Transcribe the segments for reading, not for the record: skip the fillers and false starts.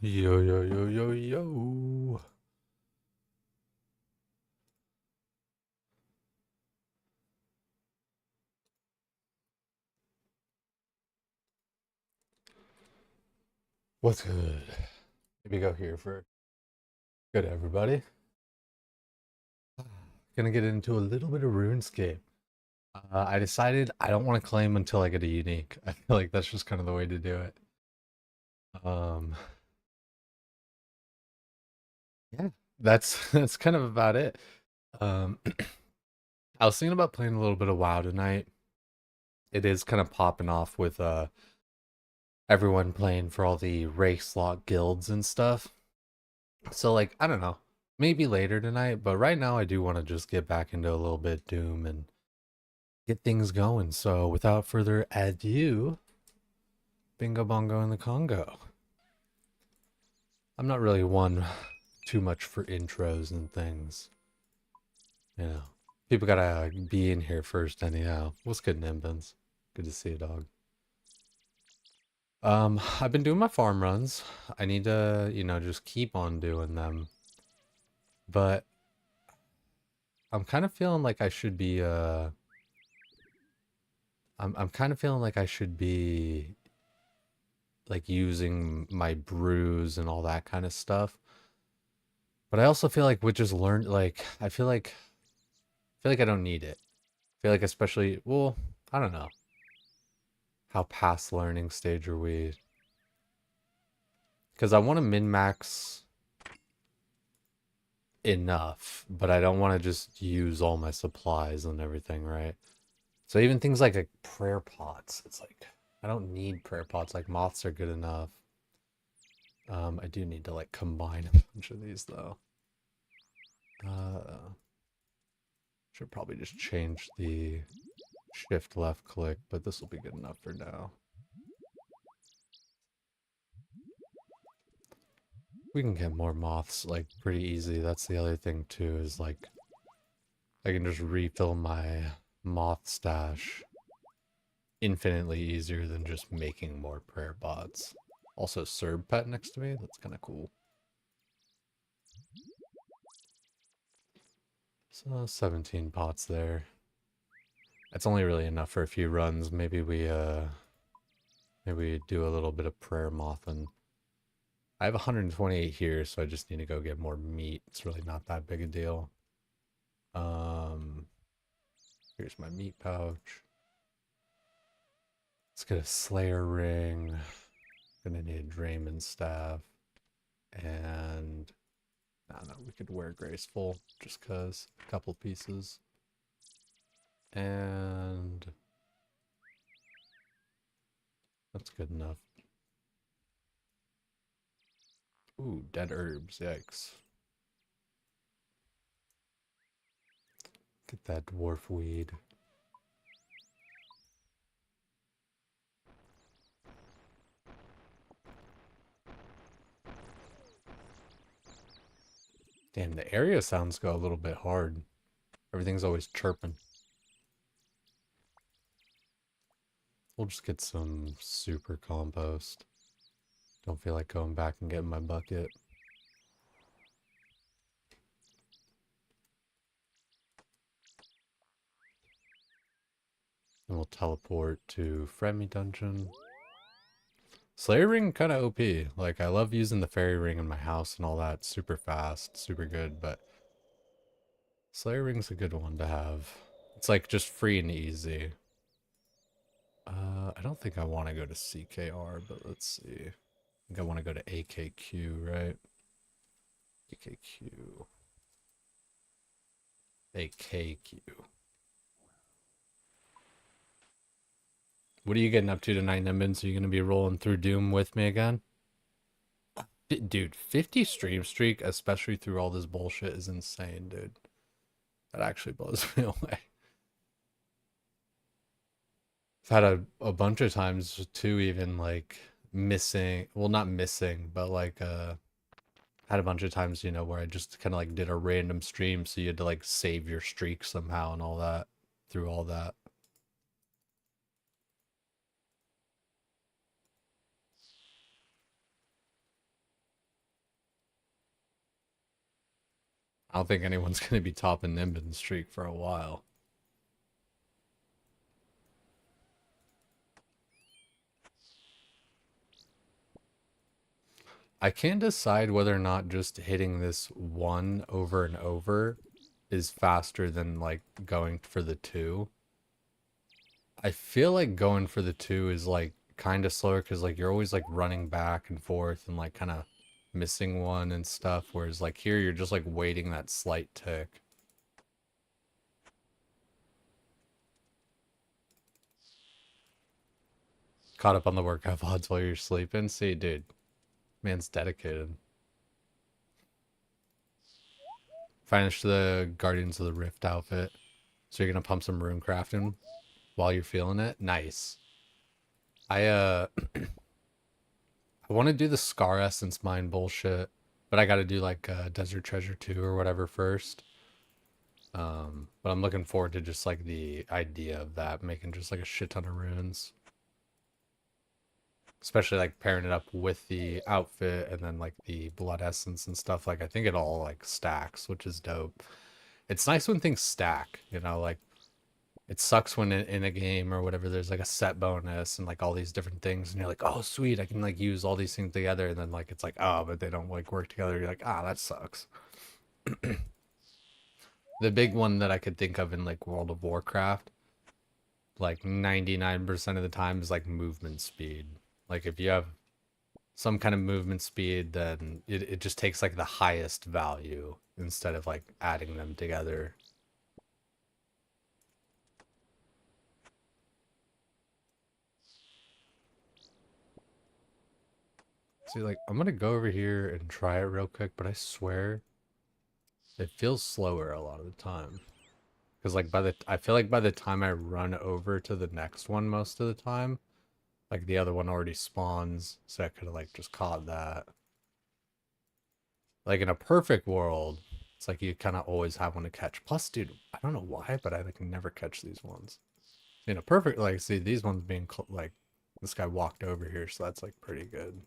Yo, yo, yo, yo, yo. What's good? Maybe go here for good, everybody. Gonna get into a little bit of RuneScape. I decided I don't want to claim until I get a unique. I feel like that's just kind of the way to do it. Um, yeah, that's that's kind of about it. Um, I was thinking about playing a little bit of WoW tonight. It is kind of popping off with everyone playing for all the race lock guilds and stuff. So like, I don't know. Maybe later tonight, but right now I do want to just get back into a little bit Doom and get things going. So without further ado, Bingo Bongo in the Congo. I'm not really one too much for intros and things. You know, people gotta be in here first anyhow. What's good, Nimbins? Good to see you, dog. I've been doing my farm runs. I need to, just keep on doing them. But I'm kind of feeling like I should be I'm kind of feeling like I should be like using my brews and all that kind of stuff. But I also feel like we just learned like I feel like I don't need it. I feel like especially well, I don't know. How past learning stage are we? Because I want to min-max enough, but I don't want to just use all my supplies and everything, right? So even things like prayer pots, it's like I don't need prayer pots. Like moths are good enough. I do need to like combine a bunch of these though. Uh, should probably just change the shift left click, but this will be good enough for now. We can get more moths like pretty easy. That's the other thing too, is like I can just refill my moth stash infinitely easier than just making more prayer bots. Also, Serb pet next to me. That's kind of cool. So 17 pots there. That's only really enough for a few runs. Maybe we do a little bit of prayer moth, and I have 128 here, so I just need to go get more meat. It's really not that big a deal. Um, Here's my meat pouch. Let's get a Slayer ring. Gonna need a Drayman staff. And I don't know, we could wear Graceful just cause a couple pieces. And that's good enough. Ooh, dead herbs, yikes. Get that dwarf weed. Damn, the area sounds go a little bit hard. Everything's always chirping. We'll just get some super compost. Don't feel like going back and getting my bucket. And we'll teleport to Fremi Dungeon. Slayer Ring kind of OP. Like, I love using the Fairy Ring in my house and all that. Super fast, super good, but Slayer Ring's a good one to have. It's like just free and easy. I don't think I want to go to CKR, but let's see. I think I want to go to AKQ, right? AKQ. AKQ. What are you getting up to tonight, Nimbins? Are you going to be rolling through Doom with me again? Dude, 50 stream streak, especially through all this bullshit, is insane, dude. That actually blows me away. I've had a bunch of times too, even like missing, well, not missing, but like had a bunch of times, where I just kind of like did a random stream, so you had to like save your streak somehow and all that through all that. I don't think anyone's gonna be topping Nimbin streak for a while. I can't decide whether or not just hitting this one over and over is faster than like going for the two. I feel like going for the two is like kind of slower because like you're always like running back and forth and like kind of missing one and stuff. Whereas like here you're just like waiting that slight tick. Caught up on the workout VODs while you're sleeping. See, dude, man's dedicated. Finish the Guardians of the Rift outfit. So you're gonna pump some rune crafting while you're feeling it. Nice. I I want to do the Scar Essence mine bullshit, but I got to do like Desert Treasure 2 or whatever first. But I'm looking forward to just like the idea of that, making just like a shit ton of runes. Especially like pairing it up with the outfit and then like the blood essence and stuff. Like I think it all like stacks, which is dope. It's nice when things stack, you know, like it sucks when in a game or whatever there's like a set bonus and like all these different things and you're like, oh sweet, I can like use all these things together, and then like it's like, oh, but they don't like work together. You're like, ah, that sucks. The big one that I could think of in like World of Warcraft, like 99% of the time, is like movement speed. Like if you have some kind of movement speed, then it just takes like the highest value instead of like adding them together. See, like, I'm gonna go over here and try it real quick, but I swear it feels slower a lot of the time. Because, like, I feel like by the time I run over to the next one most of the time, like, the other one already spawns, so I could have, like, just caught that. Like, in a perfect world, it's like you kind of always have one to catch. Plus, dude, I don't know why, but I, like, never catch these ones. In a perfect, like, see, these ones being, like, this guy walked over here, so that's, like, pretty good.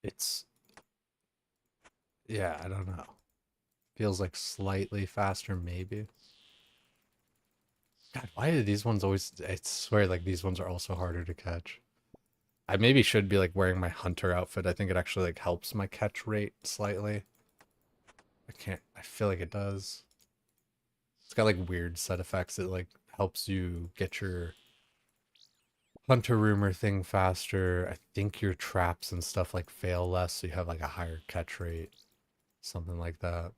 It's, yeah, I don't know. Feels like slightly faster, maybe. God, why do these ones always? I swear, like these ones are also harder to catch. I maybe should be like wearing my hunter outfit. I think it actually like helps my catch rate slightly. I can't. I feel like it does. It's got like weird set effects. It like helps you get your hunter rumor thing faster. I think your traps and stuff like fail less, so you have like a higher catch rate. Something like that.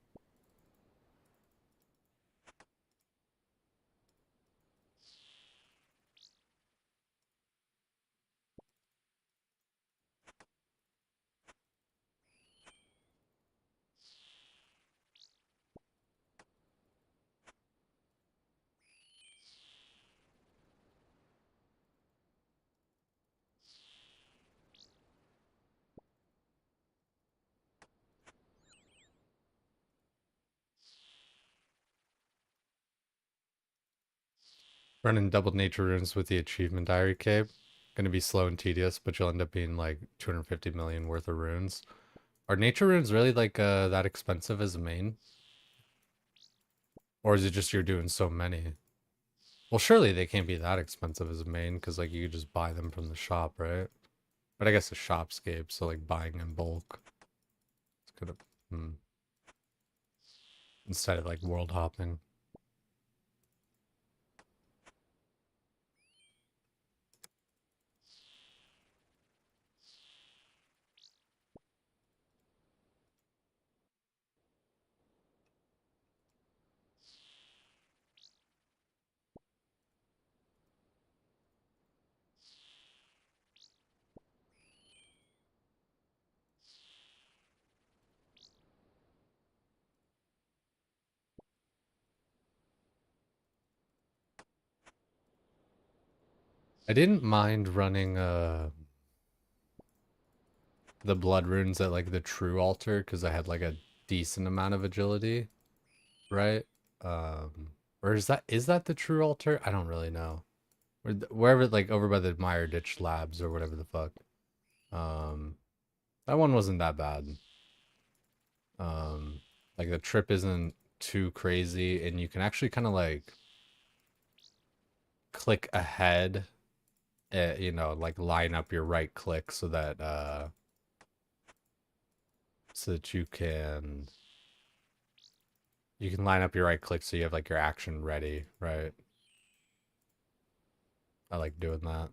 Running double nature runes with the achievement diary cape. Gonna be slow and tedious, but you'll end up being like 250 million worth of runes. Are nature runes really like that expensive as a main? Or is it just you're doing so many? Well, surely they can't be that expensive as a main because like you could just buy them from the shop, right? But I guess the shopscape, so like buying in bulk. It's kind of instead of like world hopping. I didn't mind running the blood runes at like the true altar because I had like a decent amount of agility, right? Or is that the true altar? I don't really know. Wherever, like over by the Meyer Ditch Labs or whatever the fuck. Um, that one wasn't that bad. Um, like the trip isn't too crazy, and you can actually kind of like click ahead, you know, like line up your right click so that you can line up your right click so you have like your action ready, right? I like doing that.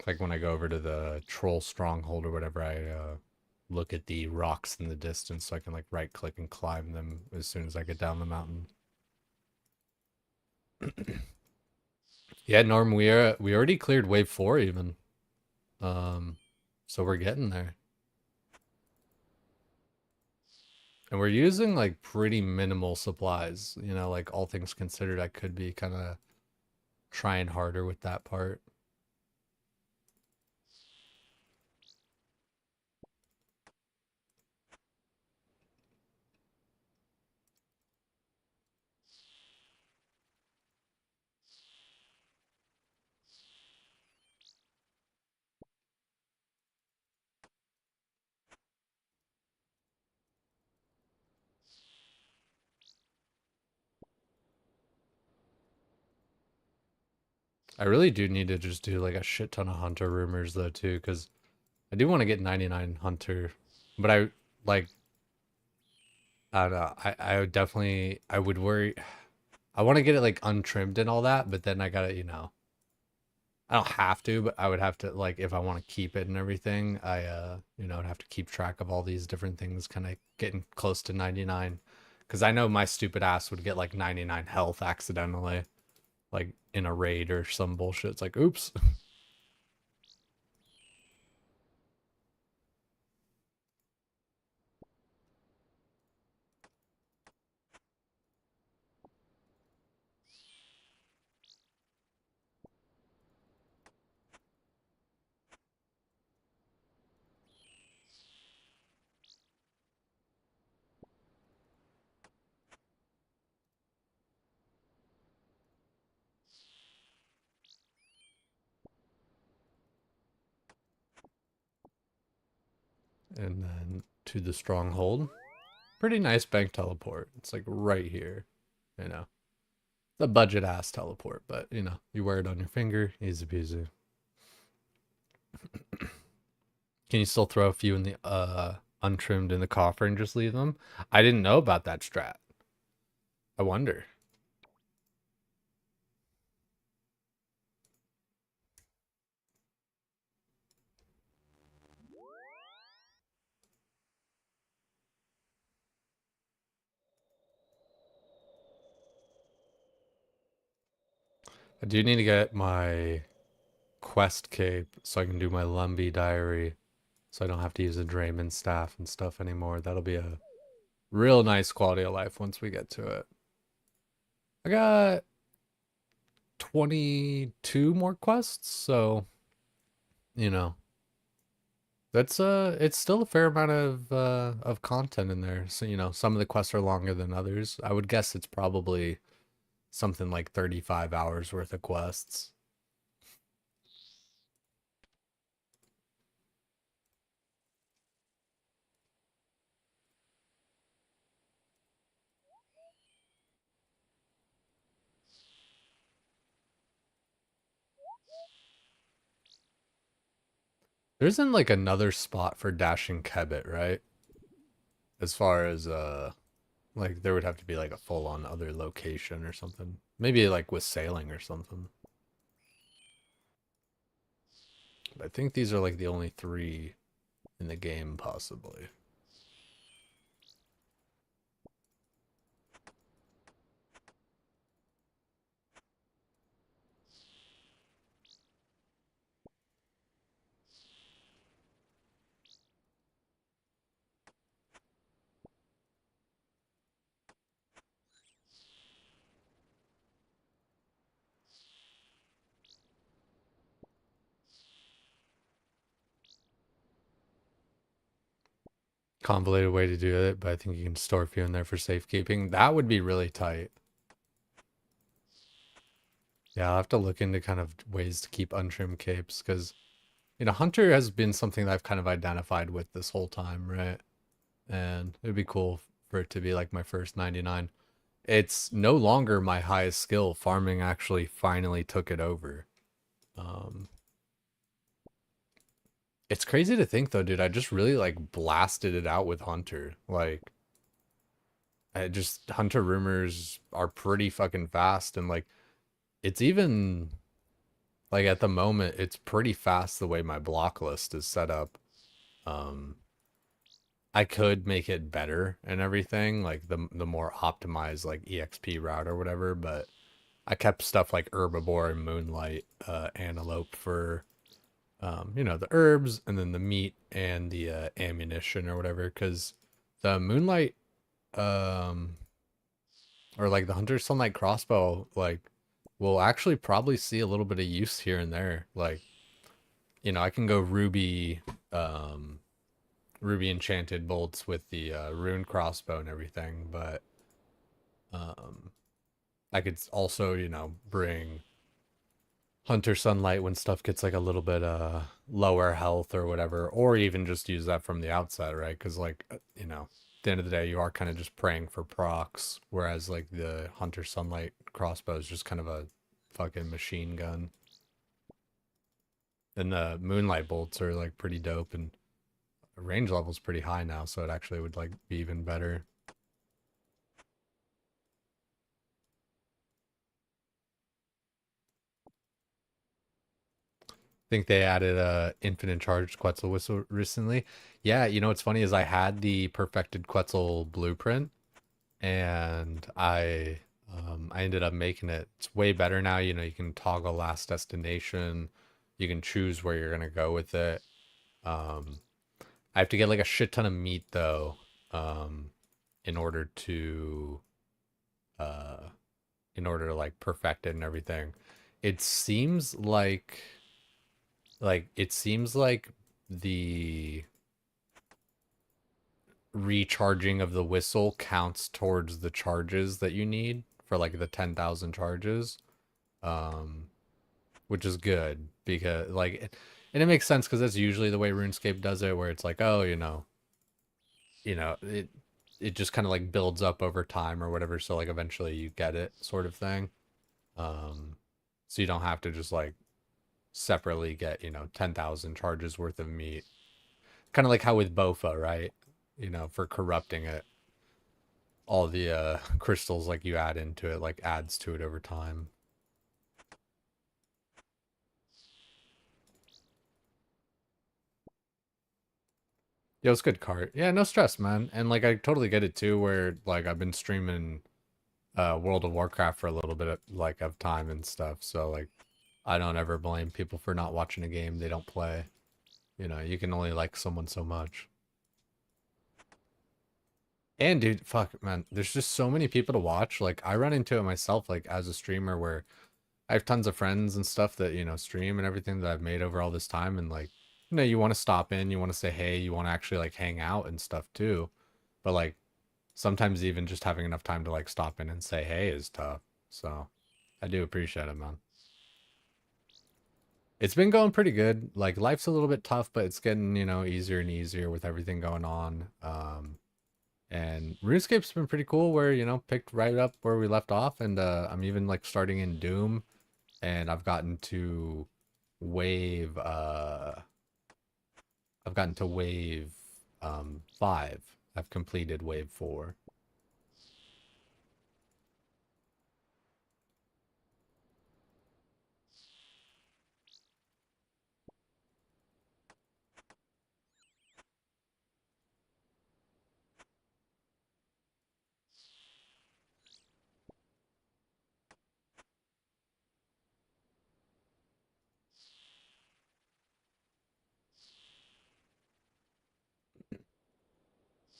Like when I go over to the troll stronghold or whatever, I look at the rocks in the distance so I can like right click and climb them as soon as I get down the mountain. Yeah, Norm, we already cleared wave 4 even. Um so we're getting there. And we're using like pretty minimal supplies, you know, like all things considered, I could be kind of trying harder with that part. I really do need to just do like a shit ton of hunter rumors though too, because I do want to get 99 hunter, but like I don't know. I would definitely I would worry. I want to get it like untrimmed and all that, but then I gotta, you know, I don't have to, but I would have to like if I want to keep it and everything, I you know, I'd have to keep track of all these different things kind of getting close to 99 because I know my stupid ass would get like 99 health accidentally like in a raid or some bullshit. It's like oops. And then to the stronghold. Pretty nice bank teleport. It's like right here, you know. The budget ass teleport, but you know, you wear it on your finger, easy peasy. Can you still throw a few in the untrimmed in the coffer and just leave them? I didn't know about that strat. I wonder. I do need to get my quest cape so I can do my Lumbee diary so I don't have to use a Draymond staff and stuff anymore. That'll be a real nice quality of life once we get to it. I got 22 more quests, so you know, that's it's still a fair amount of content in there. So, you know, some of the quests are longer than others. I would guess it's probably something like 35 hours worth of quests. There isn't like another spot for dashing Kebbit, right? As far as like there would have to be like a full on other location or something. Maybe like with sailing or something. But I think these are like the only 3 in the game possibly. convoluted way to do it, but I think you can store a few in there for safekeeping. That would be really tight. Yeah, I'll have to look into kind of ways to keep untrimmed capes because, Hunter has been something that I've kind of identified with this whole time, right? And it'd be cool for it to be like my first 99. It's no longer my highest skill. Farming actually finally took it over. Um, it's crazy to think though, dude. I just really like blasted it out with Hunter. Like, Hunter rumors are pretty fucking fast, and like, it's even like at the moment, it's pretty fast the way my block list is set up. Um, I could make it better and everything, like the more optimized like EXP route or whatever, but I kept stuff like herbivore and moonlight, antelope for the herbs and then the meat and the ammunition or whatever, because the moonlight um or like the hunter sunlight crossbow like will actually probably see a little bit of use here and there. Like, I can go ruby enchanted bolts with the rune crossbow and everything, but um I could also, bring hunter sunlight when stuff gets like a little bit lower health or whatever, or even just use that from the outset, right? Because like at the end of the day you are kind of just praying for procs, whereas like the hunter sunlight crossbow is just kind of a fucking machine gun. And the moonlight bolts are like pretty dope, and range level's pretty high now, so it actually would like be even better. Think they added a infinite charged Quetzal whistle recently. Yeah, what's funny is I had the perfected Quetzal blueprint, and I ended up making it. It's way better now. You can toggle last destination. You can choose where you're gonna go with it. Um, I have to get like a shit ton of meat though, um, in order to uh like perfect it and everything. It seems like the recharging of the whistle counts towards the charges that you need for like the 10,000 charges. Um, which is good because and it makes sense because that's usually the way RuneScape does it, where it's like, oh, it just kind of like builds up over time or whatever, so like eventually you get it sort of thing. Um, so you don't have to just like separately get 10,000 charges worth of meat, kind of like how with Bofa, right? For corrupting it, all the crystals like you add into it like adds to it over time. Yeah, it's good cart. Yeah, no stress, man. And like I totally get it too, where like I've been streaming World of Warcraft for a little bit of time and stuff. So like I don't ever blame people for not watching a game they don't play. You can only like someone so much. And dude, fuck man, there's just so many people to watch. Like I run into it myself like as a streamer where I have tons of friends and stuff that, stream and everything that I've made over all this time, and like, you want to stop in, you want to say hey, you want to actually like hang out and stuff too. But like sometimes even just having enough time to like stop in and say hey is tough. So I do appreciate it, man. It's been going pretty good. Like life's a little bit tough, but it's getting, easier and easier with everything going on. And RuneScape's been pretty cool where, picked right up where we left off, and I'm even like starting in Doom, and wave I've gotten to wave 5. I've completed wave 4.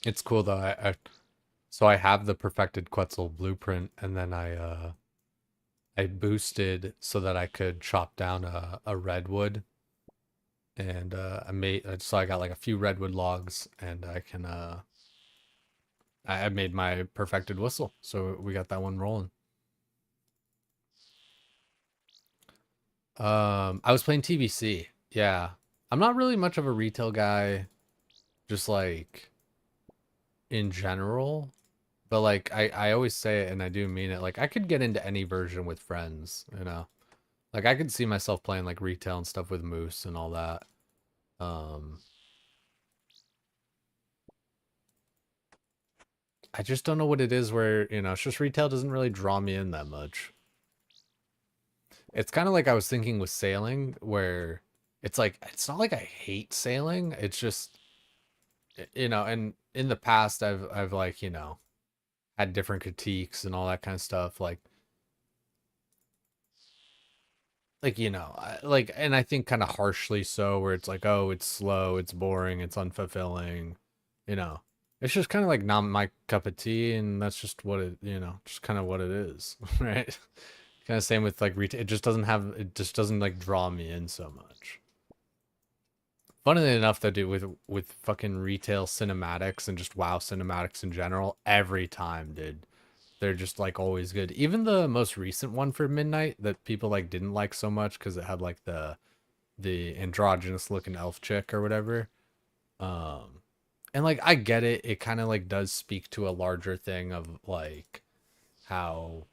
It's cool though. So I have the perfected Quetzal blueprint, and then I boosted so that I could chop down a redwood and so I got like a few redwood logs, and I can I made my perfected whistle, so we got that one rolling. I was playing TBC. Yeah. I'm not really much of a retail guy, just like in general. But like I always say it and I do mean it. Like I could get into any version with friends, you know. Like I could see myself playing like retail and stuff with Moose and all that. Um I just don't know what it is where, it's just retail doesn't really draw me in that much. It's kind of like I was thinking with sailing where it's like it's not like I hate sailing. It's just and in the past I've like, had different critiques and all that kind of stuff like like and I think kind of harshly so where it's like, oh, it's slow, it's boring, it's unfulfilling, you know. It's just kind of like not my cup of tea, and that's just what it, just kind of what it is, right? Kind of same with like retail. It just doesn't like draw me in so much. Funnily enough, though, dude, with fucking retail cinematics and just WoW cinematics in general, every time, dude, they're just like always good. Even the most recent one for Midnight that people like didn't like so much because it had like the androgynous looking elf chick or whatever. Um, and like I get it. It kind of like does speak to a larger thing of like how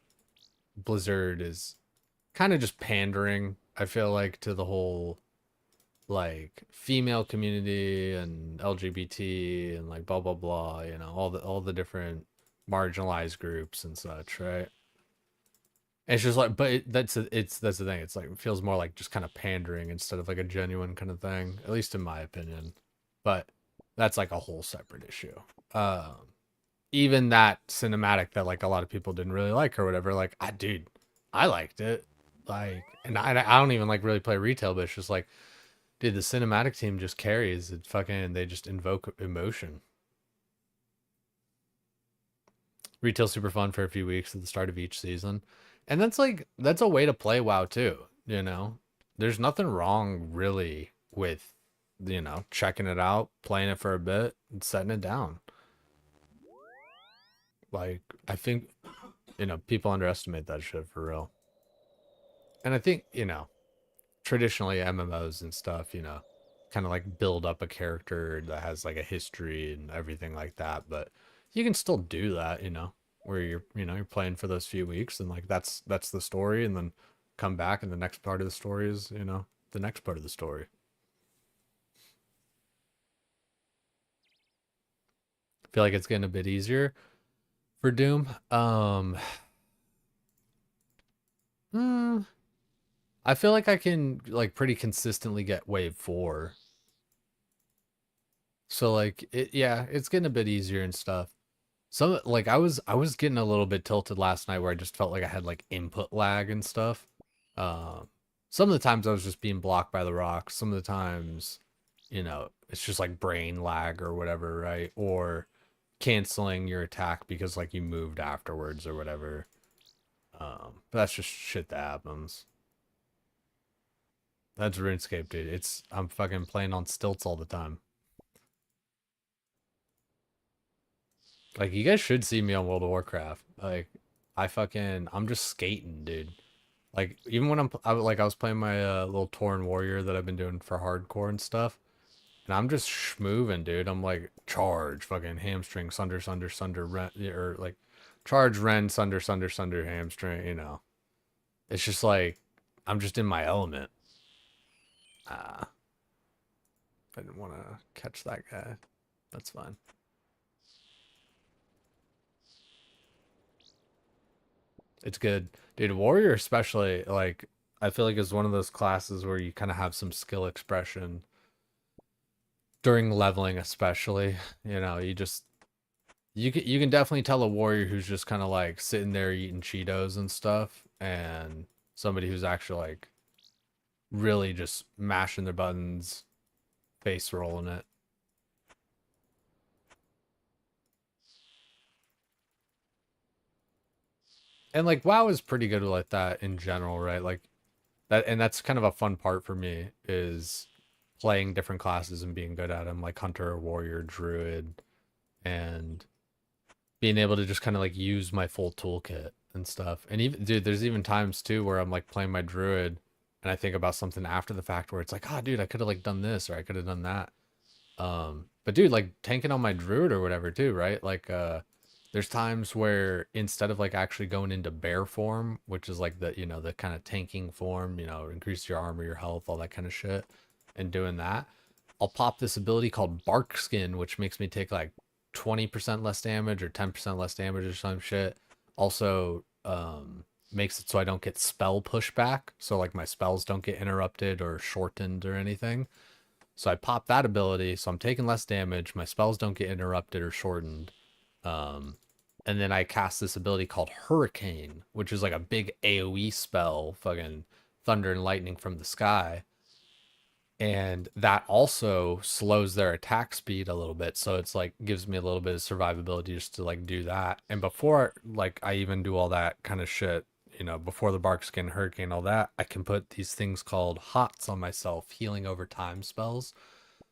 Blizzard is kind of just pandering, I feel like, to the whole like female community and LGBT and like blah blah blah, all the different marginalized groups and such, right? It's just like, but that's the thing. It's like it feels more like just kind of pandering instead of like a genuine kind of thing, at least in my opinion. But that's like a whole separate issue. Um, Even that cinematic that like a lot of people didn't really like or whatever, like dude, I liked it. Like, and I don't even like really play retail, but it's just like, dude, the cinematic team just carries it. Fucking, they just invoke emotion. Retail super fun for a few weeks at the start of each season, and that's a way to play WoW too. There's nothing wrong really with checking it out, playing it for a bit, and setting it down. Like I think people underestimate that shit for real, and I think traditionally MMOs and stuff, kind of like build up a character that has like a history and everything like that. But you can still do that, where you're playing for those few weeks and like that's the story, and then come back and the next part of the story is, the next part of the story. I feel like it's getting a bit easier for Doom. Hmm, I feel like I can like pretty consistently get wave 4. So like yeah, it's getting a bit easier and stuff. So like I was getting a little bit tilted last night where I just felt like I had like input lag and stuff. Um, some of the times I was just being blocked by the rocks. Some of the times, it's just like brain lag or whatever, right? Or canceling your attack because like you moved afterwards or whatever. But that's just shit that happens. That's RuneScape, dude. I'm fucking playing on stilts all the time. Like you guys should see me on World of Warcraft. Like I'm just skating, dude. Like even when I was playing my little Tauren warrior that I've been doing for hardcore and stuff, and I'm just schmoving, dude. I'm like charge, fucking hamstring, sunder, sunder, sunder, or like charge, ren, sunder, sunder, sunder, hamstring. It's just like I'm just in my element. Ah, I didn't want to catch that guy. That's fine. It's good, dude. Warrior especially, like I feel like is one of those classes where you kind of have some skill expression during leveling, especially. You just you can definitely tell a warrior who's just kind of like sitting there eating Cheetos and stuff, and somebody who's actually like really just mashing their buttons, face rolling it. And like WoW is pretty good like that in general, right? Like that, and that's kind of a fun part for me is playing different classes and being good at them, like hunter, warrior, druid, and being able to just kind of like use my full toolkit and stuff. And even, dude, there's even times too where I'm like playing my druid and I think about something after the fact where it's like, oh, dude, I could have like done this or I could have done that. But dude, like tanking on my druid or whatever too, right? Like, there's times where instead of like actually going into bear form, which is like the, you know, the kind of tanking form, you know, increase your armor, your health, all that kind of shit, and doing that, I'll pop this ability called Bark Skin, which makes me take like 20% less damage or 10% less damage or some shit. Also, makes it so I don't get spell pushback. So like my spells don't get interrupted or shortened or anything. So I pop that ability, so I'm taking less damage. My spells don't get interrupted or shortened. Um, and then I cast this ability called Hurricane, which is like a big AoE spell, fucking thunder and lightning from the sky. And that also slows their attack speed a little bit. So it's like gives me a little bit of survivability just to like do that. And before like I even do all that kind of shit, you know, before the bark skin, hurricane, all that, I can put these things called hots on myself, healing over time spells.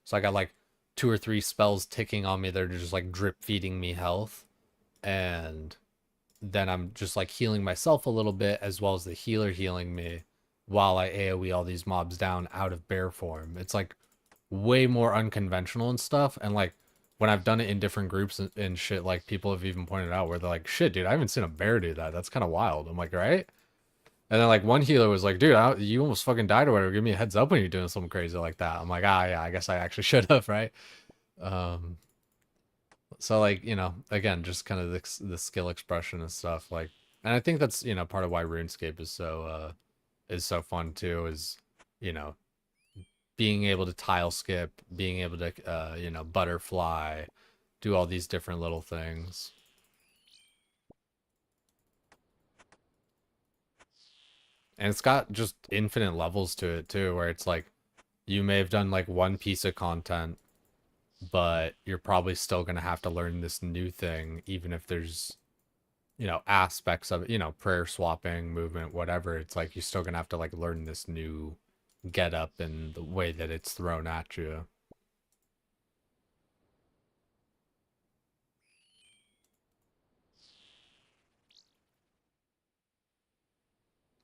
So I got like 2 or 3 spells ticking on me. They're just like drip feeding me health. And then I'm just like healing myself a little bit as well as the healer healing me while I AoE all these mobs down out of bear form. It's like way more unconventional and stuff. And like when I've done it in different groups and shit, like people have even pointed out where they're like, shit, dude, I haven't seen a bear do that. That's kind of wild. I'm like, right? And then like one healer was like, dude, you almost fucking died or whatever. Give me a heads up when you're doing something crazy like that. I'm like, ah, yeah, I guess I actually should have, right? Um, so like, you know, again, just kind of the skill expression and stuff like, and I think that's, you know, part of why RuneScape is so fun too, is, you know, being able to tile skip, being able to you know, butterfly, do all these different little things. And it's got just infinite levels to it too, where it's like you may have done like one piece of content, but you're probably still going to have to learn this new thing, even if there's, you know, aspects of it, you know, prayer swapping, movement, whatever. It's like you're still going to have to like learn this new get up and the way that it's thrown at you.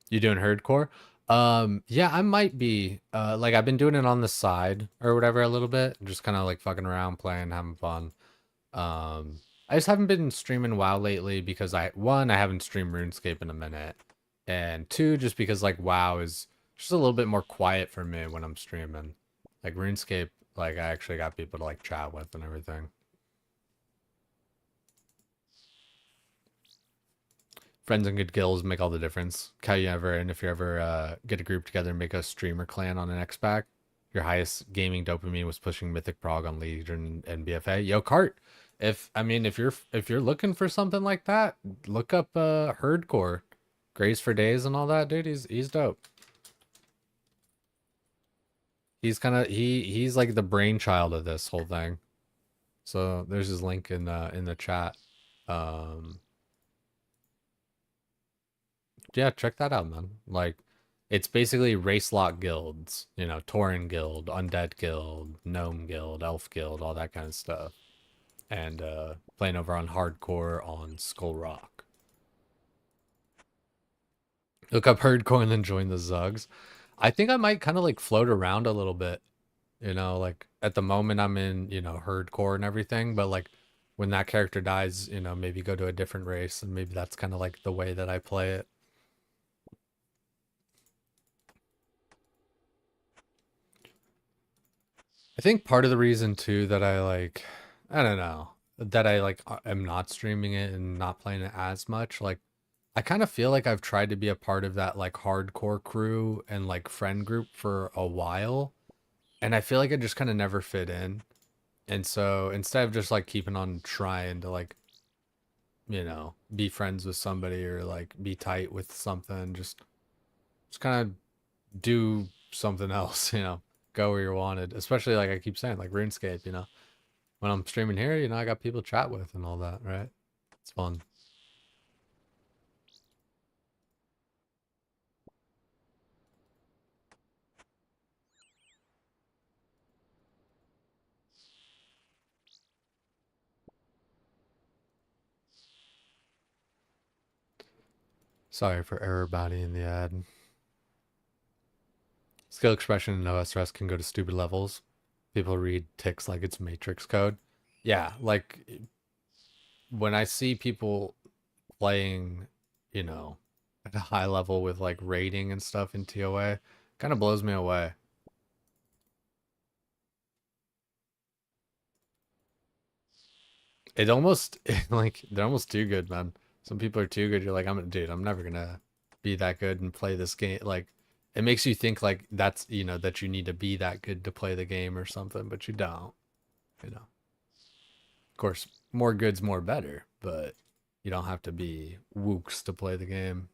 You doing herdcore? Yeah, I might be. Like I've been doing it on the side or whatever a little bit, just kind of like fucking around, playing, having fun. I just haven't been streaming WoW lately because I haven't streamed RuneScape in a minute, and two, just because like WoW is just a little bit more quiet for me when I'm streaming. Like RuneScape, like I actually got people to like chat with and everything. Friends and good guilds make all the difference. And if you ever get a group together and make a streamer clan on an X-Pac, your highest gaming dopamine was pushing Mythic Prog on Legion and BFA. Yo, Cart, if you're looking for something like that, look up Herdcore, Grace for Days and all that, dude. He's dope. He's kind of he's like the brainchild of this whole thing. So there's his link in the chat. Um, yeah, check that out, man. Like, it's basically race lock guilds, you know, Tauren Guild, Undead Guild, Gnome Guild, Elf Guild, all that kind of stuff. And playing over on hardcore on Skull Rock. Look up hardcore and then join the Zugs. I think I might kind of like float around a little bit, you know, like at the moment I'm in, you know, hardcore and everything, but like when that character dies, you know, maybe go to a different race and maybe that's kind of like the way that I play it. I think part of the reason too that I like, I don't know, that I like am not streaming it and not playing it as much. Like, I kind of feel like I've tried to be a part of that like hardcore crew and like friend group for a while, and I feel like I just kind of never fit in. And so instead of just like keeping on trying to like, you know, be friends with somebody or like be tight with something, just kind of do something else, you know, go where you're wanted. Especially like I keep saying, like RuneScape, you know. When I'm streaming here, you know, I got people to chat with and all that, right? It's fun. Sorry for everybody in the ad. Skill expression in OSRS can go to stupid levels. People read ticks like it's matrix code. Yeah, like when I see people playing, you know, at a high level with like rating and stuff in TOA, kind of blows me away. It almost like they're almost too good, man. Some people are too good. You're like, dude, I'm never gonna be that good and play this game. Like, it makes you think like that's that you need to be that good to play the game or something, but you don't. Of course, more good's more better, but you don't have to be wooks to play the game.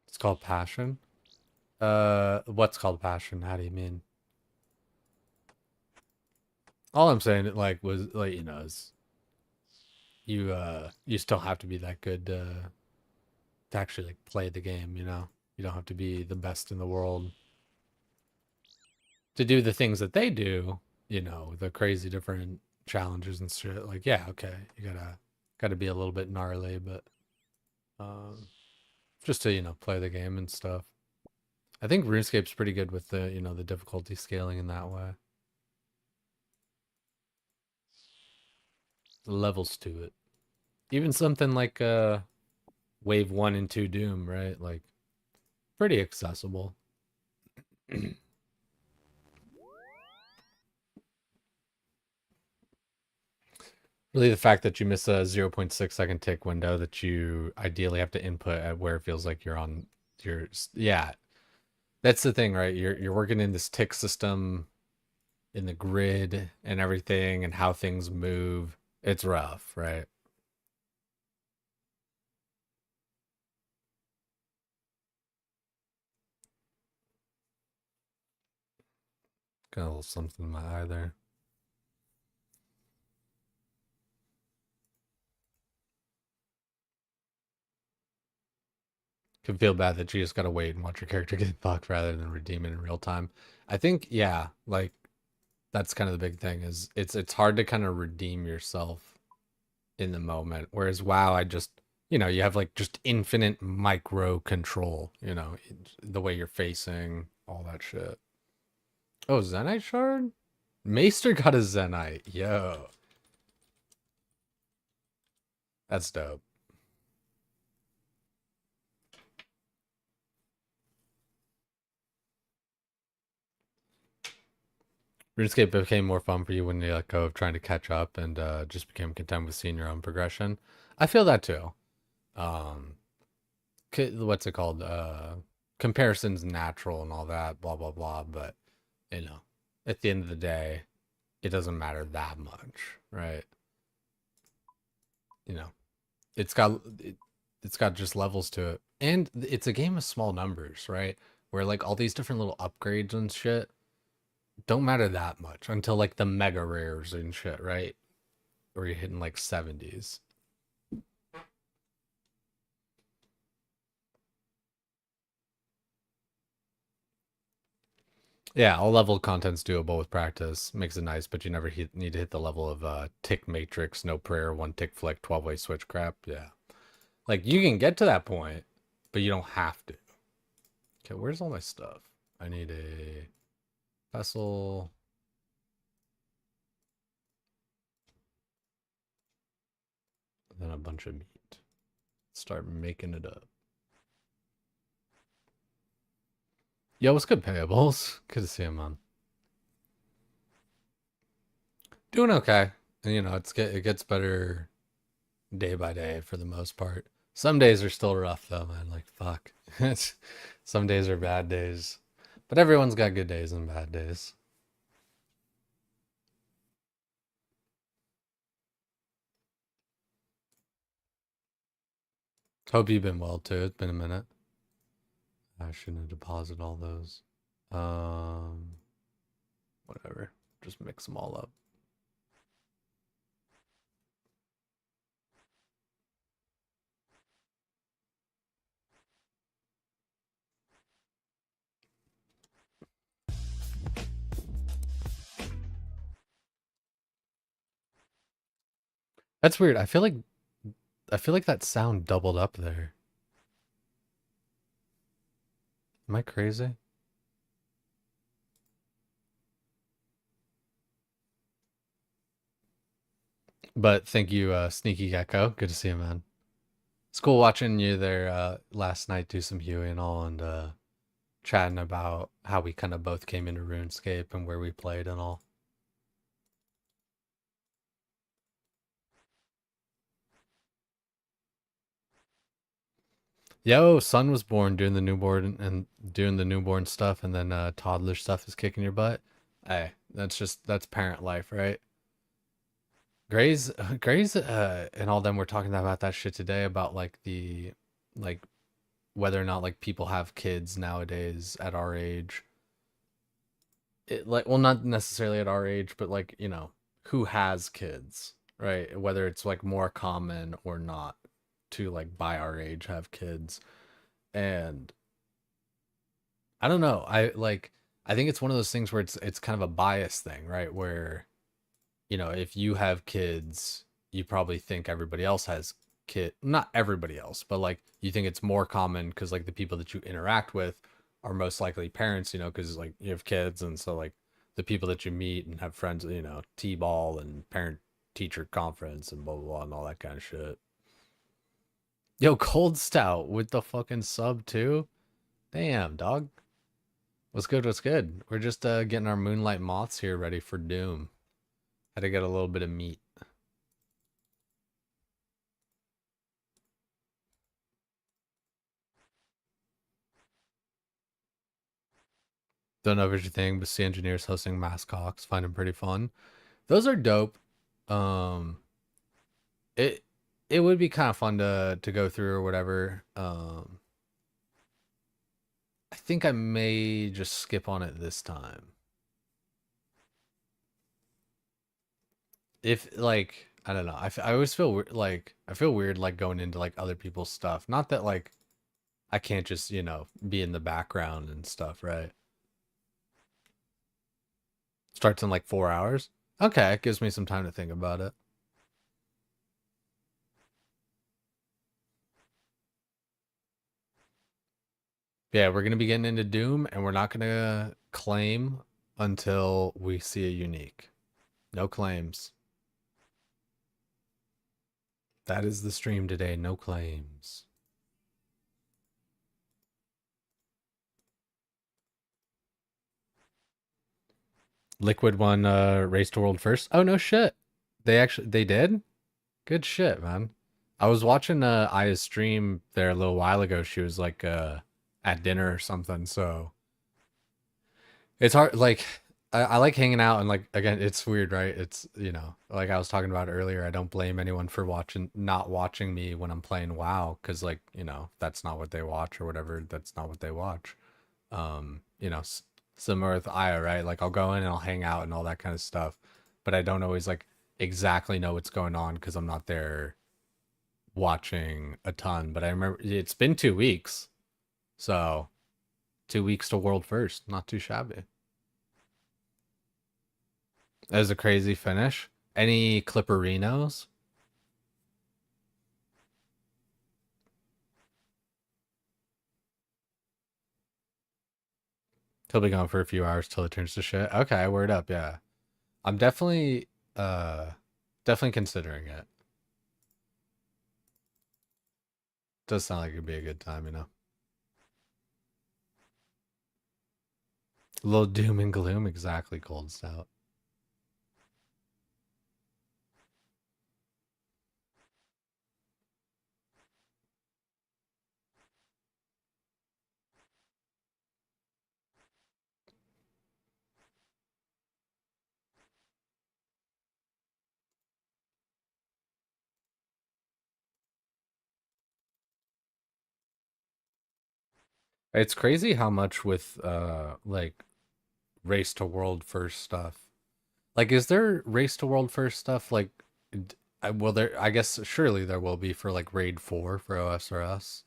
It's called passion. What's called passion? How do you mean? All I'm saying, like, was like, is you still have to be that good to actually like play the game. You don't have to be the best in the world to do the things that they do. The crazy different challenges and shit. Like, yeah, okay, you gotta be a little bit gnarly, but um, just to play the game and stuff. I think RuneScape's pretty good with the difficulty scaling in that way. The levels to it. Even something like Wave 1 and 2 Doom, right? Like pretty accessible. Really the fact that you miss a 0.6 second tick window that you ideally have to input at where it feels like you're on your yeah. That's the thing, right? You're working in this tick system in the grid and everything and how things move. It's rough, right? Got a little something in my eye there. Can feel bad that you just gotta wait and watch your character get fucked rather than redeem it in real time. I think, yeah, like that's kind of the big thing is it's hard to kind of redeem yourself in the moment. Whereas WoW, I just you have like just infinite micro control, the way you're facing, all that shit. Oh, Zenite shard? Maester got a Zenite. Yo. That's dope. RuneScape became more fun for you when you let go of trying to catch up and just became content with seeing your own progression. I feel that too. Um, what's it called? Comparison's natural and all that, blah blah blah. But you know, at the end of the day, it doesn't matter that much, right? You know, it's got it's got just levels to it, and it's a game of small numbers, right? Where like all these different little upgrades and shit don't matter that much until like the mega rares and shit, right? Where you're hitting like 70s. Yeah, all level content's doable with practice. Makes it nice, but you never need to hit the level of tick matrix, no prayer, one tick flick, 12-way switch crap. Yeah. Like you can get to that point, but you don't have to. Okay, where's all my stuff? I need a vessel. And then a bunch of meat. Start making it up. Yo, what's good, payables? Good to see you, man. Doing okay. And it gets better day by day for the most part. Some days are still rough though, man. Like fuck. Some days are bad days. But everyone's got good days and bad days. Hope you've been well too. It's been a minute. I shouldn't have deposited all those. Um Whatever. Just mix them all up. That's weird. I feel like that sound doubled up there. Am I crazy? But thank you, Sneaky Gecko. Good to see you, man. It's cool watching you there last night do some Huey and all, and chatting about how we kind of both came into RuneScape and where we played and all. Yo, son was born doing the newborn and doing the newborn stuff, and then toddler stuff is kicking your butt. Hey, that's parent life, right? Gray's, and all them were talking about that shit today about like the like whether or not like people have kids nowadays at our age. It like well, not necessarily at our age, but like who has kids, right? Whether it's like more common or not to like by our age have kids, and I don't know. I think it's one of those things where it's kind of a bias thing, right? Where, if you have kids, you probably think everybody else has not everybody else, but like you think it's more common because like the people that you interact with are most likely parents, because like you have kids and so like the people that you meet and have friends, T-ball and parent teacher conference and blah blah blah and all that kind of shit. Yo, cold stout with the fucking sub too. Damn, dog. What's good? What's good? We're just getting our Moonlight Moths here ready for Doom. Had to get a little bit of meat. Don't know everything, but see engineers hosting Mascox. Find them pretty fun. Those are dope. Um, it it would be kind of fun to go through or whatever. I think I may just skip on it this time. If like I don't know, I always feel like I feel weird like going into like other people's stuff. Not that like I can't just be in the background and stuff, right? Starts in like 4 hours. Okay, it gives me some time to think about it. Yeah, we're gonna be getting into Doom, and we're not gonna claim until we see a unique. No claims. That is the stream today. No claims. Liquid won Race to World first. Oh no shit. They did? Good shit, man. I was watching Aya's stream there a little while ago. She was like at dinner or something, so it's hard like I like hanging out and like again it's weird, right? It's like I was talking about earlier, I don't blame anyone for not watching me when I'm playing WoW because like, that's not what they watch or whatever. That's not what they watch. Similar with Aya, right? Like I'll go in and I'll hang out and all that kind of stuff, but I don't always like exactly know what's going on because I'm not there watching a ton. But I remember it's been 2 weeks, so 2 weeks to world first, not too shabby. That was a crazy finish. Any Clipperinos? He'll be gone for a few hours till it turns to shit. Okay, word up, yeah. I'm uh definitely considering it. Does sound like it'd be a good time. A little doom and gloom, exactly, cold stout. It's crazy how much with like race to world first stuff. Like, is there race to world first stuff? Like, well, there. I guess surely there will be for like raid 4 for OSRS.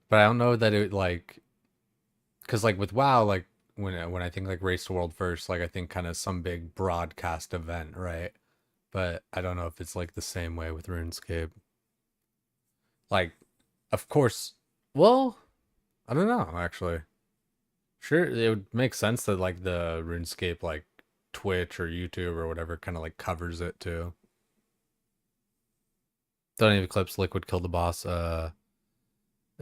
But I don't know that it like. because like with WoW, like when I think like Race to World First, like I think kind of some big broadcast event, right? But I don't know if it's like the same way with RuneScape. Like, of course, well, I don't know actually. Sure, it would make sense that like the RuneScape like Twitch or YouTube or whatever kind of like covers it too. Don't even Eclipse Liquid killed the boss a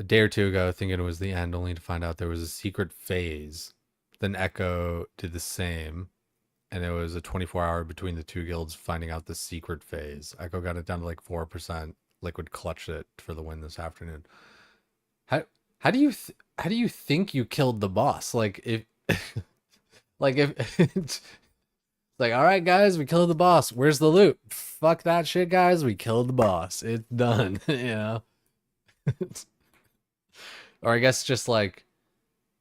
day or two ago thinking it was the end only to find out there was a secret phase. Then Echo did the same and it was a 24-hour between the two guilds finding out the secret phase. Echo got it down to like 4%. Liquid clutched it for the win this afternoon. How how do you think you killed the boss? Like if like if it's like, all right guys, we killed the boss. Where's the loot? Fuck that shit, guys. We killed the boss. It's done. You know? Or I guess just like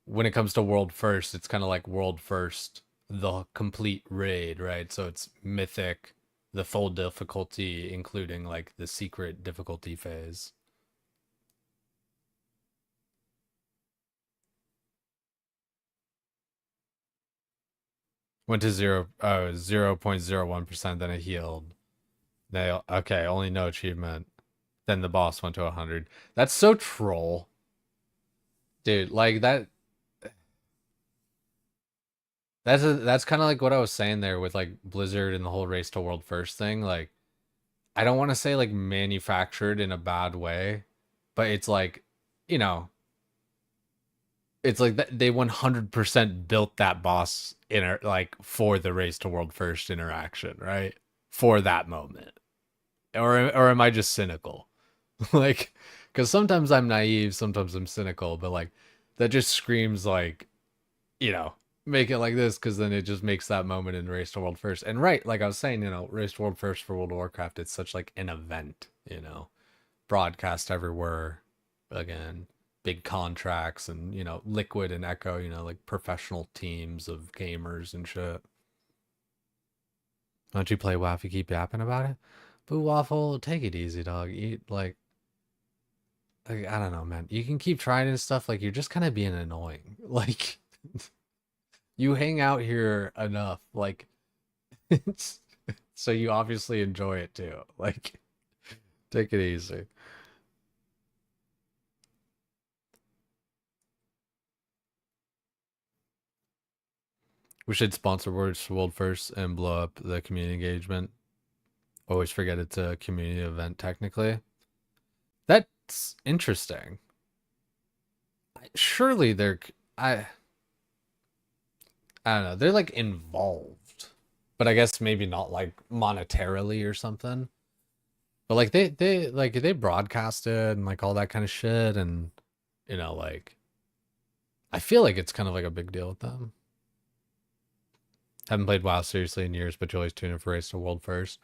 when it comes to world first, it's kind of like world first, the complete raid, right? So it's mythic, the full difficulty, including like the secret difficulty phase. Went to 0.01%, then it healed. They okay, only no achievement. Then the boss went to 100. That's so troll. Dude, like that's kind of like what I was saying there with like Blizzard and the whole race to world first thing. Like I don't want to say like manufactured in a bad way, but it's like, you know, it's like they 100% built that boss like for the race to world first interaction, right? For that moment. Or am I just cynical? Like cuz sometimes I'm naive, sometimes I'm cynical, but like that just screams like, you know, make it like this because then it just makes that moment in Race to World First. And right, like I was saying, you know, Race to World First for World of Warcraft, it's such like an event, you know, broadcast everywhere. Again, big contracts and you know, Liquid and Echo, you know, like professional teams of gamers and shit. Why don't you play WoW if you keep yapping about it? Boo Waffle, take it easy, dog. Eat like I don't know, man. You can keep trying and stuff. Like you're just kind of being annoying. Like you hang out here enough. Like it's so you obviously enjoy it too. Like, take it easy. We should sponsor World First and blow up the community engagement. Always forget it's a community event technically. That's interesting. Surely I I don't know. They're like involved, but I guess maybe not like monetarily or something. But like they broadcasted and like all that kind of shit and you know like I feel like it's kind of like a big deal with them. Haven't played WoW seriously in years, but you always tune in for Race to World First.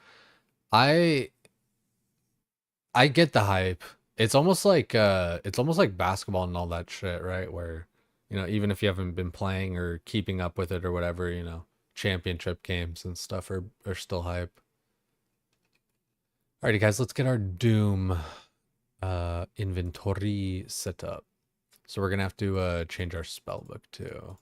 I I get the hype. It's almost like basketball and all that shit, right? Where, you know, even if you haven't been playing or keeping up with it or whatever, you know, championship games and stuff are still hype. Alrighty guys, let's get our Doom inventory set up. So we're gonna have to change our spell book too.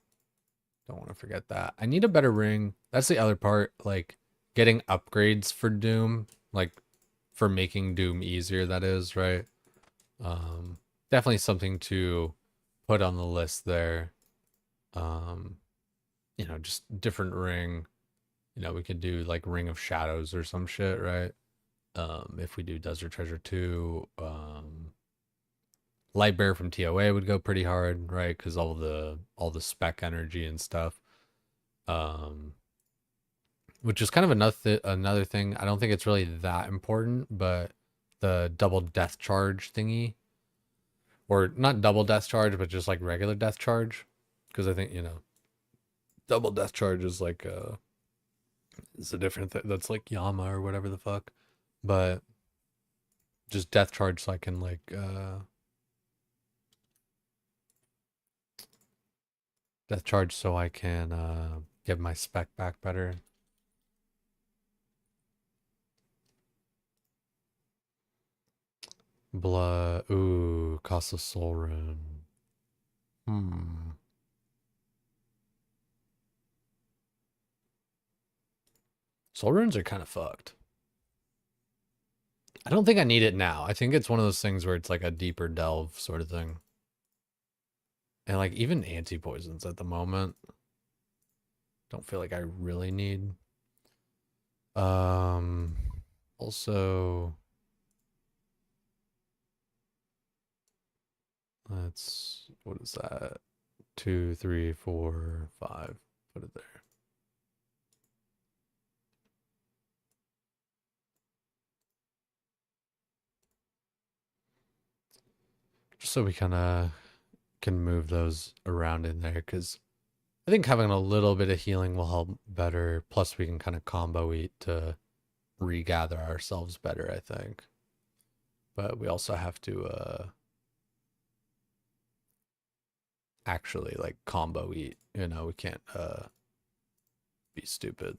Don't want to forget that. I need a better ring. That's the other part. Like getting upgrades for Doom, like for making Doom easier, that is, right? Definitely something to put on the list there. Um, you know, just different ring. You know, we could do like Ring of Shadows or some shit, right? If we do Desert Treasure 2, Lightbearer from TOA would go pretty hard, right? Because all the spec energy and stuff. Um, which is kind of another thing. I don't think it's really that important, but the double death charge thingy, or not double death charge, but just like regular death charge, because I think you know, double death charge is like it's a different thing. That's like Yama or whatever the fuck, but just death charge so I can like death charge so I can get my spec back better. Blood. Ooh, cost of soul rune. Hmm. Soul runes are kind of fucked. I don't think I need it now. I think it's one of those things where it's like a deeper delve sort of thing. And like even anti-poisons at the moment, don't feel like I really need. Also, let's, what is that? 2, 3, 4, 5. Put it there. Just so we kind of can move those around in there, because I think having a little bit of healing will help better. Plus, we can kind of combo eat to regather ourselves better, I think. But we also have to actually like combo eat. You know, we can't be stupid.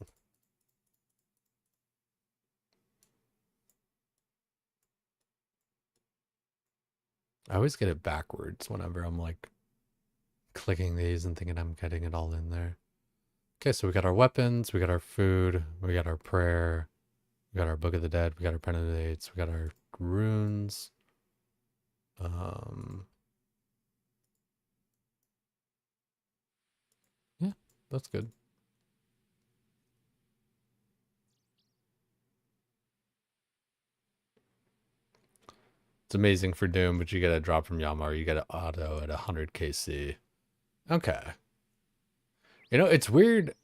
I always get it backwards whenever I'm like clicking these and thinking I'm getting it all in there. Okay, so we got our weapons, we got our food, we got our prayer, we got our Book of the Dead, we got our Pen of the Dates, we got our runes. Yeah, that's good. It's amazing for Doom, but you get a drop from Yama, you get an auto at 100 KC. Okay. You know, it's weird.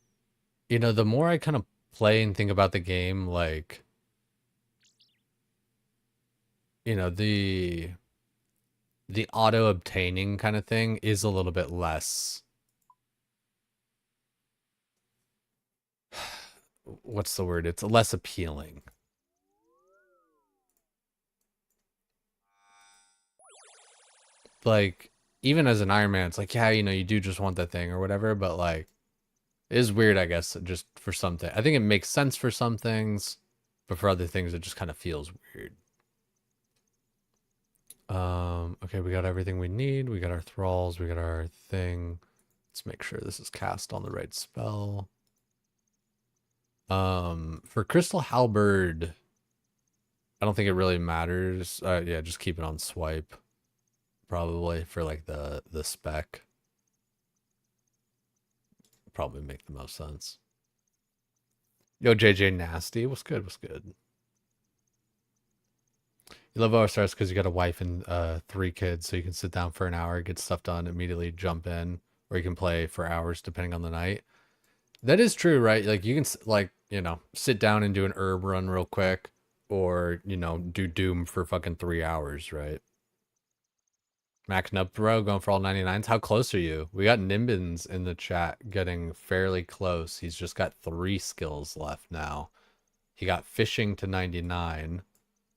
You know, the more I kind of play and think about the game, like, you know, the auto obtaining kind of thing is a little bit less. What's the word? It's less appealing. Like, even as an Iron Man, it's like, yeah, you know, you do just want that thing or whatever, but like, it is weird, I guess, just for something. I think it makes sense for some things, but for other things, it just kind of feels weird. Okay, we got everything we need. We got our thralls. We got our thing. Let's make sure this is cast on the right spell. For Crystal Halberd, I don't think it really matters. Yeah, just keep it on swipe, probably for like the spec. Probably make the most sense. Yo, JJ Nasty, what's good? What's good? You love OSRS because you got a wife and 3 kids, so you can sit down for an hour, get stuff done, immediately jump in, or you can play for hours depending on the night. That is true, right? Like you can like, you know, sit down and do an herb run real quick, or you know, do Doom for fucking 3 hours, right? Macking up, bro, going for all 99s. How close are you? We got Nimbins in the chat getting fairly close. He's just got 3 skills left now. He got fishing to 99.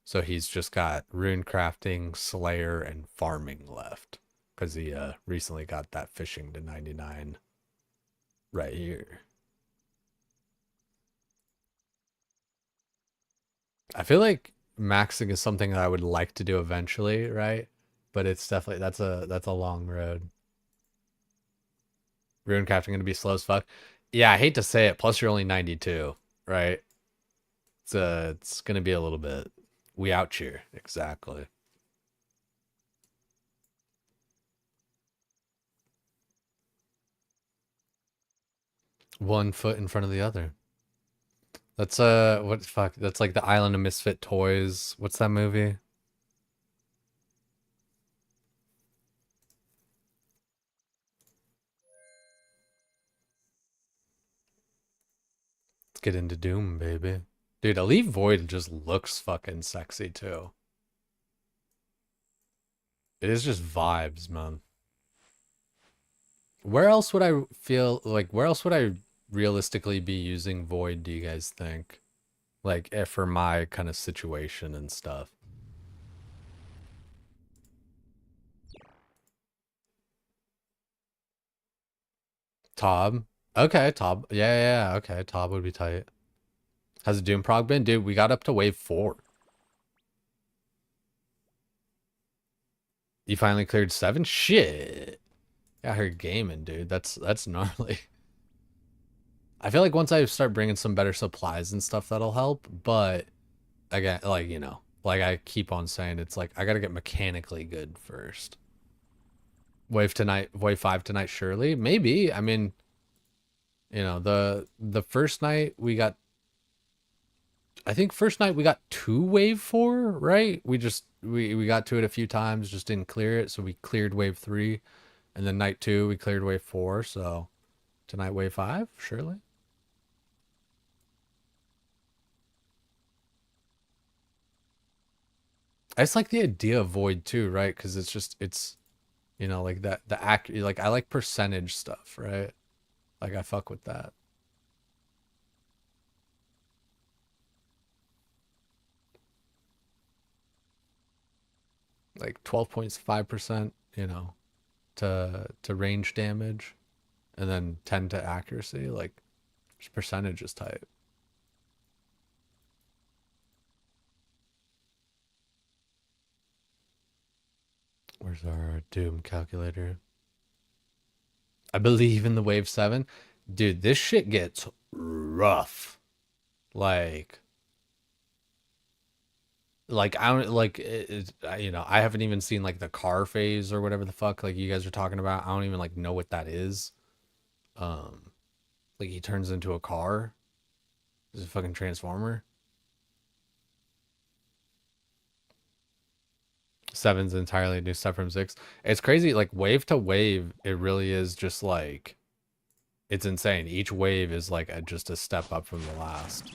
So he's just got rune crafting, slayer, and farming left. Because he recently got that fishing to 99 right here. I feel like maxing is something that I would like to do eventually, right? But it's definitely that's a long road. Rune crafting gonna be slow as fuck. Yeah, I hate to say it. Plus you're only 92, right? It's gonna be a little bit. We out here exactly. One foot in front of the other. That's what fuck? That's like the Island of Misfit Toys. What's that movie? Let's get into Doom, baby. Dude, Elite Void just looks fucking sexy too. It is just vibes, man. Where else would I feel like where else would I realistically be using Void, do you guys think? Like for my kind of situation and stuff. Tob. Okay, Tob. Yeah, yeah, yeah. Okay, Tob would be tight. Has Doom prog been? Dude, we got up to wave 4. You finally cleared 7? Shit. Got her gaming, dude. That's gnarly. I feel like once I start bringing some better supplies and stuff, that'll help. But again, like, like I keep on saying, it's like I gotta get mechanically good first. Wave tonight, wave 5 tonight, surely. Maybe. I mean, the first night we got, I think first night we got 2 wave 4, right? We got to it a few times, just didn't clear it, so we cleared wave 3. And then night 2 we cleared wave 4, so tonight wave 5, surely. I just like the idea of void too, right? Because it's like that the act like I like percentage stuff, right? Like I fuck with that. Like 12.5%, to range damage, and then 10 to accuracy. Like just percentage is tight. Where's our doom calculator? I believe in the wave 7. Dude, this shit gets rough. Like I don't like I haven't even seen like the car phase or whatever the fuck like you guys are talking about. I don't even like know what that is. Um like he turns into a car. He's a fucking transformer. 7's entirely new stuff from 6. It's crazy, like wave to wave, it really is just like it's insane. Each wave is like just a step up from the last.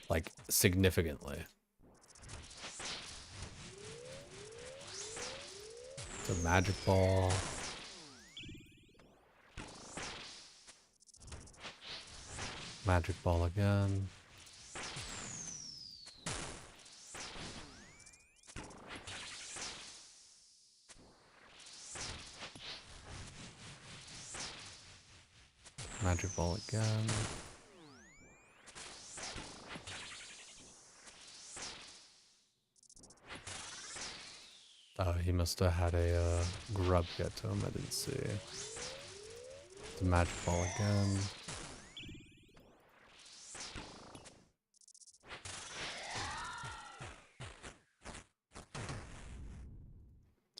Like significantly. It's a magic ball. Magic ball again. Magic ball again. Oh, he must have had a grub get to him. I didn't see. The magic ball again.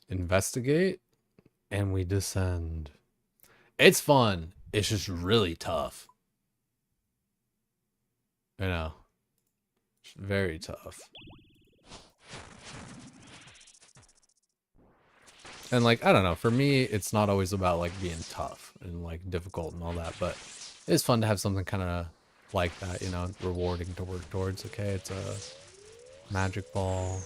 Investigate, and we descend. It's fun. It's just really tough. It's very tough. And like, I don't know, for me, it's not always about like being tough and like difficult and all that, but it's fun to have something kind of like that, rewarding to work towards. Okay, it's a magic ball.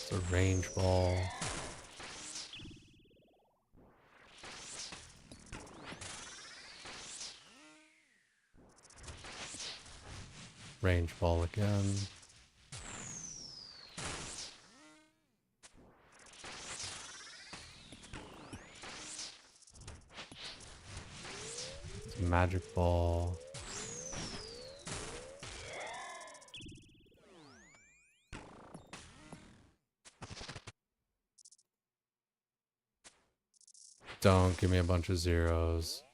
It's a range ball. Range ball again. It's a magic ball. Don't give me a bunch of zeros.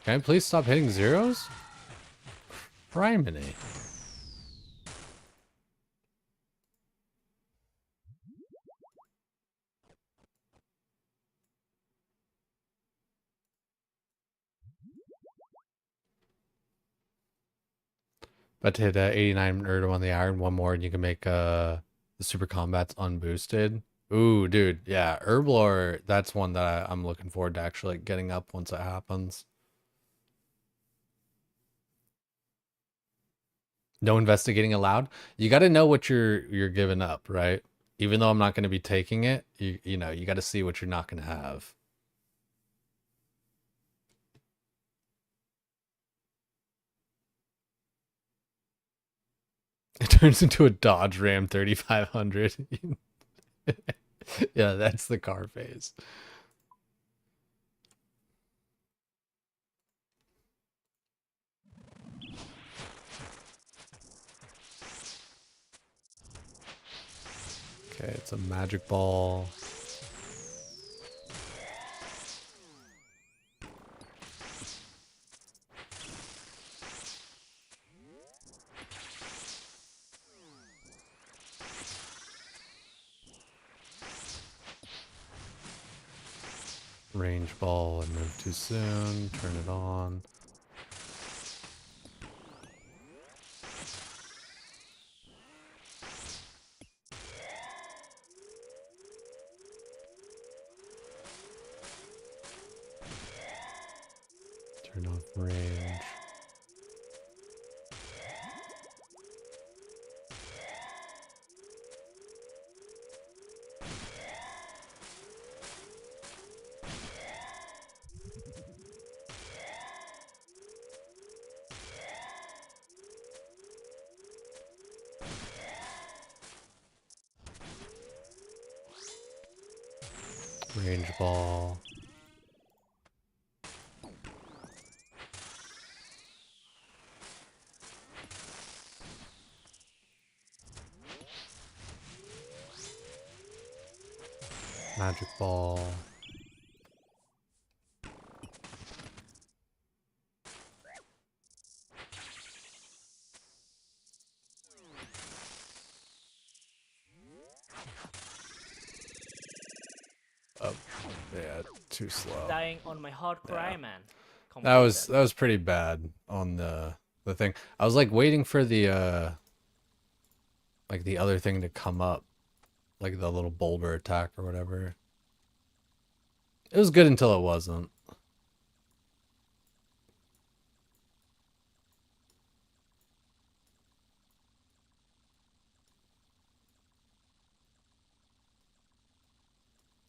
Can I please stop hitting zeros? Criminy. About to hit 89 Erdem on the iron. One more and you can make the super combats unboosted. Ooh, dude. Yeah, Herblore, that's one that I'm looking forward to actually getting up once it happens. No investigating allowed. You got to know what you're giving up, right? Even though I'm not going to be taking it, you got to see what you're not going to have. It turns into a Dodge Ram 3500. Yeah, that's the car phase. Okay, it's a magic ball. Range ball and move too soon. Turn it on. Turn off range. Range ball. Magic ball. Oh, yeah, too slow. Dying on my hardcore Yeah. Iron Man. That was pretty bad on the thing. I was like waiting for the like the other thing to come up, like the little boulder attack or whatever. It was good until it wasn't.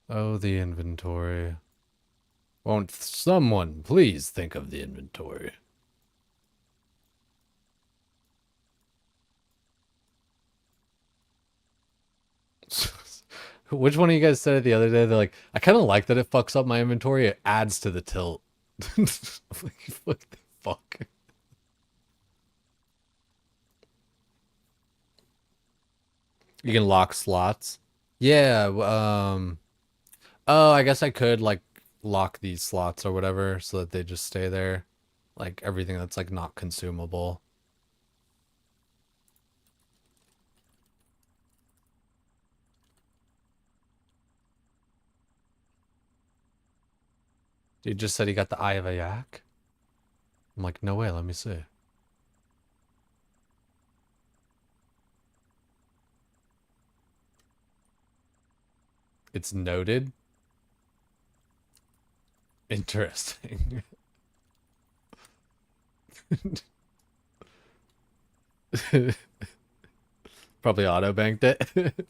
Oh, the inventory. Won't someone please think of the inventory? Which one of you guys said it the other day? They're like, I kind of like that it fucks up my inventory. It adds to the tilt. Like, what the fuck? You can lock slots. Yeah. Oh, I guess I could like lock these slots or whatever so that they just stay there. Like everything that's like not consumable. Dude just said he got the eye of a yak. I'm like, no way, let me see. It's noted. Interesting. Probably auto banked it.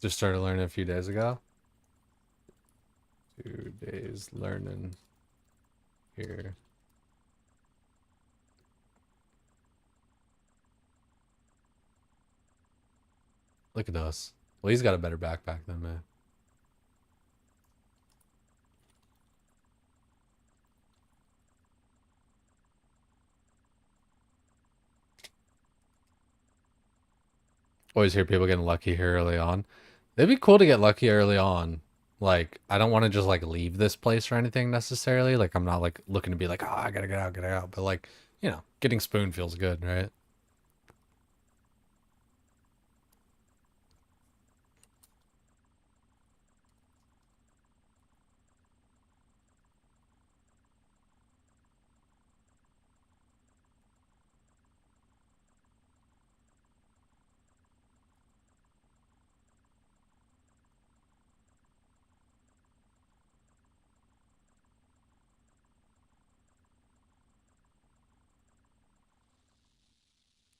Just started learning a few days ago. 2 days learning here. Look at us. Well, he's got a better backpack than me. Always hear people getting lucky here early on. It'd be cool to get lucky early on. Like, I don't want to just like leave this place or anything necessarily. Like, I'm not like looking to be like, oh, I gotta get out, get out. But like, you know, getting spoon feels good, right?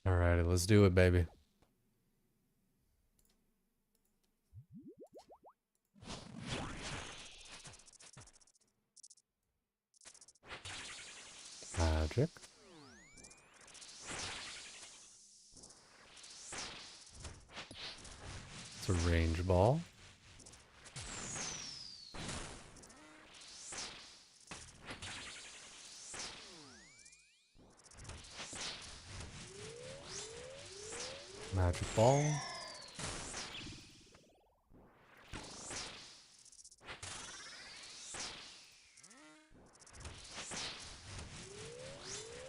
Alrighty, let's do it, baby. It's a range ball. Magic ball.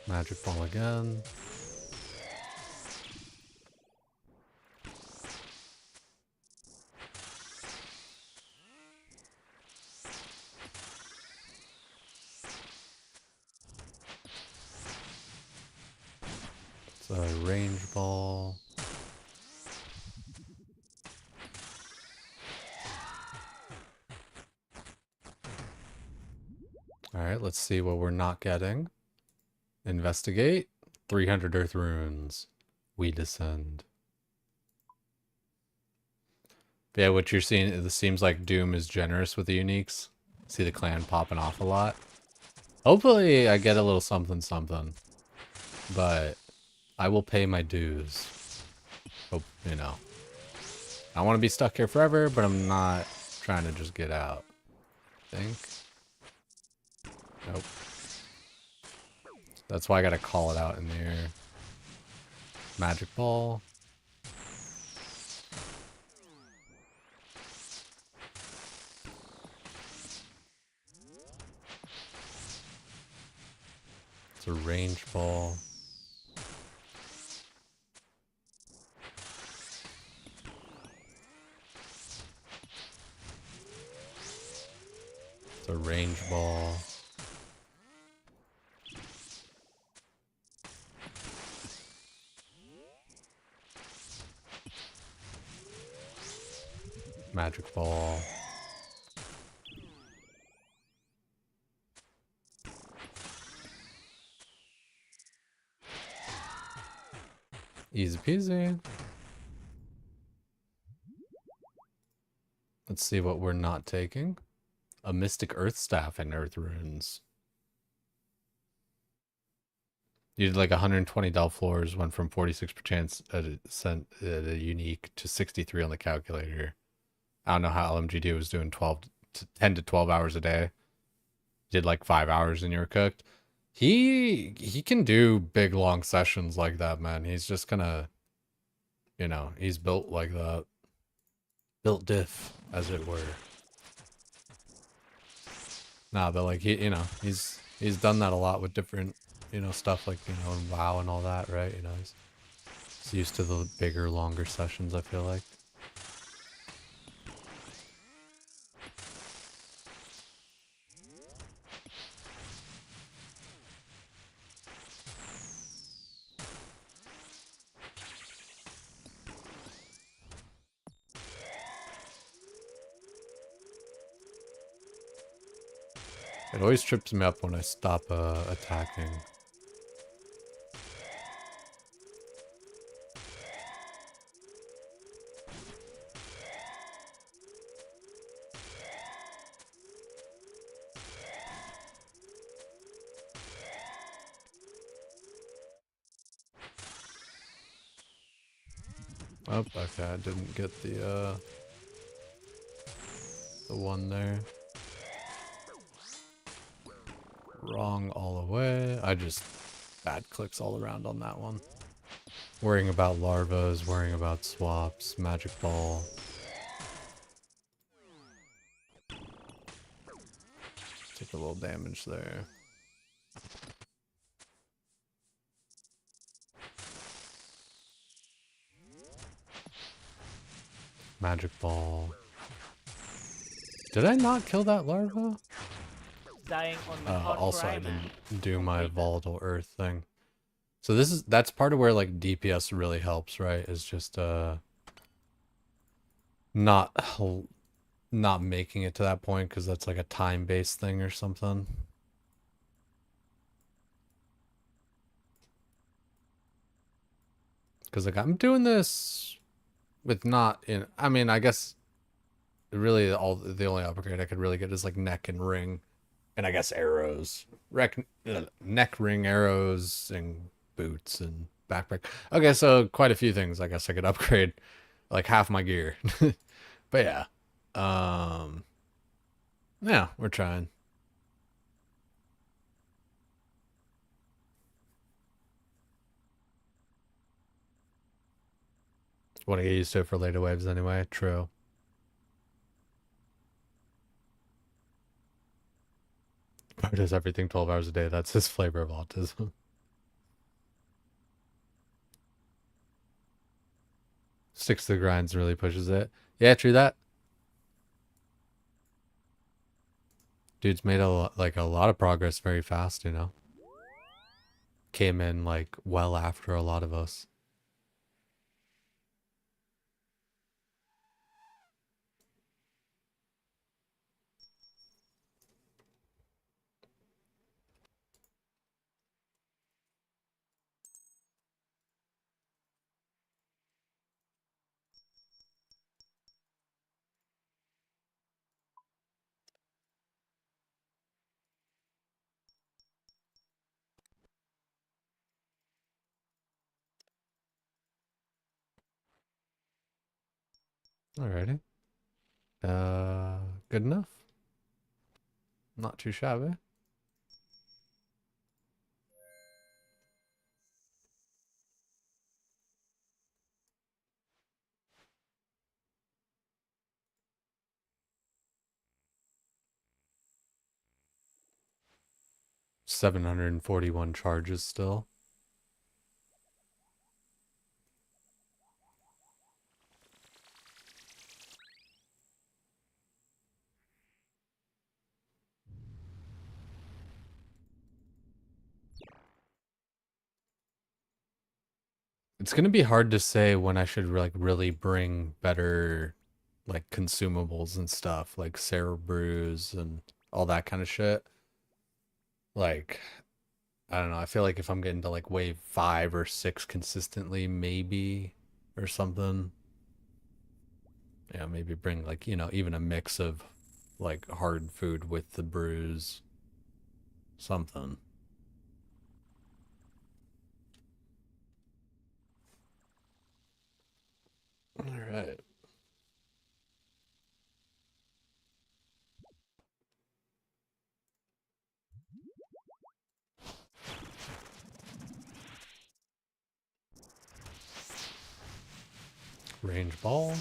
Magic ball again. It's a range ball. Alright, let's see what we're not getting. Investigate. 300 earth runes. We descend. But yeah, what you're seeing, it seems like Doom is generous with the uniques. See the clan popping off a lot. Hopefully I get a little something something. But I will pay my dues. Hope, you know. I want to be stuck here forever, but I'm not trying to just get out. I think. Nope. That's why I gotta call it out in the air. Magic ball. It's a range ball. It's a range ball. Magic ball. Easy peasy. Let's see what we're not taking. A Mystic Earth Staff and Earth Runes. You did like 120 Delve floors, went from 46% chance at a unique to 63 on the calculator. I don't know how LMGD was doing 10 to 12 hours a day. Did like 5 hours and you were cooked. He can do big long sessions like that, man. He's just gonna, you know, he's built like that. Built diff, as it were. Nah, but like he, you know, he's done that a lot with different, you know, stuff like, you know, in WoW and all that, right? You know, he's used to the bigger, longer sessions, I feel like. It always trips me up when I stop attacking. Oh, okay, I didn't get the one there. Wrong all the way. I just bad clicks all around on that one. Worrying about larvas, worrying about swaps, magic ball. Take a little damage there. Magic ball. Did I not kill that larva? Dying on the hot Also, I brine. didn't do my volatile earth thing. So that's part of where like DPS really helps, right? Is just not making it to that point because that's like a time-based thing or something. Because like I'm doing this with not in. I mean, I guess really the only upgrade I could really get is like neck and ring, and I guess arrows, neck, ring, arrows, and boots and backpack. Okay, so quite a few things I guess I could upgrade. like half my gear. But yeah. Um yeah, we're trying. Want to get used to it for later waves anyway. True. Bro does everything 12 hours a day. That's his flavor of autism. Sticks to the grinds, really pushes it. Yeah, true that. Dude's made a lot of progress very fast, you know. Came in like well after a lot of us. Alrighty. Good enough. Not too shabby. $741 charges still. It's gonna be hard to say when I should like really bring better like consumables and stuff, like Sarah brews and all that kind of shit. Like, I don't know. I feel like if I'm getting to like wave 5 or 6 consistently, maybe or something. Yeah, maybe bring like, you know, even a mix of like hard food with the brews. Something. All right. Range ball.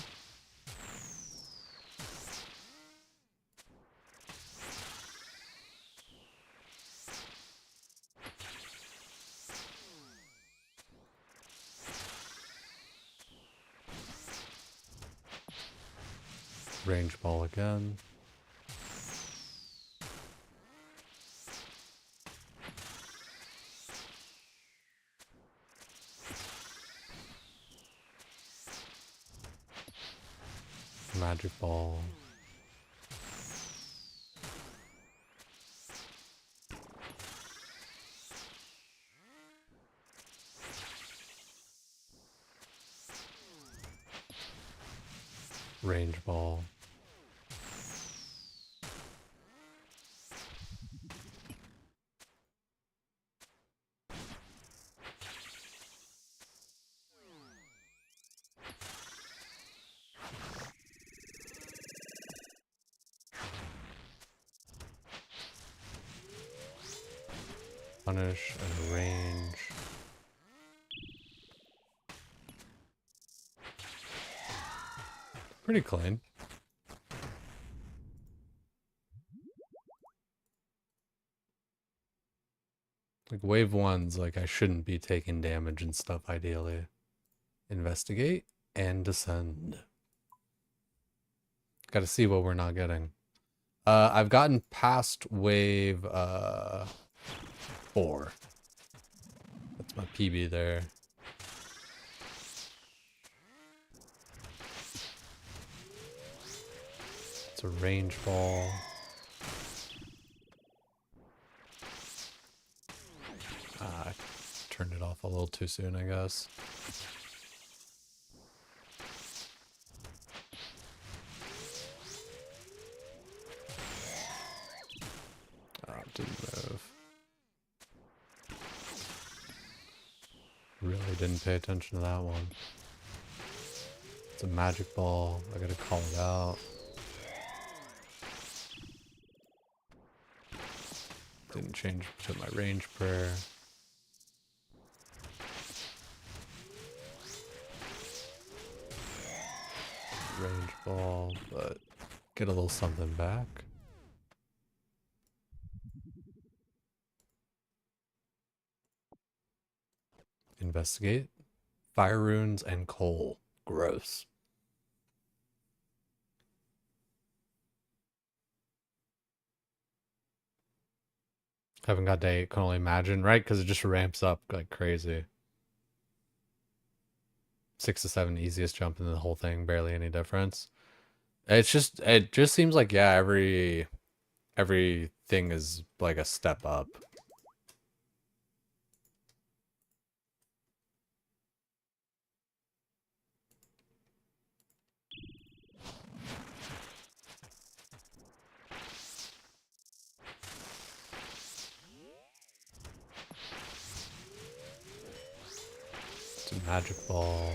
Range ball again. Magic ball. Range ball. Punish and range. Pretty clean. Like wave 1's like I shouldn't be taking damage and stuff ideally. Investigate and descend. Gotta see what we're not getting. I've gotten past wave 4. That's my PB there. It's a range ball. I turned it off a little too soon, I guess. Oh, it didn't move. Really didn't pay attention to that one. It's a magic ball. I gotta call it out. Didn't change to my range prayer. Range ball, but get a little something back. Investigate. Fire runes and coal. Gross. Haven't got to 8, can only imagine, right? Because it just ramps up like crazy. 6 to 7, easiest jump in the whole thing, barely any difference. It just seems like, yeah, everything is like a step up. It's a magic ball.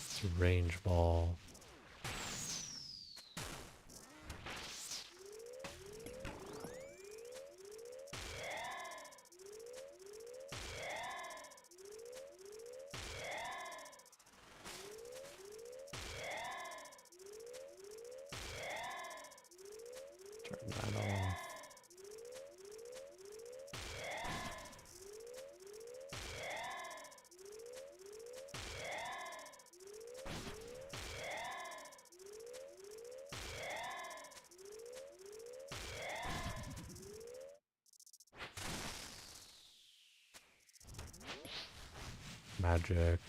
It's a range ball. Turn that on. Magic.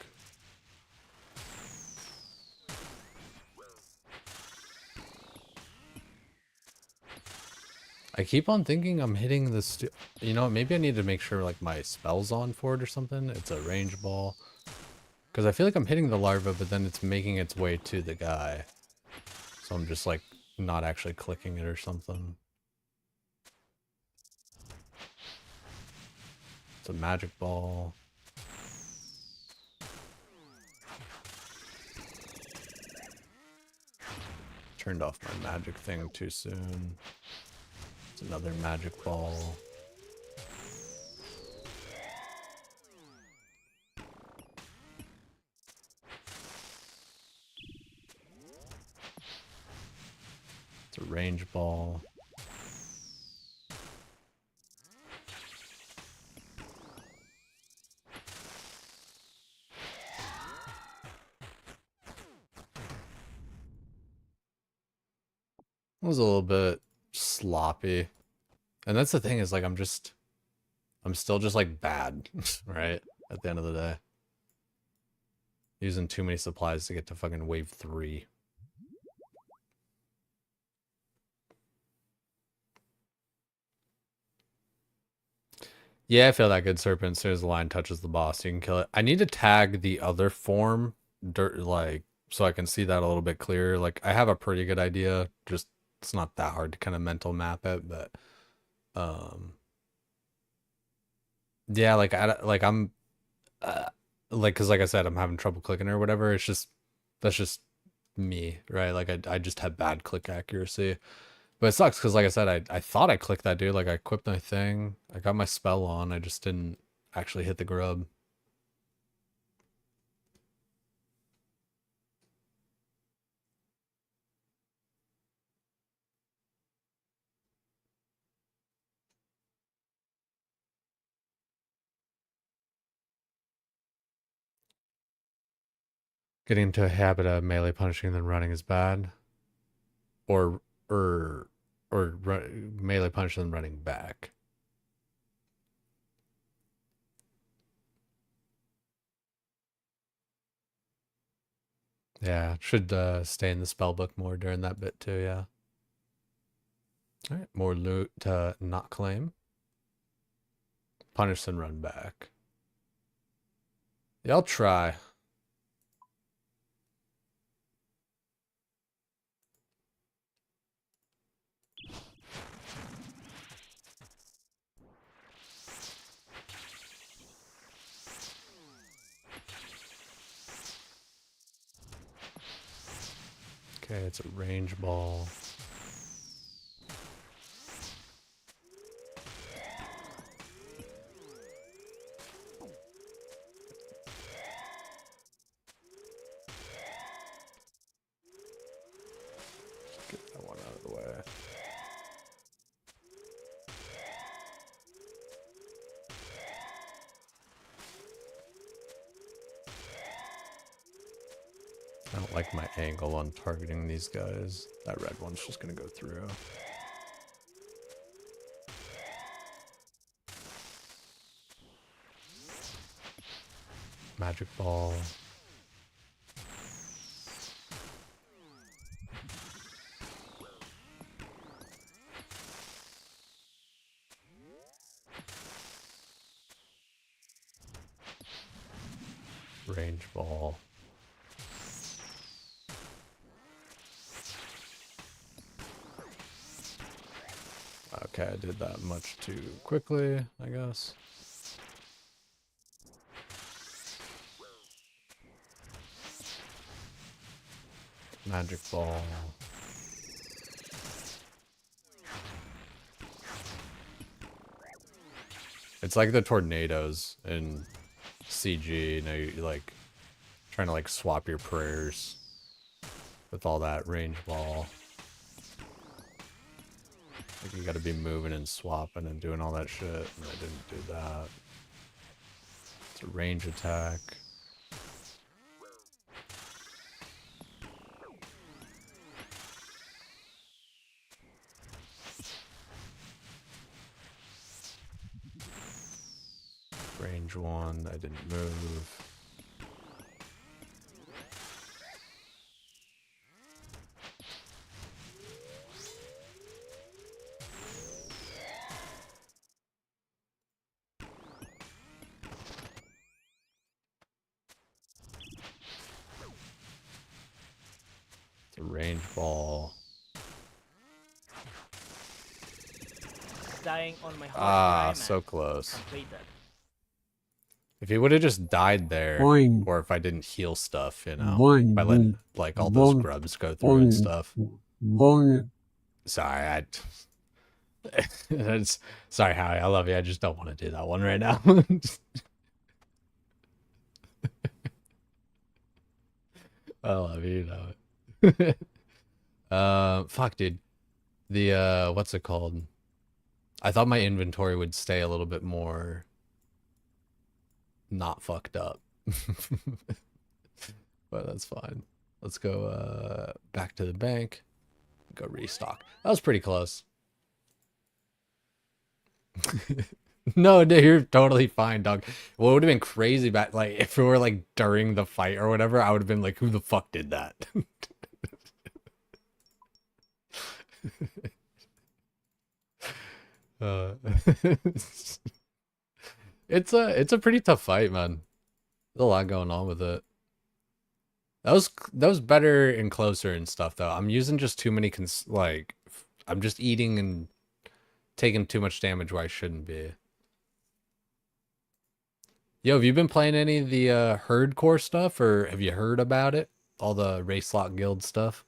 I keep on thinking I'm hitting the you know, maybe I need to make sure like my spell's on for it or something. It's a range ball. Because I feel like I'm hitting the larva, but then it's making its way to the guy. So I'm just like not actually clicking it or something. It's a magic ball. Turned off my magic thing too soon. It's another magic ball. It's a range ball. It was a little bit sloppy. And that's the thing is like I'm still just like bad, right? At the end of the day. Using too many supplies to get to fucking wave 3. Yeah, I feel that good serpent. As soon as the line touches the boss, you can kill it. I need to tag the other form, like, so I can see that a little bit clearer. Like, I have a pretty good idea. Just it's not that hard to kind of mental map it, but yeah, like I'm like, because like I said, I'm having trouble clicking or whatever. It's just that's just me, right? Like I just have bad click accuracy. But it sucks because, like I said, I thought I clicked that dude. Like, I equipped my thing. I got my spell on. I just didn't actually hit the grub. Getting into a habit of melee punishing and then running is bad. Or, or, melee punch and then running back. Yeah, should stay in the spell book more during that bit too, yeah. Alright, more loot to not claim. Punish and run back. Yeah, I'll try. Okay, it's a range ball. Get that one out of the way. I don't like my angle on targeting these guys. That red one's just gonna go through. Magic ball. Range ball. Okay, I did that much too quickly, I guess. Magic ball. It's like the tornadoes in CG, you know, you're like trying to like swap your prayers with all that range ball. Like you gotta be moving and swapping and doing all that shit, and I didn't do that. It's a range attack. Range one, I didn't move. It's a range ball. Dying on my hard Ah, diamond. so close. Completed. If he would have just died there, Boing. or if I didn't heal stuff, you know, Boing, by letting boing, like all those boing, grubs go through and boing. stuff. Boing. Sorry, sorry, Howie. I love you. I just don't want to do that one right now. I love you, you know it. Fuck, dude. The what's it called? I thought my inventory would stay a little bit more not fucked up. But that's fine. Let's go back to the bank. Go restock. That was pretty close. No, dude, you're totally fine, dog. What would have been crazy about like if it were like during the fight or whatever, I would have been like, who the fuck did that? uh, it's a pretty tough fight, man. There's a lot going on with it. That was better and closer and stuff though. I'm using just too many I'm just eating and taking too much damage where I shouldn't be. Yo, have you been playing any of the herd core stuff, or have you heard about it? All the Race Lock Guild stuff?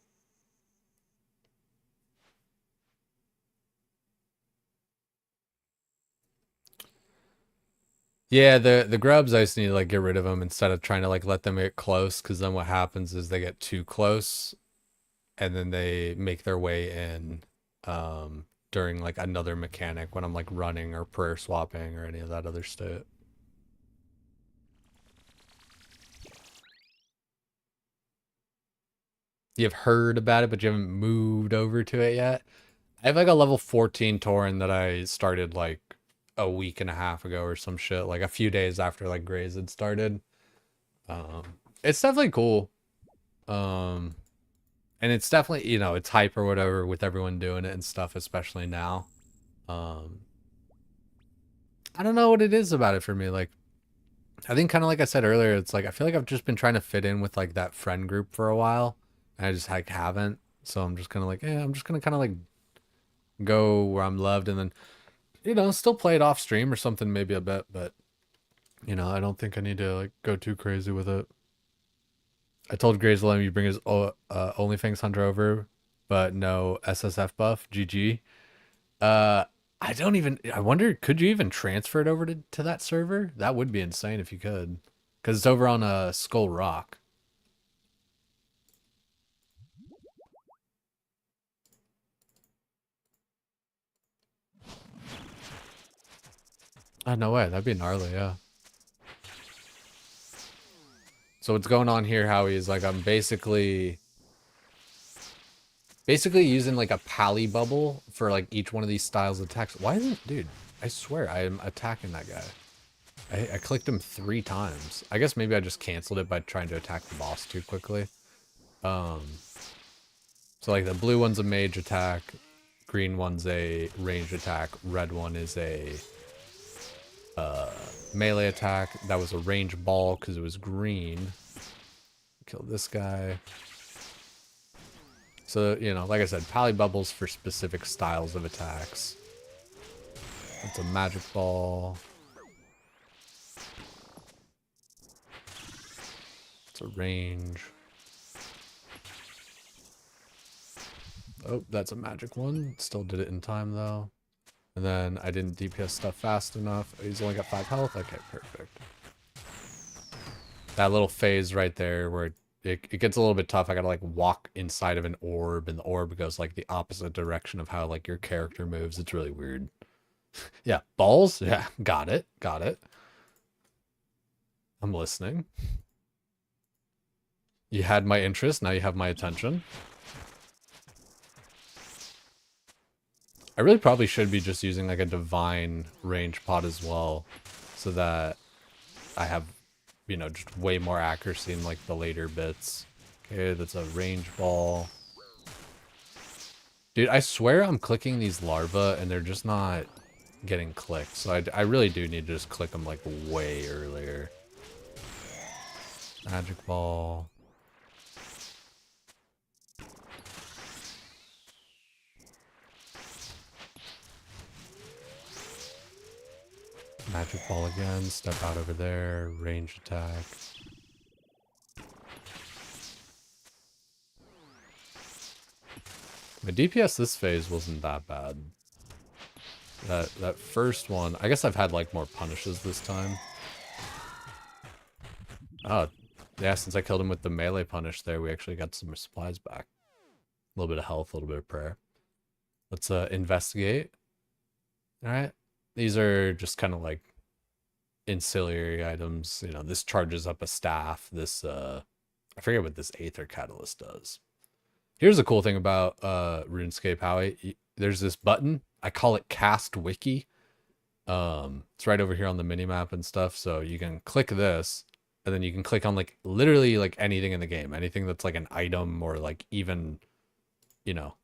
Yeah, the grubs, I just need to like get rid of them instead of trying to like let them get close, because then what happens is they get too close and then they make their way in during like another mechanic when I'm like running or prayer swapping or any of that other stuff. You've heard about it, but you haven't moved over to it yet. I have like a level 14 Tauren that I started like a week and a half ago or some shit, like a few days after like Graze had started. It's definitely cool. And it's definitely, you know, it's hype or whatever with everyone doing it and stuff, especially now. I don't know what it is about it for me. Like, I think kind of like I said earlier, it's like I feel like I've just been trying to fit in with like that friend group for a while, and I just like haven't. So I'm just kind of like, yeah, I'm just gonna kind of like go where I'm loved, and then, you know, still play it off stream or something maybe a bit, but you know, I don't think I need to like go too crazy with it. I told Grays to let me bring his OnlyFans Hunter over, but no SSF buff. GG. Uh, I don't even. I wonder, could you even transfer it over to that server? That would be insane if you could, because it's over on Skull Rock. Oh, no way. That'd be gnarly, yeah. So what's going on here, Howie, is like I'm basically using like a pally bubble for like each one of these styles of attacks. Why isn't, dude? I swear I am attacking that guy. I clicked him 3 times. I guess maybe I just canceled it by trying to attack the boss too quickly. So like the blue one's a mage attack, green one's a range attack, red one is a melee attack. That was a range ball because it was green. Kill this guy. So, you know, like I said, pally bubbles for specific styles of attacks. It's a magic ball. It's a range. Oh, that's a magic one. Still did it in time, though. And then I didn't DPS stuff fast enough. He's only got 5 health. Okay, perfect. That little phase right there where it gets a little bit tough. I gotta like walk inside of an orb, and the orb goes like the opposite direction of how like your character moves. It's really weird. Yeah, balls. Yeah, got it. Got it. I'm listening. You had my interest. Now you have my attention. I really probably should be just using like a divine range pot as well, so that I have, you know, just way more accuracy in like the later bits. Okay, that's a range ball. Dude, I swear I'm clicking these larvae and they're just not getting clicked. So I really do need to just click them like way earlier. Magic ball. Magic ball again. Step out over there. Range attack. My DPS this phase wasn't that bad. That first one, I guess I've had like more punishes this time. Oh, yeah, since I killed him with the melee punish there, we actually got some supplies back. A little bit of health, a little bit of prayer. Let's investigate. Alright. These are just kind of like ancillary items. You know, this charges up a staff. This, I forget what this Aether Catalyst does. Here's a cool thing about RuneScape, Howie. There's this button. I call it Cast Wiki. It's right over here on the minimap and stuff. So you can click this, and then you can click on like literally like anything in the game. Anything that's like an item, or like even, you know,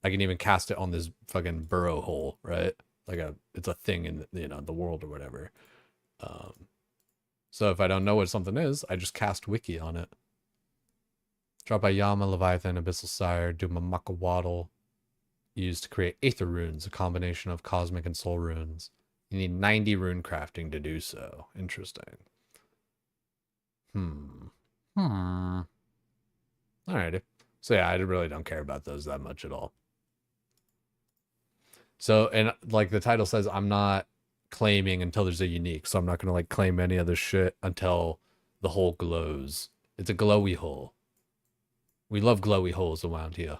I can even cast it on this fucking burrow hole, right? Like it's a thing in, you know, the world or whatever. So if I don't know what something is, I just cast Wiki on it. Drop by Yama, Leviathan, Abyssal Sire, Duma Waddle. Used to create Aether Runes, a combination of Cosmic and Soul Runes. You need 90 rune crafting to do so. Interesting. Alrighty. So yeah, I really don't care about those that much at all. So, and like the title says, I'm not claiming until there's a unique. So I'm not going to like claim any other shit until the hole glows. It's a glowy hole. We love glowy holes around here.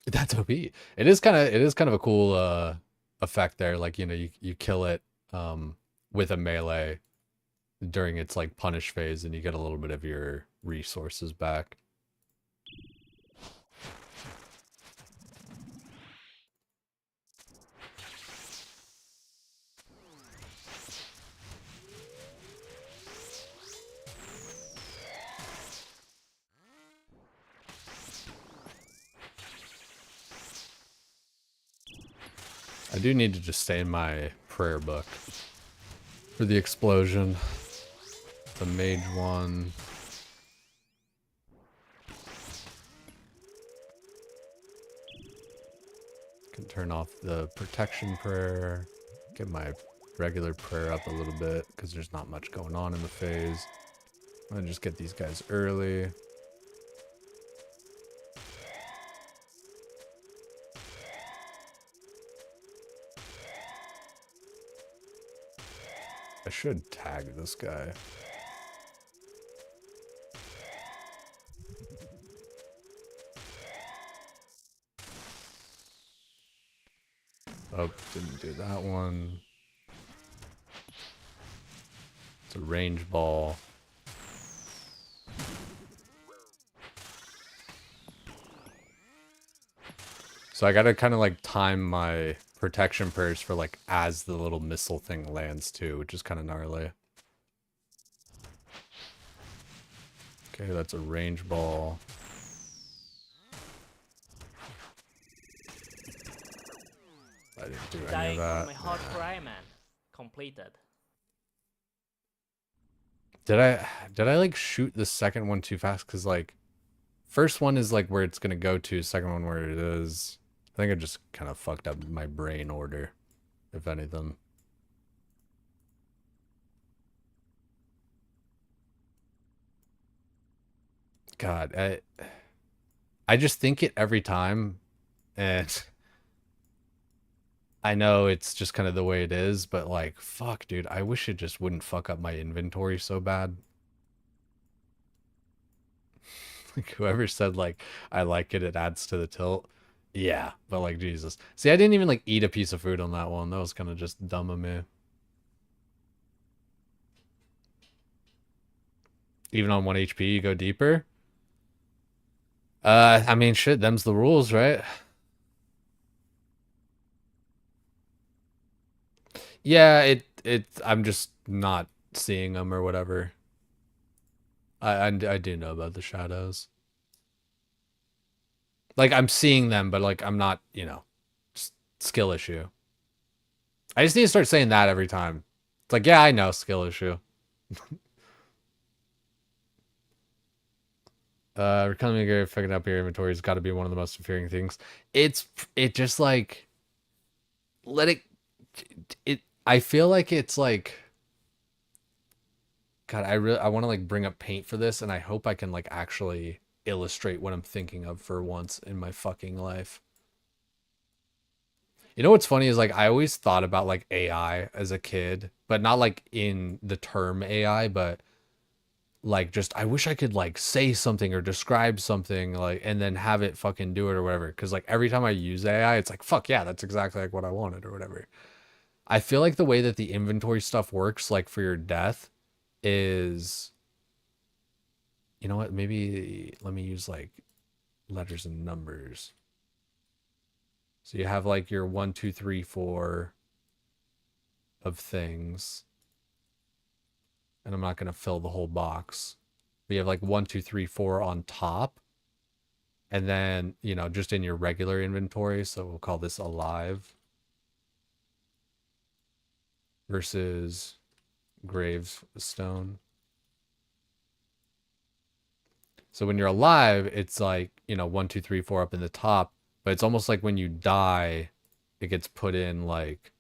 That's OP. It is kind of a cool effect there. Like, you know, you kill it with a melee during its like punish phase, and you get a little bit of your resources back. I do need to just stay in my prayer book for the explosion. The mage one. Can turn off the protection prayer. Get my regular prayer up a little bit because there's not much going on in the phase. I'm gonna just get these guys early. I should tag this guy. Oh, didn't do that one. It's a range ball. So I gotta kind of like time my protection prayers for like as the little missile thing lands too, which is kind of gnarly. Okay, that's a range ball. I didn't do any of Dying that. on my hard cry, man. Completed. Did I like shoot the second one too fast? Cause like, first one is like where it's gonna go to. Second one where it is. I think I just kind of fucked up my brain order, if anything. God, I just think it every time, and I know it's just kind of the way it is, but like, fuck, dude, I wish it just wouldn't fuck up my inventory so bad. Like, whoever said, like, I like it, it adds to the tilt. Yeah, but like, Jesus. See, I didn't even like eat a piece of food on that one. That was kind of just dumb of me. Even on 1 HP, you go deeper? I mean, shit, them's the rules, right? Yeah, I'm just not seeing them or whatever. I do know about the shadows. Like, I'm seeing them, but like, I'm not, you know, just skill issue. I just need to start saying that every time. It's like, yeah, I know, skill issue. Becoming good, fucking up your inventory has got to be one of the most infuriating things. It just like, let it, I feel like it's like, God, I want to like bring up paint for this, and I hope I can like actually illustrate what I'm thinking of for once in my fucking life. You know what's funny is like I always thought about like AI as a kid, but not like in the term AI, but like just I wish I could like say something or describe something like and then have it fucking do it or whatever. Cause like every time I use AI, it's like fuck yeah, that's exactly like what I wanted or whatever. I feel like the way that the inventory stuff works, like for your death, is you know what? Maybe let me use like letters and numbers. So you have like your 1, 2, 3, 4 of things. And I'm not going to fill the whole box. We have like 1, 2, 3, 4 on top. And then, you know, just in your regular inventory. So we'll call this alive. Versus gravestone. So when you're alive, it's like, you know, 1, 2, 3, 4 up in the top. But it's almost like when you die, it gets put in like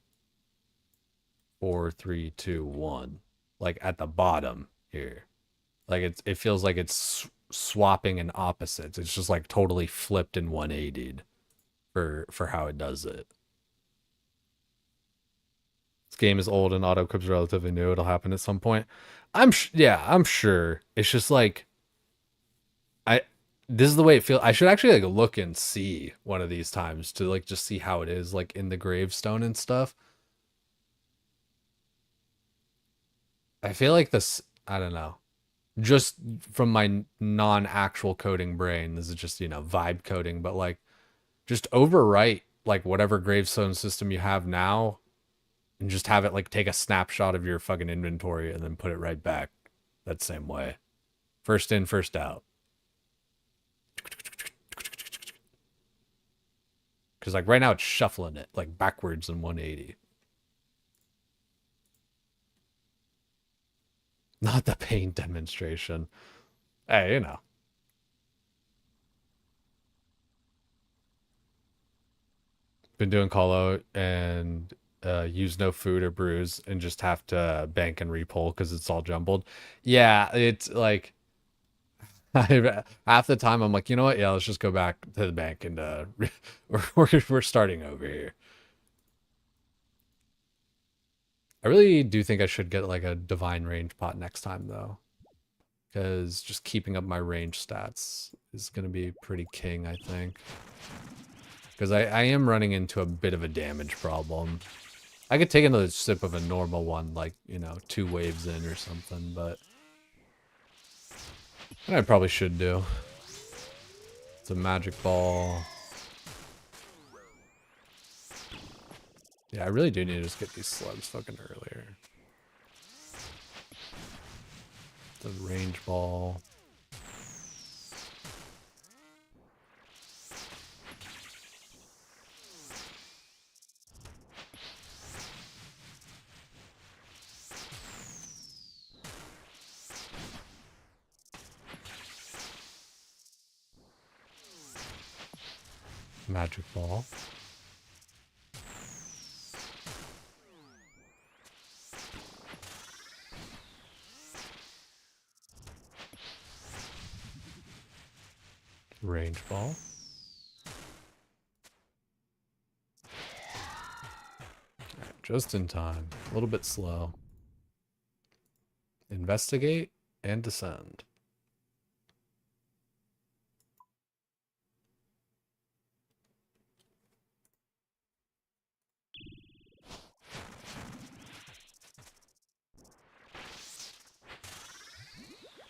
4, 3, 2, 1. Like at the bottom here. Like it feels like it's swapping in opposites. It's just like totally flipped and 180'd for how it does it. This game is old and AutoClip's relatively new. It'll happen at some point. Yeah, I'm sure. It's just like this is the way it feels. I should actually like look and see one of these times to like just see how it is like in the gravestone and stuff. I feel like this, I don't know. Just from my non-actual coding brain, this is just, you know, vibe coding, but like just overwrite like whatever gravestone system you have now and just have it like take a snapshot of your fucking inventory and then put it right back that same way. First in, first out. Because like right now it's shuffling it like backwards in 180. Not the paint demonstration. Hey, you know. Been doing call out and use no food or brews and just have to bank and repull because it's all jumbled. Yeah, it's like half the time I'm like, you know what? Yeah, let's just go back to the bank and we're starting over here. I really do think I should get like a divine range pot next time though, because just keeping up my range stats is gonna be pretty king, I think. Because I am running into a bit of a damage problem. I could take another sip of a normal one, like, you know, 2 waves in or something, but I probably should do. It's a magic ball. Yeah, I really do need to just get these slugs fucking earlier. The range ball. Magic ball. Range ball. Alright, just in time. A little bit slow. Investigate and descend.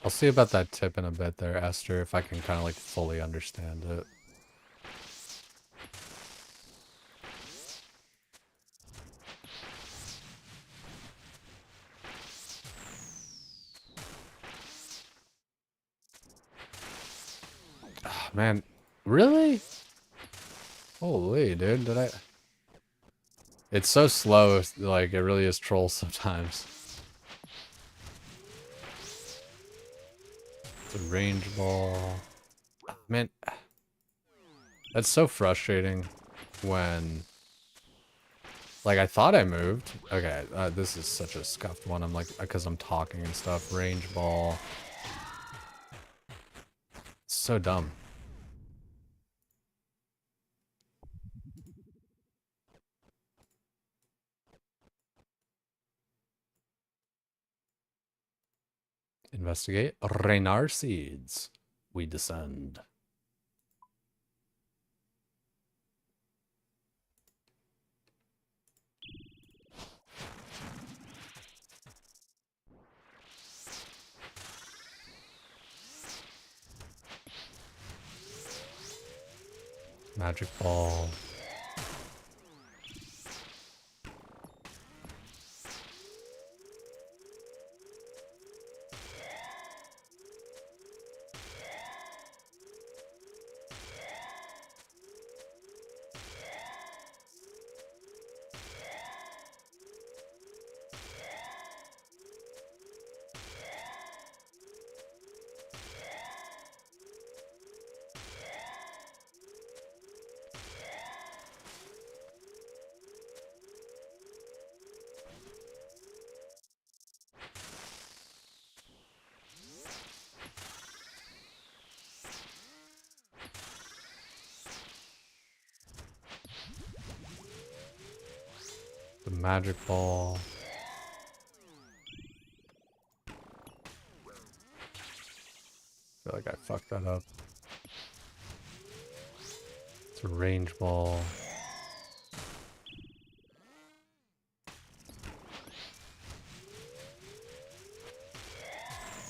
I'll see about that tip in a bit there, Esther, if I can kind of like fully understand it. Oh, man, really? Holy, dude, did I... It's so slow, like, it really is troll sometimes. It's a range ball. Man, that's so frustrating when... Like, I thought I moved. Okay, this is such a scuffed one. I'm like, because I'm talking and stuff. Range ball. It's so dumb. Investigate. Renar seeds. We descend. Magic ball. The magic ball. I feel like I fucked that up. It's a range ball.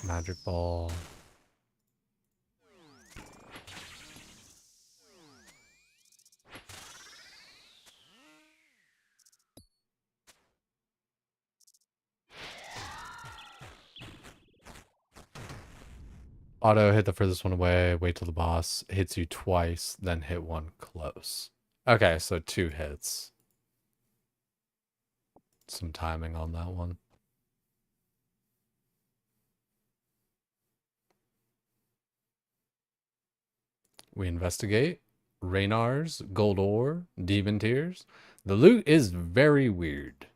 Magic ball. Auto, hit the furthest one away, wait till the boss hits you twice, then hit one close. Okay, so 2 hits. Some timing on that one. We investigate. Raynar's, Gold Ore, Demon Tears. The loot is very weird.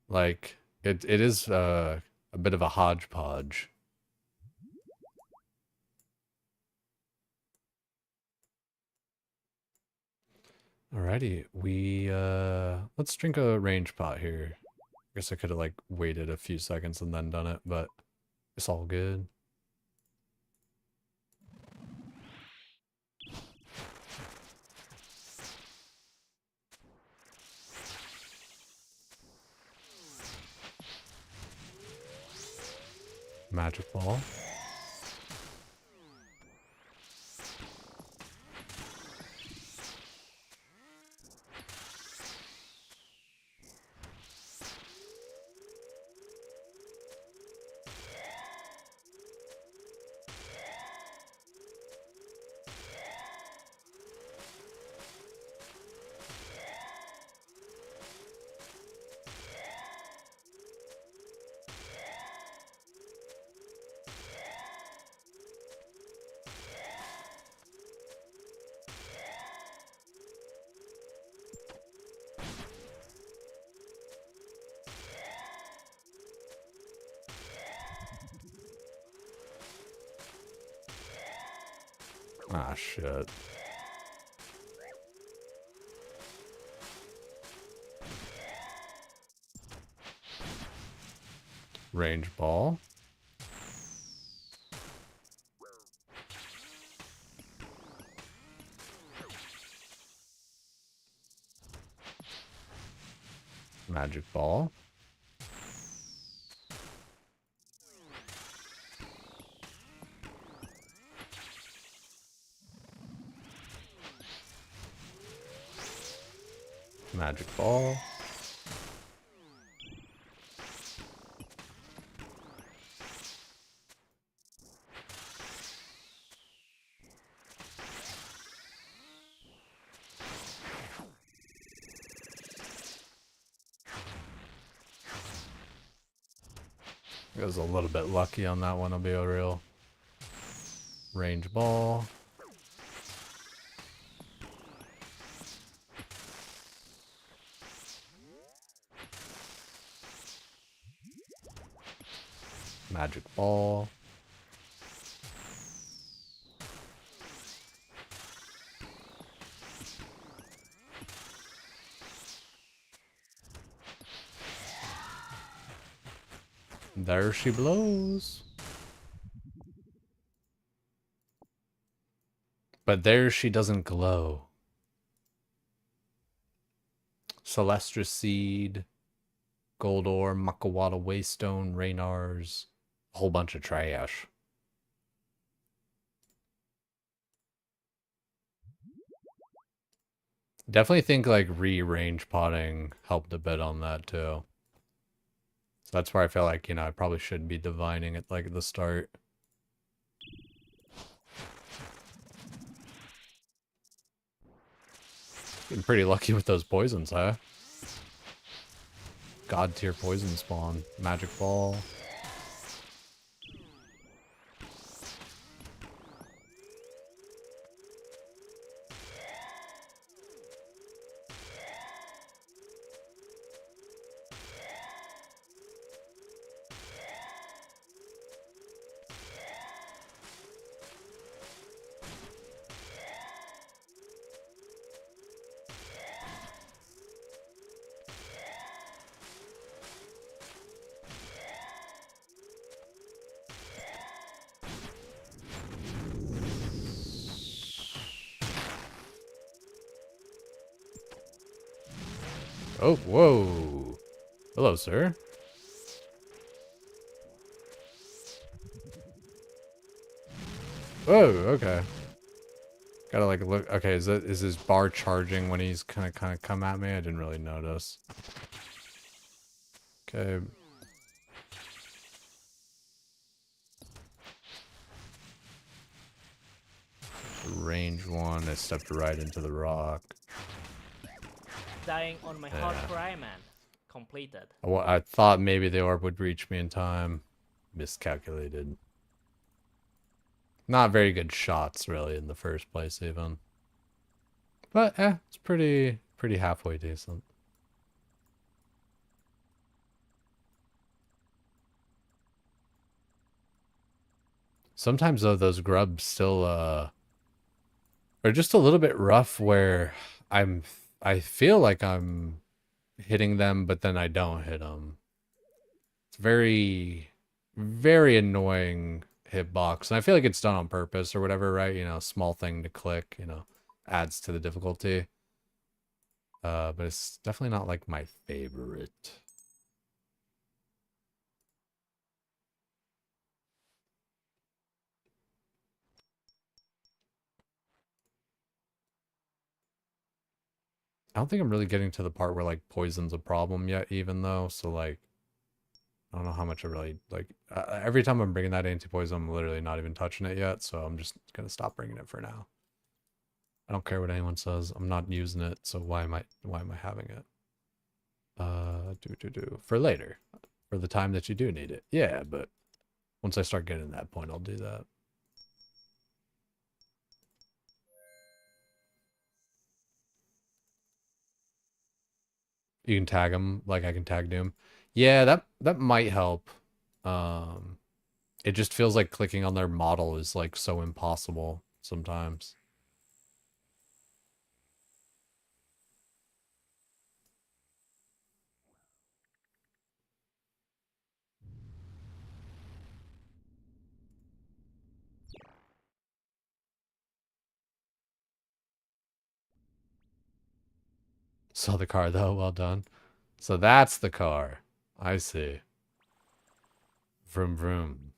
Like, it is a bit of a hodgepodge. Alrighty, let's drink a range pot here. Guess I could have like waited a few seconds and then done it, but it's all good. Magic ball. Ah, shit. Range ball. Magic ball. Magic ball. I was a little bit lucky on that one, I'll be real. Range ball. Magic ball. There she blows. But there she doesn't glow. Celestra Seed, Gold Ore, Makawata Waystone, Raynars, a whole bunch of trash. Definitely think like range potting helped a bit on that too. So that's where I feel like, I probably should be divining it like at the start. Getting pretty lucky with those poisons, huh? God tier poison spawn. Magic ball. Oh, whoa. Hello, sir. Whoa, okay. Gotta like look. Okay, is his bar charging when he's kind of come at me? I didn't really notice. Okay. Range 1, I stepped right into the rock. Dying on my hard cry, man. Completed. I thought maybe the orb would reach me in time. Miscalculated. Not very good shots, really, in the first place, even. But, it's pretty pretty halfway decent. Sometimes though those grubs still are just a little bit rough where I feel like I'm hitting them, but then I don't hit them. It's very, very annoying hitbox. And I feel like it's done on purpose or whatever, right? You know, small thing to click, you know, adds to the difficulty. But it's definitely not like my favorite. I don't think I'm really getting to the part where like poison's a problem yet, even though. So like, I don't know how much I really like. Every time I'm bringing that anti-poison, I'm literally not even touching it yet. So I'm just gonna stop bringing it for now. I don't care what anyone says. I'm not using it. So why am I having it? For later, for the time that you do need it. Yeah, but once I start getting that point, I'll do that. You can tag them like I can tag Doom. Yeah, that might help. It just feels like clicking on their model is like so impossible sometimes. Saw the car though, well done. So that's the car. I see. Vroom vroom.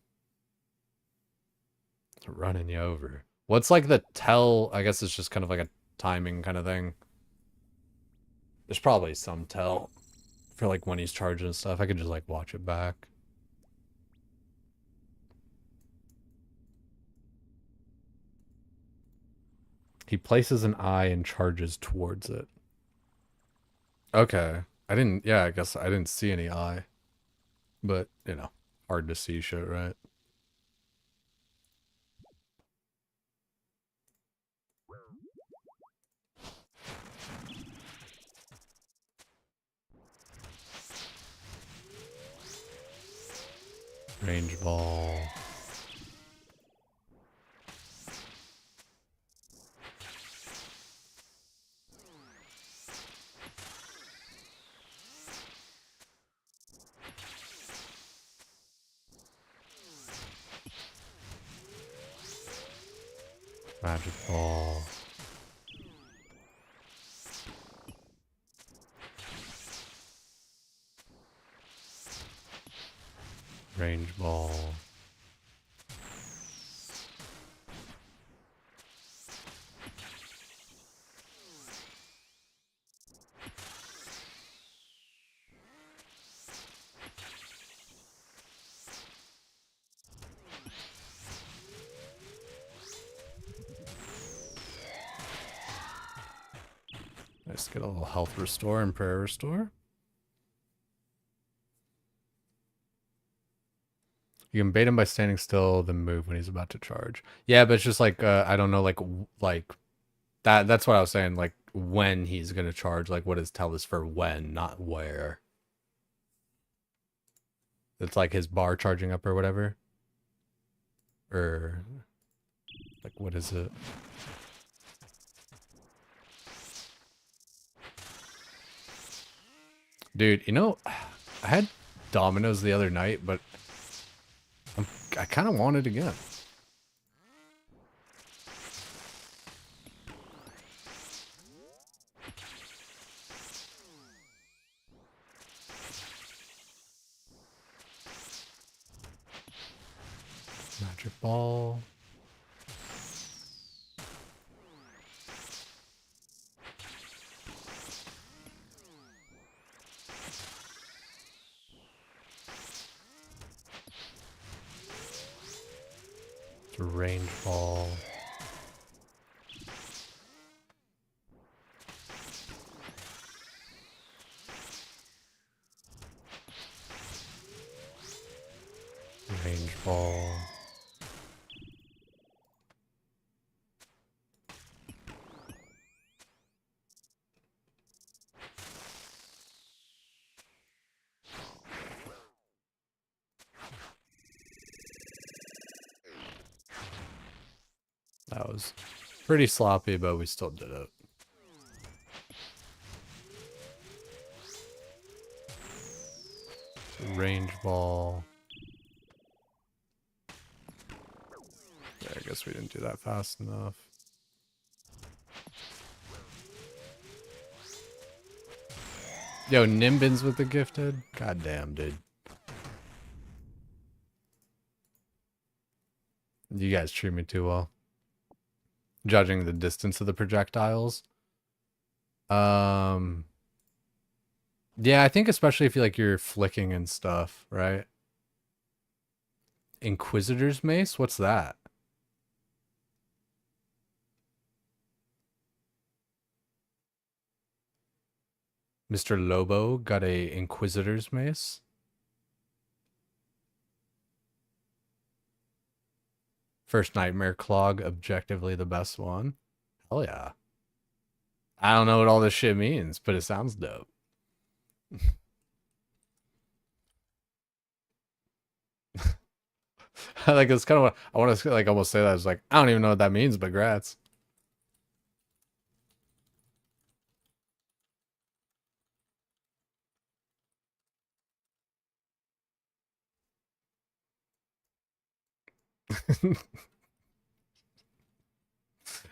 Running you over. What's like the tell? I guess it's just kind of like a timing kind of thing. There's probably some tell for like when he's charging and stuff. I could just like watch it back. He places an eye and charges towards it. Okay. Yeah, I guess I didn't see any eye. But, you know, hard to see shit, right? Range ball. Magic ball. Range ball. Nice, get a little health restore and prayer restore. You can bait him by standing still, then move when he's about to charge. Yeah, but it's just like I don't know, like that. That's what I was saying. Like when he's gonna charge. Like what his tell is for when, not where. It's like his bar charging up or whatever. Or like what is it? Dude, you know, I had Domino's the other night, but I kind of want it again. Magic ball. It's a range ball. Range ball. That was pretty sloppy, but we still did it. Range ball. Yeah, I guess we didn't do that fast enough. Yo, Nimbins with the gifted? God damn, dude. You guys treat me too well. Judging the distance of the projectiles. Yeah, I think especially if you like you're flicking and stuff, right? Inquisitor's Mace? What's that? Mr. Lobo got a Inquisitor's Mace. First Nightmare Clog, objectively the best one. Hell yeah. I don't know what all this shit means, but it sounds dope. Like, it's kind of what I want to like almost say that. It's like, I don't even know what that means, but grats.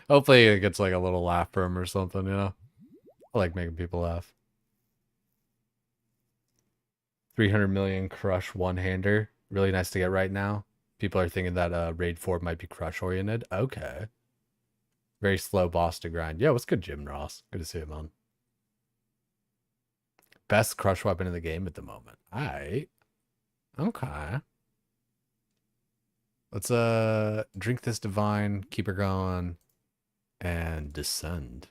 Hopefully it gets like a little laugh for him or something, you know? I like making people laugh. 300 million crush one-hander. Really nice to get right now. People are thinking that Raid 4 might be crush oriented. Okay. Very slow boss to grind. Yo, what's good, Jim Ross? Good to see you, man. Best crush weapon in the game at the moment. Alright. Okay. Let's drink this divine, keep her going, and descend.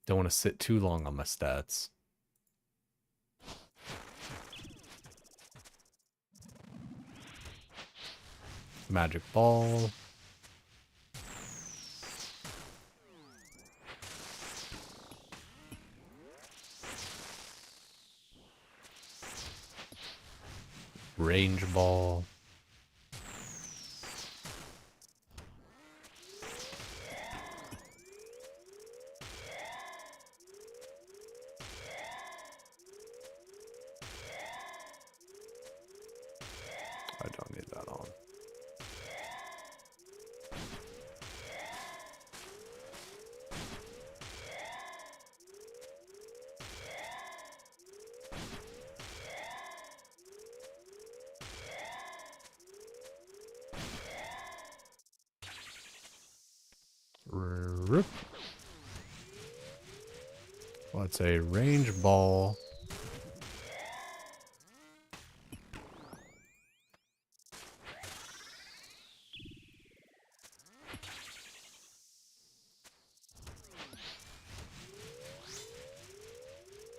Don't want to sit too long on my stats. Magic ball. Range ball. I don't need that on. Rip. Let's a range ball.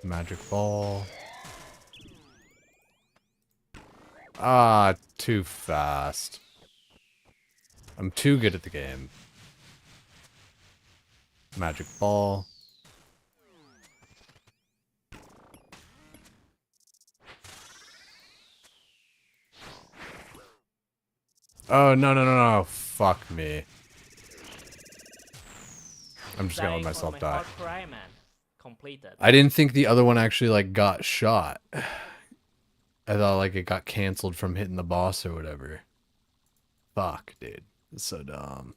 Magic ball. Ah, too fast. I'm too good at the game. Magic ball. Oh, no, no, no, no. Fuck me. I'm just gonna let myself die. Completed. I didn't think the other one actually, like, got shot. I thought, like, it got canceled from hitting the boss or whatever. Fuck, dude. It's so dumb.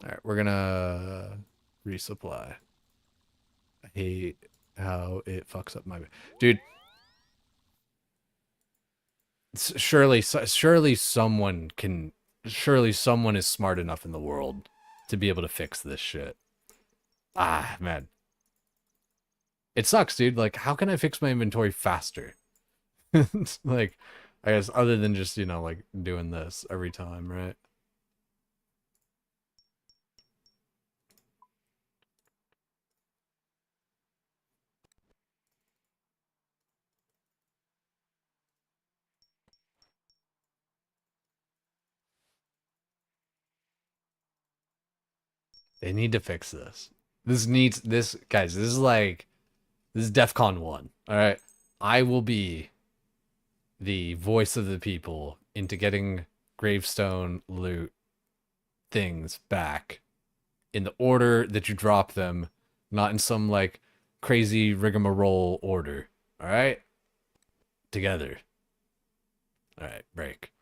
Alright, we're gonna resupply. I hate how it fucks up my... Dude. Surely someone can... Surely someone is smart enough in the world to be able to fix this shit. Ah, man. It sucks, dude. Like, how can I fix my inventory faster? Like, I guess other than just, you know, like, doing this every time, right? They need to fix this. Guys, this is like, this is DEFCON 1, all right? I will be the voice of the people into getting gravestone loot things back in the order that you drop them, not in some like crazy rigmarole order. All right? Together. All right, break.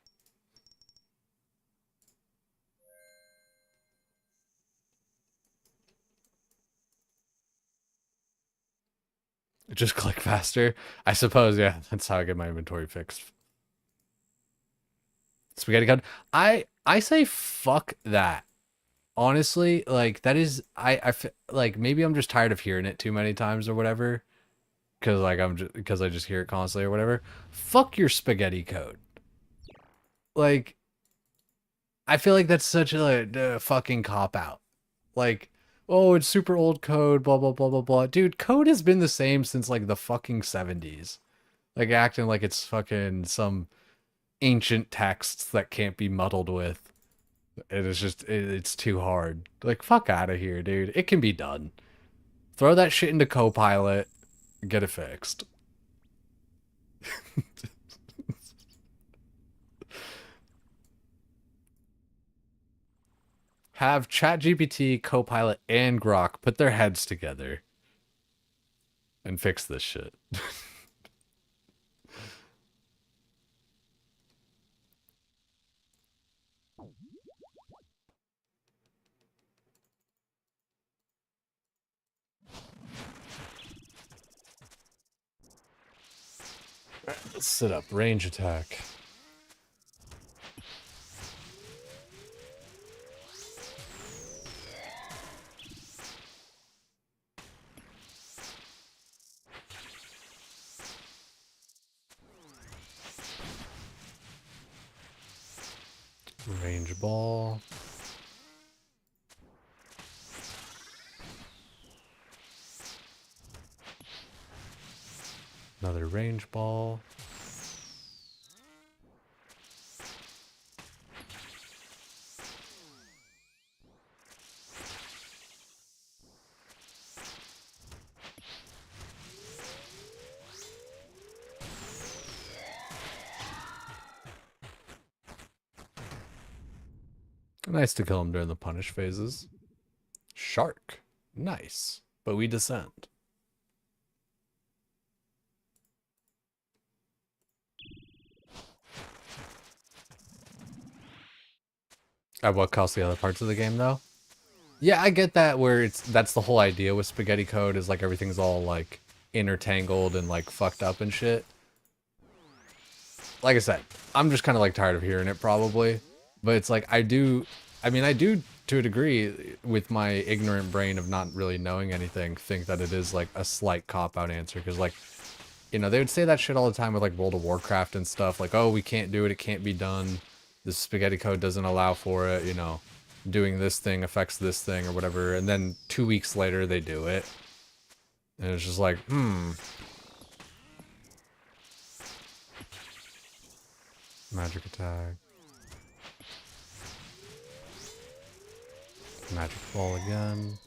Just click faster. I suppose, yeah, that's how I get my inventory fixed. Spaghetti code. I say fuck that. Honestly, like that is like maybe I'm just tired of hearing it too many times or whatever. Cause like because I just hear it constantly or whatever. Fuck your spaghetti code. Like I feel like that's such a fucking cop out. Like, oh, it's super old code, blah blah blah blah blah. Dude, code has been the same since like the fucking 70s. Like acting like it's fucking some ancient texts that can't be muddled with. It is just it's too hard. Like fuck out of here, dude. It can be done. Throw that shit into Copilot and get it fixed. Have ChatGPT, Copilot, and Grok put their heads together and fix this shit. Let's sit up. Range attack. Range ball. Another range ball. Nice to kill him during the punish phases. Shark. Nice. But we descend. At what cost the other parts of the game, though? Yeah, I get that where that's the whole idea with spaghetti code is like everything's all like intertangled and like fucked up and shit. Like I said, I'm just kind of like tired of hearing it probably, but it's like I do to a degree with my ignorant brain of not really knowing anything think that it is like a slight cop out answer because like they would say that shit all the time with like World of Warcraft and stuff like, oh, we can't do it, it can't be done, the spaghetti code doesn't allow for it, doing this thing affects this thing or whatever, and then 2 weeks later they do it. And it's just like, Magic attack. Magic ball again.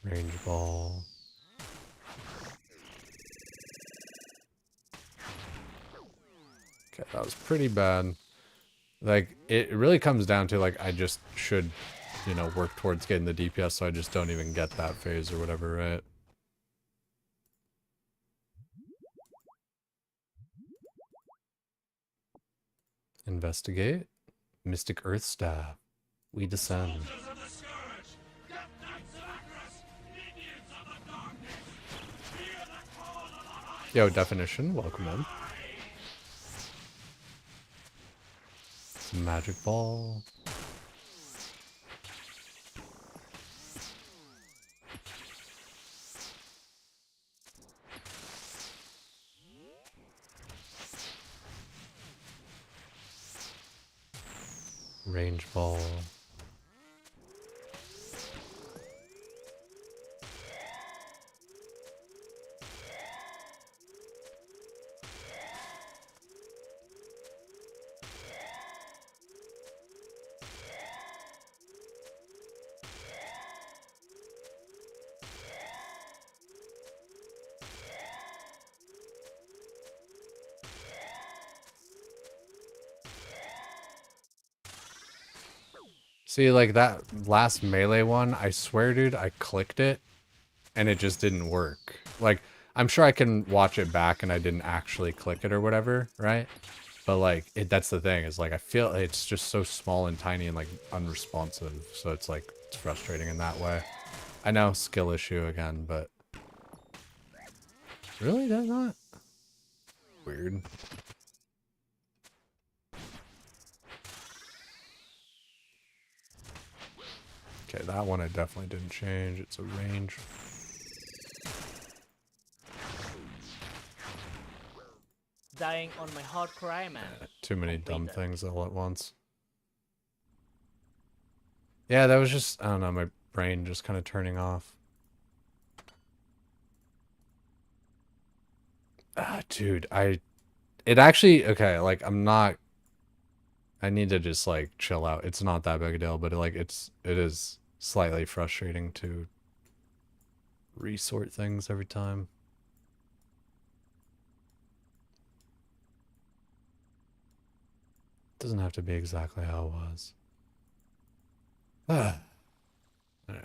Range ball. Okay, that was pretty bad. Like, it really comes down to, like, I just should, work towards getting the DPS so I just don't even get that phase or whatever, right? Investigate. Mystic Earth Staff. We descend. Yo, Definition, welcome in. Magic ball. Range ball. See, like that last melee one, I swear, dude, I clicked it and it just didn't work. Like, I'm sure I can watch it back and I didn't actually click it or whatever, right? But like, that's the thing, is like, I feel it's just so small and tiny and like unresponsive. So it's like, it's frustrating in that way. I know, skill issue again, but really, that's not weird. Okay, that one I definitely didn't change. It's a range. Dying on my hard cry, man. Too many dumb Completed. things all at once. Yeah, that was just, I don't know, my brain just kind of turning off. Ah, dude, it actually, okay, like, I need to just, like, chill out. It's not that big a deal, but, like, it is slightly frustrating to resort things every time. Doesn't have to be exactly how it was. Ah. Alright.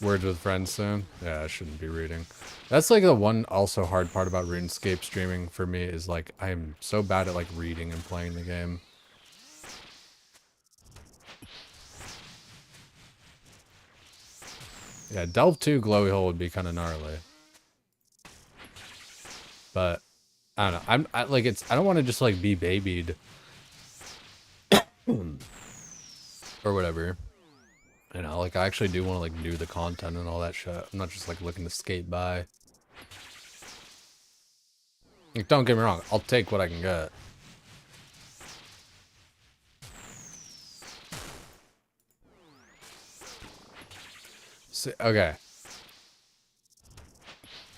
Words with friends soon? Yeah, I shouldn't be reading. That's like the one also hard part about RuneScape streaming for me is like I'm so bad at like reading and playing the game. Yeah, Delve 2 Glowy Hole would be kind of gnarly. But I don't know. I don't want to just like be babied or whatever. You know, like I actually do want to like do the content and all that shit. I'm not just like looking to skate by. Like, don't get me wrong, I'll take what I can get. See, okay.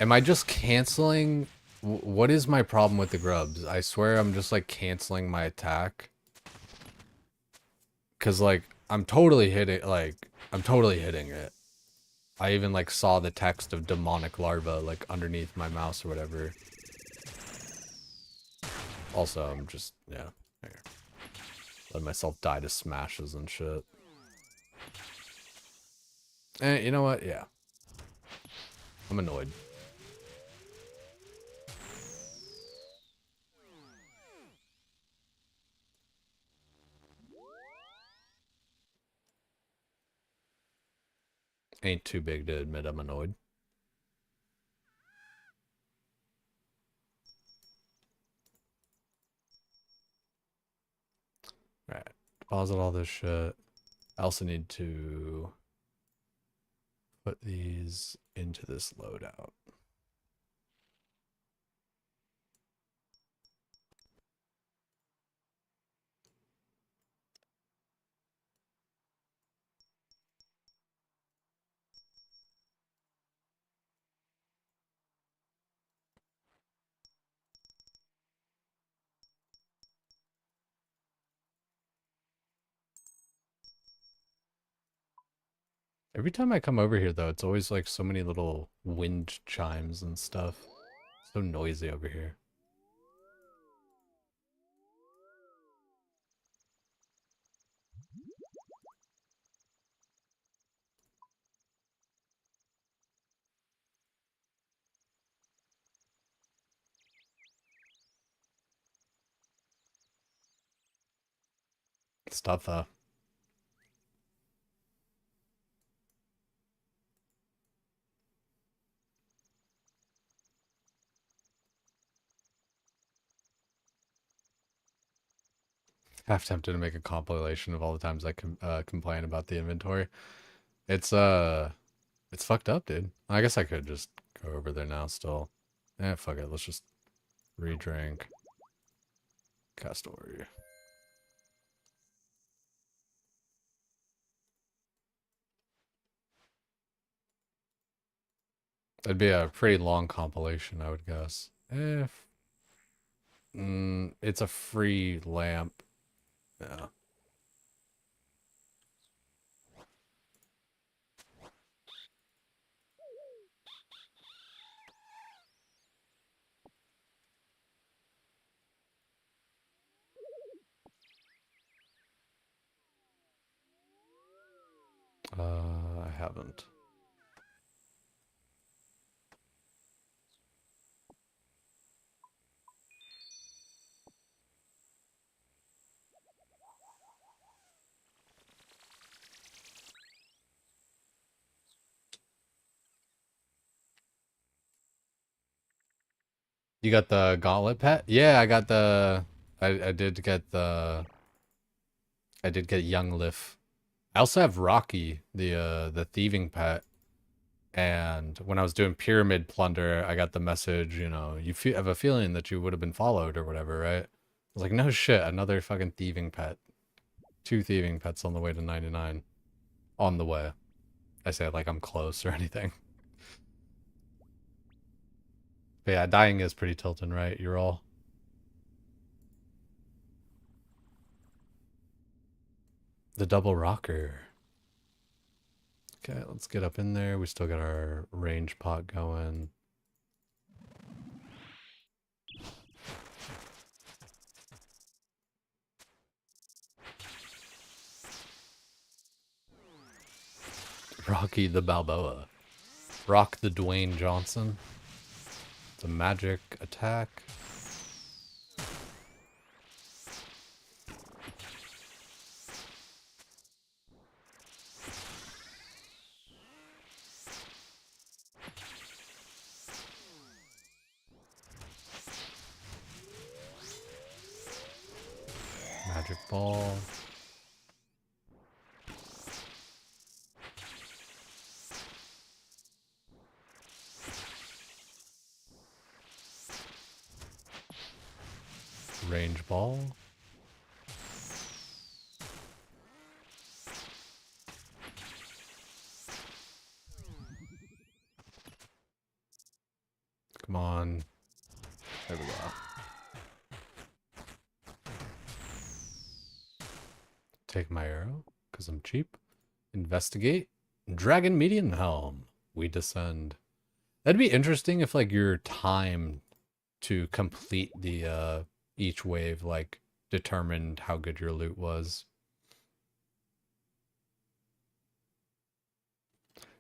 Am I just canceling? What is my problem with the grubs? I swear I'm just like canceling my attack. Cause like I'm totally hitting it. I even like saw the text of demonic larva like underneath my mouse or whatever. Also, I'm just, yeah, here. Let myself die to smashes and shit. Eh, you know what? Yeah. I'm annoyed. Ain't too big to admit I'm annoyed. Alright. Deposit all this shit. I also need to put these into this loadout. Every time I come over here, though, it's always like so many little wind chimes and stuff. So noisy over here. Stuff, half tempted to make a compilation of all the times I complain about the inventory. It's fucked up, dude. I guess I could just go over there now still. Eh, fuck it. Let's just re-drink. Castory. It'd be a pretty long compilation, I would guess. If it's a free lamp. Yeah. haven't. You got the gauntlet pet? Yeah, I got the I did get young Lif. I also have Rocky, the thieving pet. And when I was doing pyramid plunder, I got the message, you know, have a feeling that you would have been followed or whatever, right? I was like, no shit, another fucking thieving pet. 2 thieving pets on the way to 99. On the way. I say it like I'm close or anything. But yeah, dying is pretty tilting, right? You're all. The double rocker. Okay, let's get up in there. We still got our range pot going. Rocky the Balboa. Rock the Dwayne Johnson. It's a magic attack. Magic ball. Range ball. Come on. There we go. Take my arrow, because I'm cheap. Investigate. Dragon Median Helm. We descend. That'd be interesting if, like, your time to complete the, each wave, like, determined how good your loot was.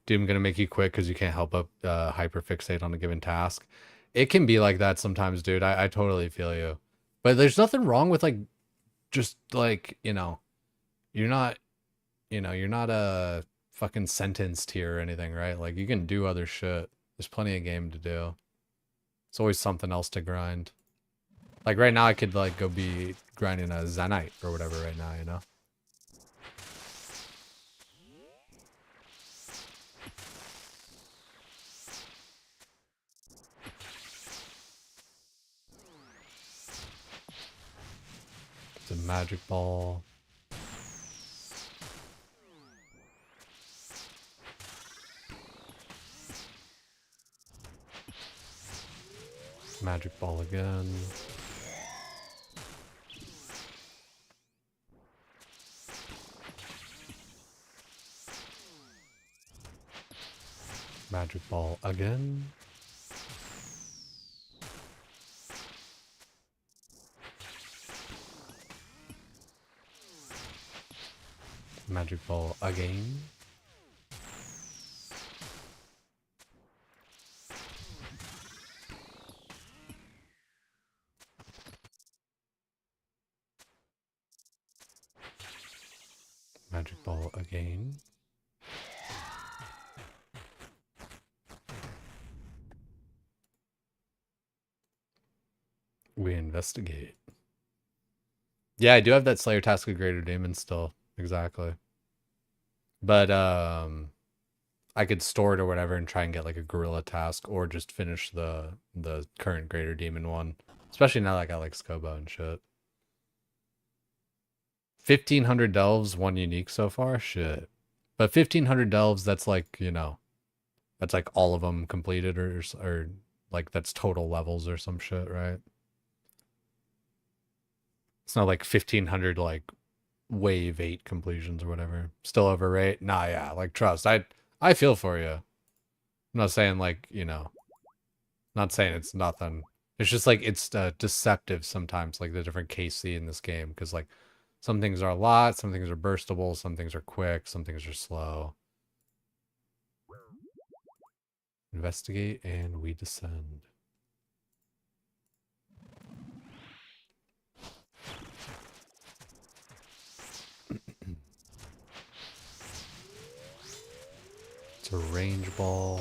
Doom gonna make you quit because you can't help but hyperfixate on a given task. It can be like that sometimes, dude. I totally feel you. But there's nothing wrong with, like, just, like, you know, you're not, you're not fucking sentenced here or anything, right? Like, you can do other shit. There's plenty of game to do. It's always something else to grind. Like, right now I could, like, go be grinding a Zanite or whatever right now, you know? It's a magic ball. Magic ball again. Magic ball again. Magic ball again. Magic ball again. We investigate. Yeah, I do have that Slayer Task of Greater Demons still. Exactly. But I could store it or whatever and try and get like a gorilla task or just finish the current Greater Demon one. Especially now that I got like Scobo and shit. 1,500 delves, 1 unique so far? Shit. But 1,500 delves, that's like, you know, that's like all of them completed or like that's total levels or some shit, right? It's not like 1,500 like wave 8 completions or whatever. Still overrate? Nah, yeah, like trust. I feel for you. I'm not saying like, you know, not saying it's nothing. It's just like it's deceptive sometimes, like the different KC in this game, because like some things are a lot, some things are burstable, some things are quick, some things are slow. Investigate and we descend. It's a range ball.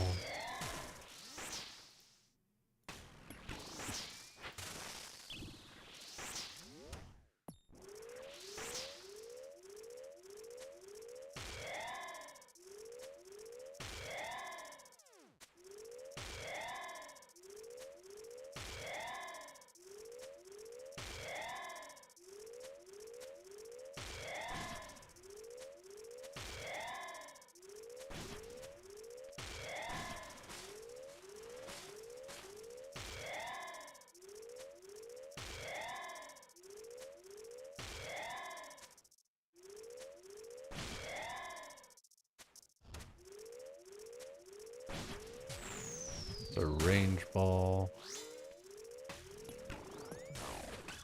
It's a range ball.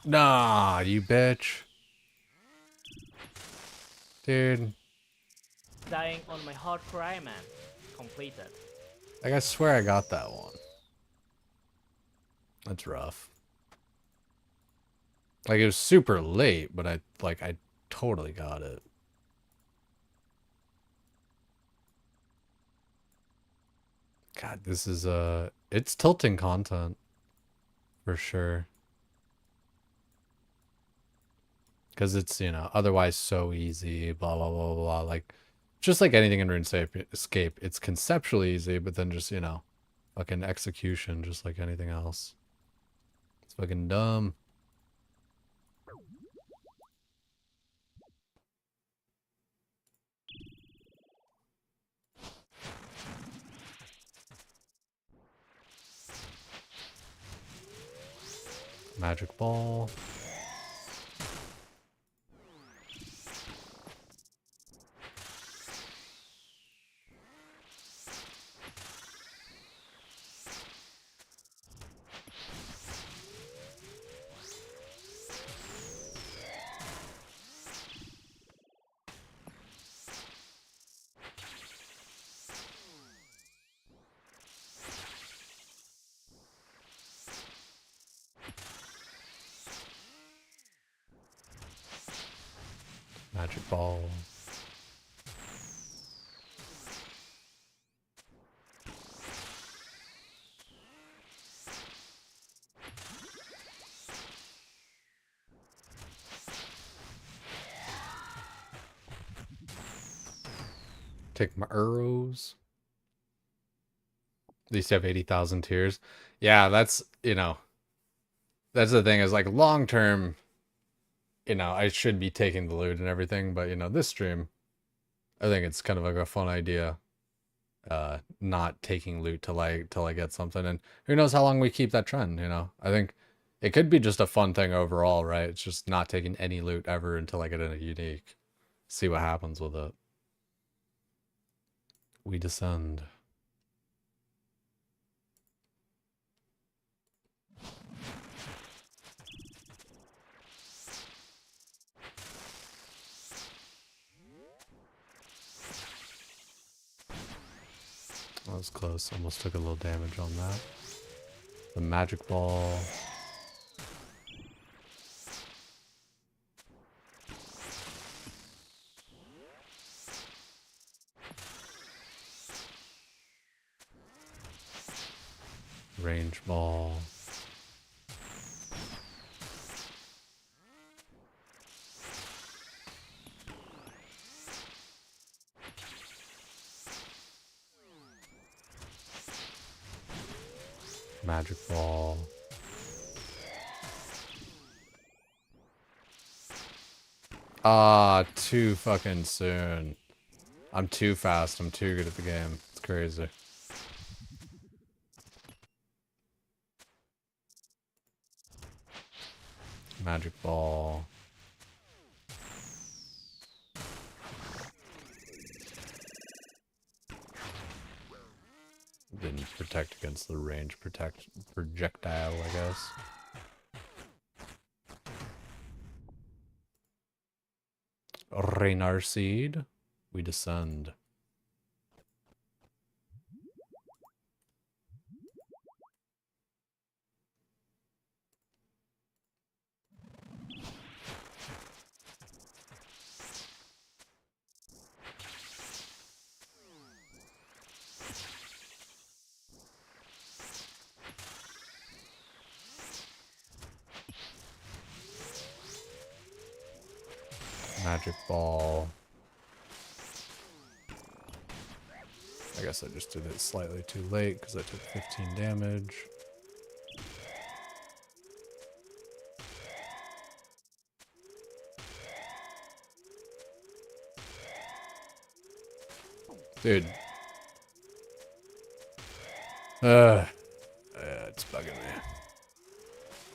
Nah, you bitch. Dude. Dying on my hardcore Iron Man. Completed. Like, I swear I got that one. That's rough. Like, it was super late, but I totally got it. God, this is, it's tilting content. For sure. Because it's, you know, otherwise so easy, blah, blah, blah, blah. Like, just like anything in RuneScape, it's conceptually easy, but then just, you know, fucking execution, just like anything else. It's fucking dumb. Magic ball. Magic ball. Take my arrows. At least you have 80,000 tiers. Yeah, that's, you know, that's the thing is like long term, you know, I should be taking the loot and everything, but you know, this stream, I think it's kind of like a fun idea. Not taking loot till I get something, and who knows how long we keep that trend, you know? I think it could be just a fun thing overall, right? It's just not taking any loot ever until I get a unique. See what happens with it. We descend. That was close. Almost took a little damage on that. The magic ball. Range ball. Magic ball. Ah, too fucking soon. I'm too fast. I'm too good at the game. It's crazy. Magic ball. Didn't protect against the range projectile, I guess. Raynar seed. We descend. Magic ball. I guess I just did it slightly too late because I took 15 damage. Dude. It's bugging me.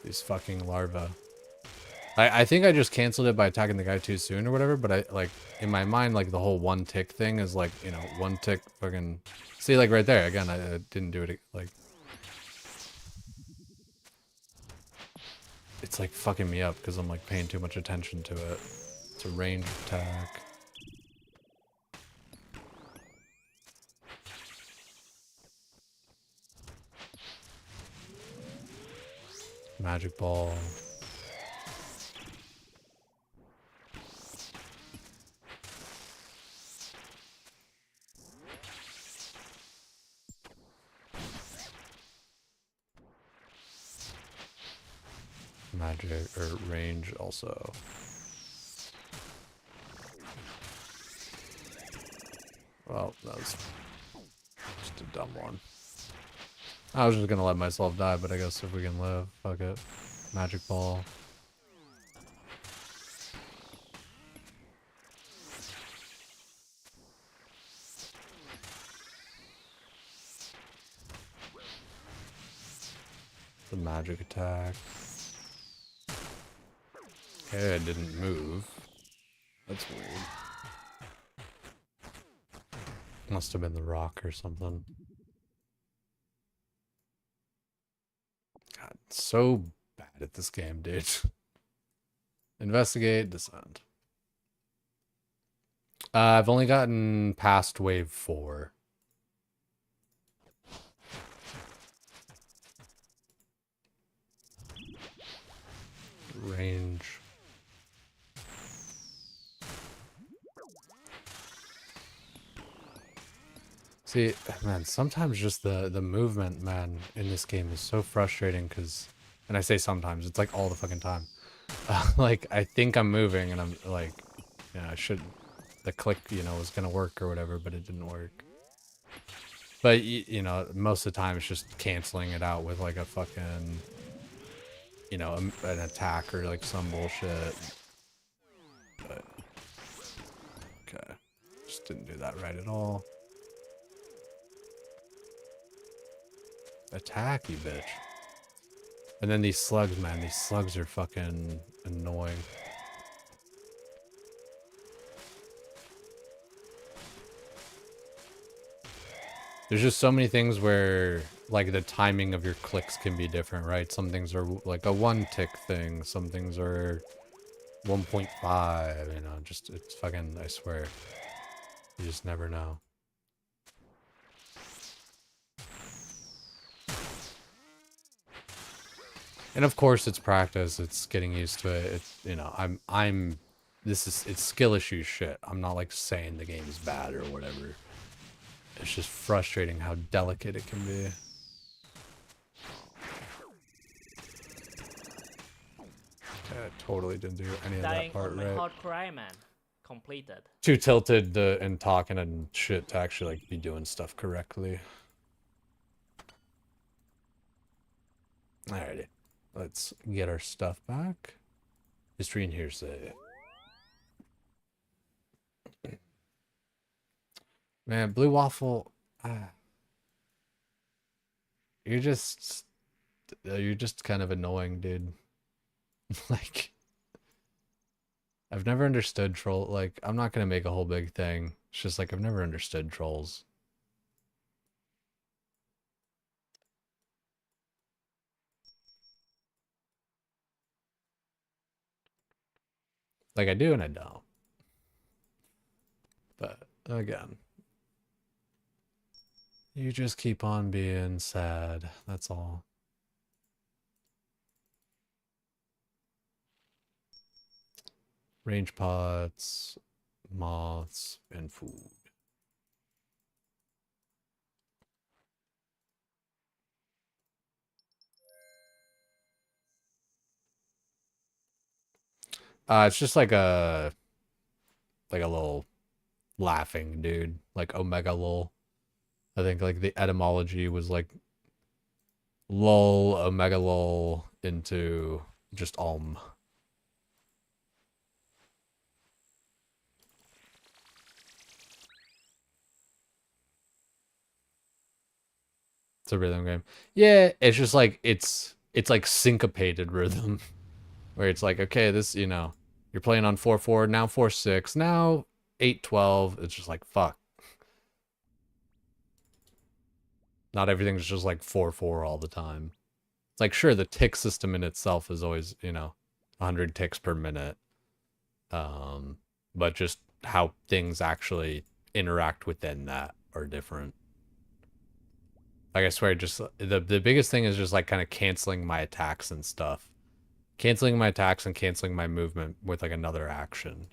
These fucking larvae. I think I just canceled it by attacking the guy too soon or whatever, but I, like, in my mind, like, the whole one tick thing is, like, you know, one tick fucking... See, like, right there, again, I didn't do it, like... It's, like, fucking me up, because I'm, like, paying too much attention to it. It's a ranged attack. Magic ball. Magic, or range also. Well, that was just a dumb one. I was just gonna let myself die, but I guess if we can live, fuck it. Magic ball. The magic attack. Okay, it didn't move. That's weird. Must have been the rock or something. God, so bad at this game, dude. Investigate, descend. I've only gotten past wave 4. Range. See, man, sometimes just the movement, man, in this game is so frustrating because, and I say sometimes, it's like all the fucking time. Like, I think I'm moving and I'm like, you know, I should, the click, you know, was gonna work or whatever, but it didn't work. But, you know, most of the time it's just canceling it out with like a fucking, you know, an attack or like some bullshit. But, okay. Just didn't do that right at all. Attack, you bitch. And then these slugs, man, these slugs are fucking annoying. There's just so many things where, like, the timing of your clicks can be different, right? Some things are, like, a 1-tick thing. Some things are 1.5, you know, just, it's fucking, I swear. You just never know. And of course it's practice, it's getting used to it. It's, you know, it's skill issue shit. I'm not, like, saying the game's bad or whatever. It's just frustrating how delicate it can be. Okay, I totally didn't do any of that part right. Dying on my hardcore Iron Man. Completed. Too tilted and talking and shit to actually, like, be doing stuff correctly. Alrighty. Let's get our stuff back. History and hearsay. Man, Blue Waffle, you're just kind of annoying, dude. Like, I've never understood troll, like, I'm not gonna make a whole big thing. It's just like, I've never understood trolls. Like, I do and I don't. But, again, you just keep on being sad, that's all. Range pots, moths, and food. It's just like a like a little laughing dude, like Omega lol. I think like the etymology was like lol, Omega lol into just It's a rhythm game. Yeah, it's just like it's like syncopated rhythm where it's like, okay, this, you're playing on 4/4, now 4/6, now 8/12. It's just like fuck. Not everything's just like 4/4 all the time. It's like sure, the tick system in itself is always, 100 ticks per minute. But just how things actually interact within that are different. Like I swear, just the biggest thing is just like kind of canceling my attacks and stuff. Canceling my attacks and canceling my movement with like another action,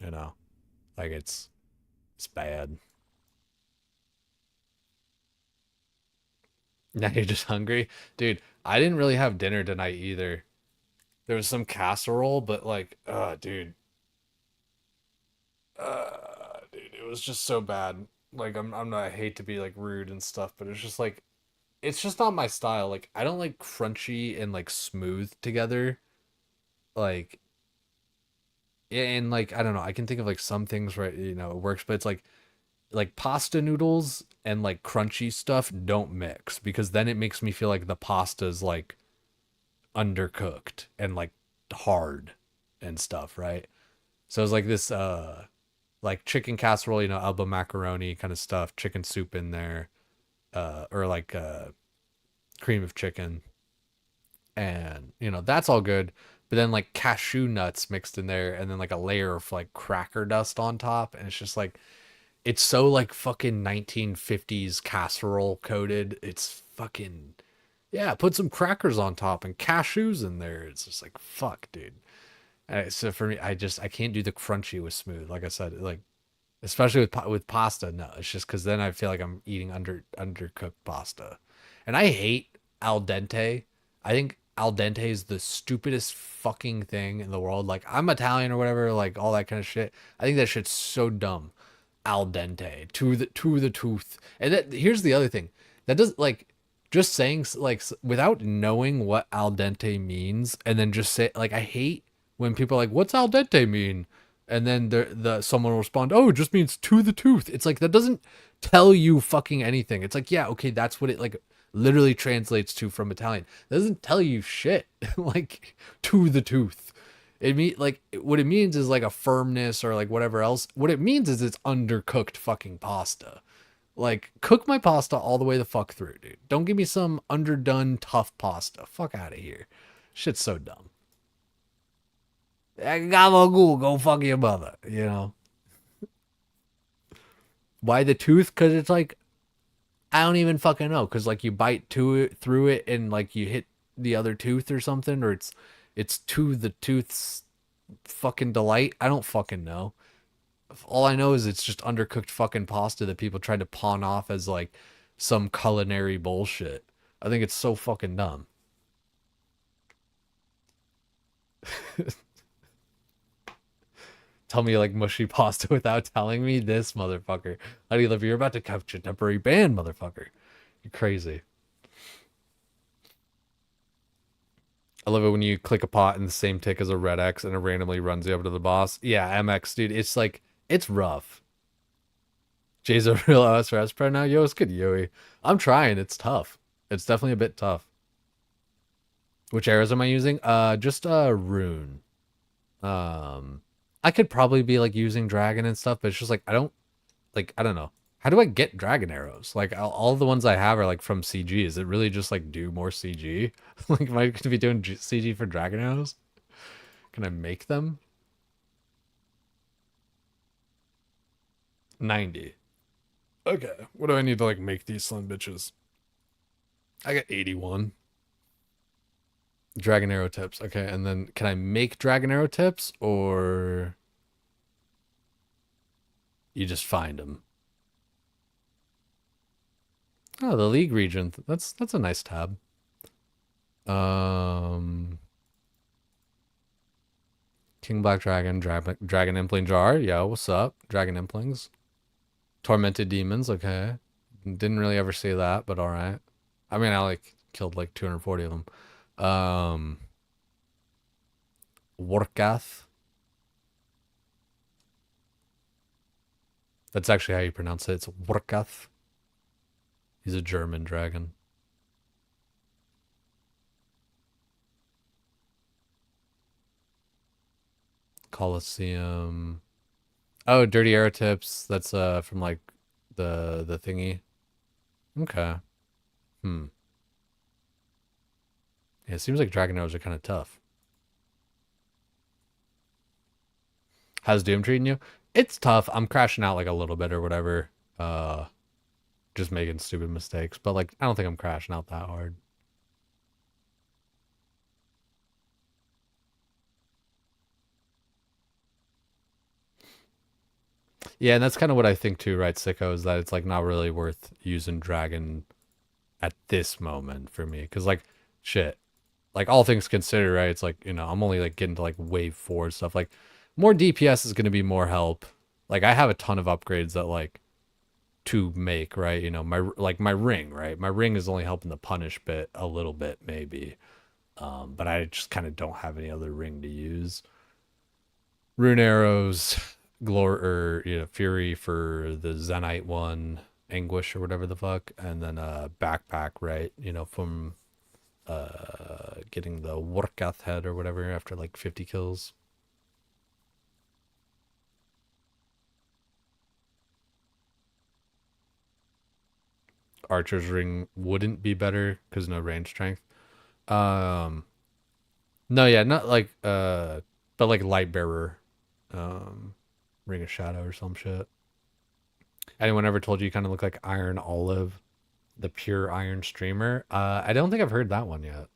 Like it's bad. Now you're just hungry? Dude, I didn't really have dinner tonight either. There was some casserole, but like, dude. Dude, it was just so bad. Like I'm not I hate to be like rude and stuff, but it's just like it's just not my style. Like I don't like crunchy and like smooth together. Like and like I don't know, I can think of like some things where it works, but it's like pasta noodles and like crunchy stuff don't mix because then it makes me feel like the pasta's like undercooked and like hard and stuff, right? So it's like this like chicken casserole, elbow macaroni kind of stuff, chicken soup in there, or like cream of chicken, and that's all good. But then like cashew nuts mixed in there, and then like a layer of like cracker dust on top, and it's just like it's so like fucking 1950s casserole coated. It's fucking yeah. Put some crackers on top and cashews in there. It's just like fuck, dude. So for me, I can't do the crunchy with smooth. Like I said, like especially with pasta. No, it's just because then I feel like I'm eating undercooked pasta, and I hate al dente. I think al dente is the stupidest fucking thing in the world. Like I'm Italian or whatever, like all that kind of shit. I think that shit's so dumb. Al dente to the tooth. And here's the other thing that does like just saying like without knowing what al dente means, and then just say like I hate when people are like, "What's al dente mean?" And then someone will respond, "Oh, it just means to the tooth." It's like that doesn't tell you fucking anything. It's like, yeah, okay, that's what it like literally translates to from Italian. It doesn't tell you shit. Like to the tooth. It mean like what it means is like a firmness or like whatever else. What it means is it's undercooked fucking pasta. Like cook my pasta all the way the fuck through, dude. Don't give me some underdone tough pasta. Fuck out of here. Shit's so dumb. Gabagool, go fuck your mother. Why the tooth? Because it's like, I don't even fucking know. Because like you bite through it and like you hit the other tooth or something, or it's to the tooth's fucking delight. I don't fucking know. All I know is it's just undercooked fucking pasta that people tried to pawn off as like some culinary bullshit. I think it's so fucking dumb. Tell me like mushy pasta without telling me this motherfucker. How do you live? You're about to capture temporary ban, motherfucker. You're crazy. I love it when you click a pot in the same tick as a red X and it randomly runs you over to the boss. Yeah, MX, dude. It's like, it's rough. Jay's a real OSRS pro now. Yo, it's good, Yoey. I'm trying. It's tough. It's definitely a bit tough. Which arrows am I using? Just rune. Um, I could probably be like using dragon and stuff, but it's just like I don't know. How do I get dragon arrows? Like all the ones I have are like from CG. Is it really just like do more CG? Like am I going to be doing CG for dragon arrows? Can I make them? 90. Okay. What do I need to like make these slim bitches? I got 81. Dragon arrow tips. Okay, and then can I make dragon arrow tips or you just find them? Oh, the league region. That's a nice tab. Um King Black Dragon, Dragon Impling Jar. Yo, what's up? Dragon Implings. Tormented Demons, okay. Didn't really ever see that, but alright. I mean, I like killed like 240 of them. Warkath. That's actually how you pronounce it. It's Warkath. He's a German dragon. Colosseum. Oh, Dirty Arrow Tips. That's from like the thingy. Okay. Hmm. Yeah, it seems like dragon arrows are kind of tough. How's Doom treating you? It's tough. I'm crashing out like a little bit or whatever. Just making stupid mistakes. But like I don't think I'm crashing out that hard. Yeah, and that's kind of what I think too, right, Sicko, is that it's like not really worth using dragon at this moment for me. Cause like shit. Like all things considered, right? It's like, you know, I'm only like getting to like wave 4 stuff. Like more DPS is gonna be more help. Like I have a ton of upgrades that like to make, right? You know, my ring, right? My ring is only helping the punish bit a little bit, maybe. But I just kind of don't have any other ring to use. Rune arrows, glory, or you know, fury for the Zenite one, anguish or whatever the fuck, and then backpack, right? You know, from getting the Warkath head or whatever after like 50 kills. Archer's ring wouldn't be better because no range strength. Um, no, yeah, not like but like light bearer, um, ring of shadow or some shit. Anyone ever told you kind of look like Iron Olive, the pure iron streamer? I don't think I've heard that one yet.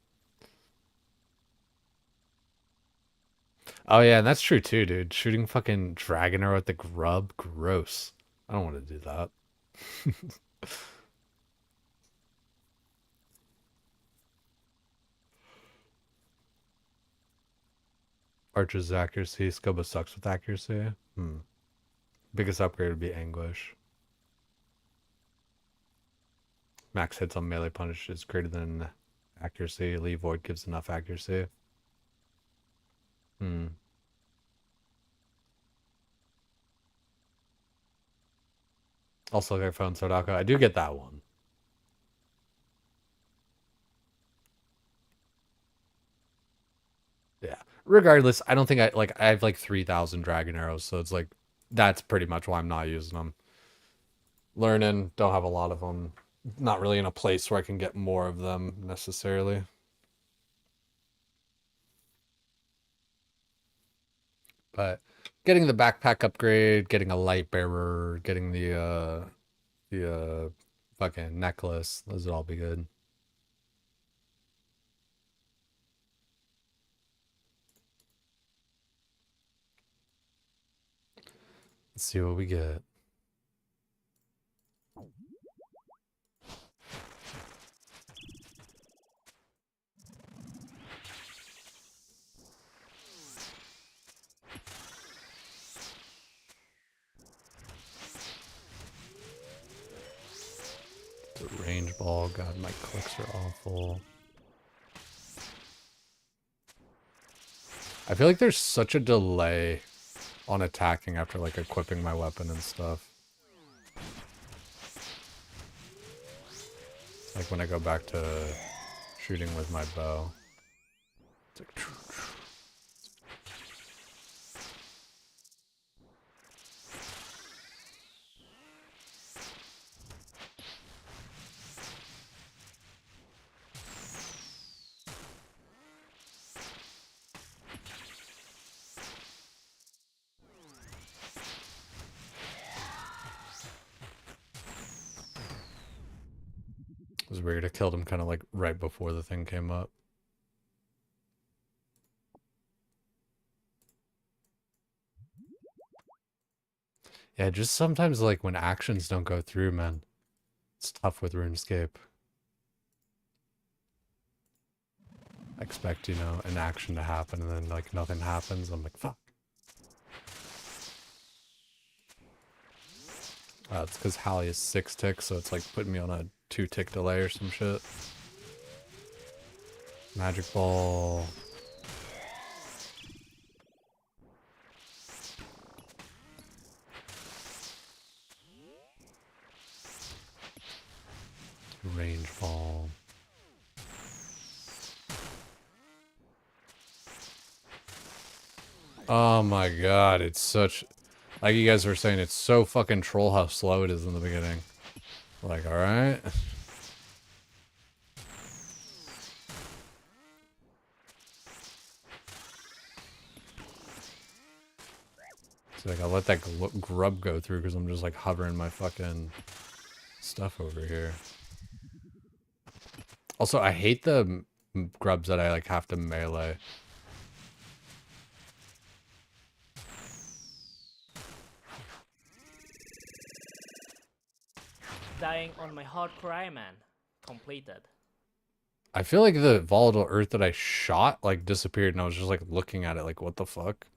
Oh yeah, and that's true too, dude. Shooting fucking dragon arrow at the grub, gross. I don't want to do that. Archer's accuracy, Scuba sucks with accuracy. Hmm. Biggest upgrade would be Anguish. Max hits on melee punish is greater than accuracy. Leave Void gives enough accuracy. Hmm. Also, I found Sodaka. I do get that one. Yeah. Regardless, I don't think I have like 3,000 dragon arrows, so it's like that's pretty much why I'm not using them. Learning, don't have a lot of them. Not really in a place where I can get more of them necessarily. But getting the backpack upgrade, getting a light bearer, getting the fucking necklace, those would all be good. Let's see what we get. The range ball, god, my clicks are awful. I feel like there's such a delay on attacking after like equipping my weapon and stuff. Like when I go back to shooting with my bow. It's like, it was weird. I killed him kind of like right before the thing came up. Yeah, just sometimes like when actions don't go through, man. It's tough with RuneScape. I expect, you know, an action to happen and then like nothing happens. I'm like, fuck. It's because Hallie is 6 ticks, so it's like putting me on a 2-tick delay or some shit. Magic ball. Range ball. Oh my god, it's such... Like you guys were saying, it's so fucking troll how slow it is in the beginning. Like, alright. So like, I'll let that grub go through because I'm just like hovering my fucking stuff over here. Also, I hate the grubs that I like have to melee. Dying on my hardcore Iron Man. Completed. I feel like the volatile earth that I shot like disappeared and I was just like looking at it like, what the fuck?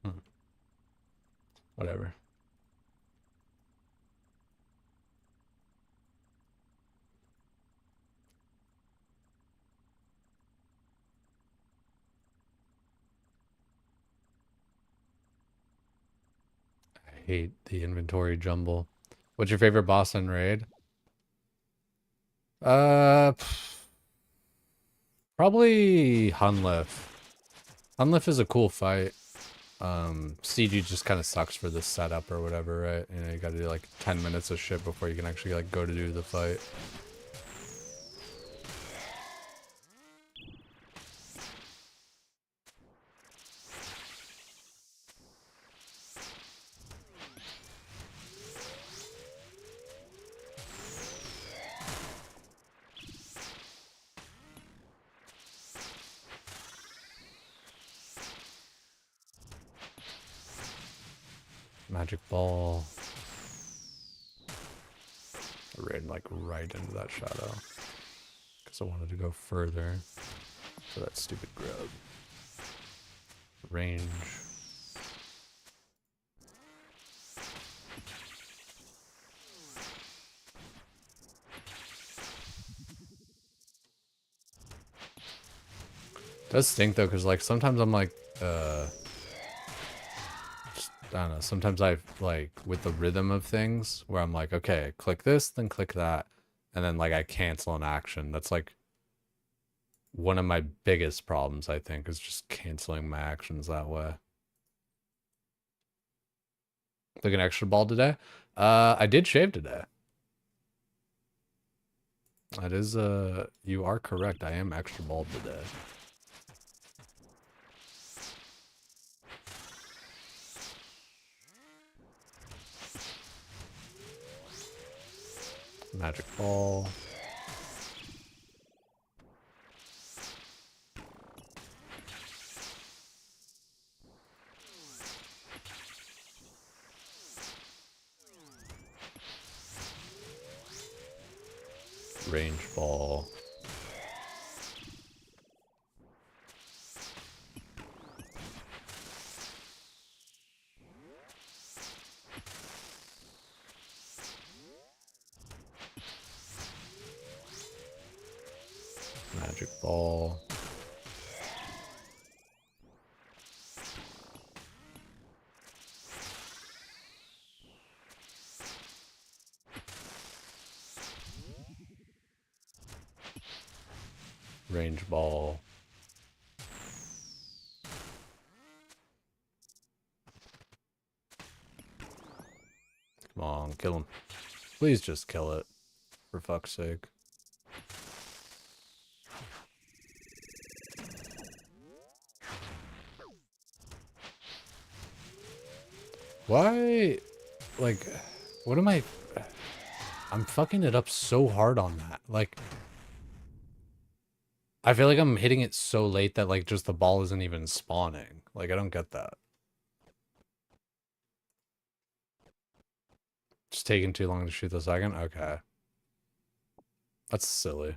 Hmm. Whatever. I hate the inventory jumble. What's your favorite boss in Raid? Probably Hunlith. Hunlith is a cool fight. CG just kind of sucks for the setup or whatever, right? You know, you gotta do like 10 minutes of shit before you can actually like go to do the fight. Magic ball. I ran like right into that shadow. Because I wanted to go further for that stupid grub. Range. Does stink though, because like sometimes I'm like, just, I don't know, sometimes I like with the rhythm of things where I'm like, okay, click this, then click that, and then like I cancel an action. That's like one of my biggest problems, I think, is just canceling my actions that way. Took an extra ball today. I did shave today. That is, you are correct. I am extra bald today. Magic ball. Range ball. Magic ball. Range ball. Kill him. Please just kill it. For fuck's sake. Why? Like, what am I... I'm fucking it up so hard on that. Like, I feel like I'm hitting it so late that, like, just the ball isn't even spawning. Like, I don't get that. Just taking too long to shoot the second? Okay. That's silly.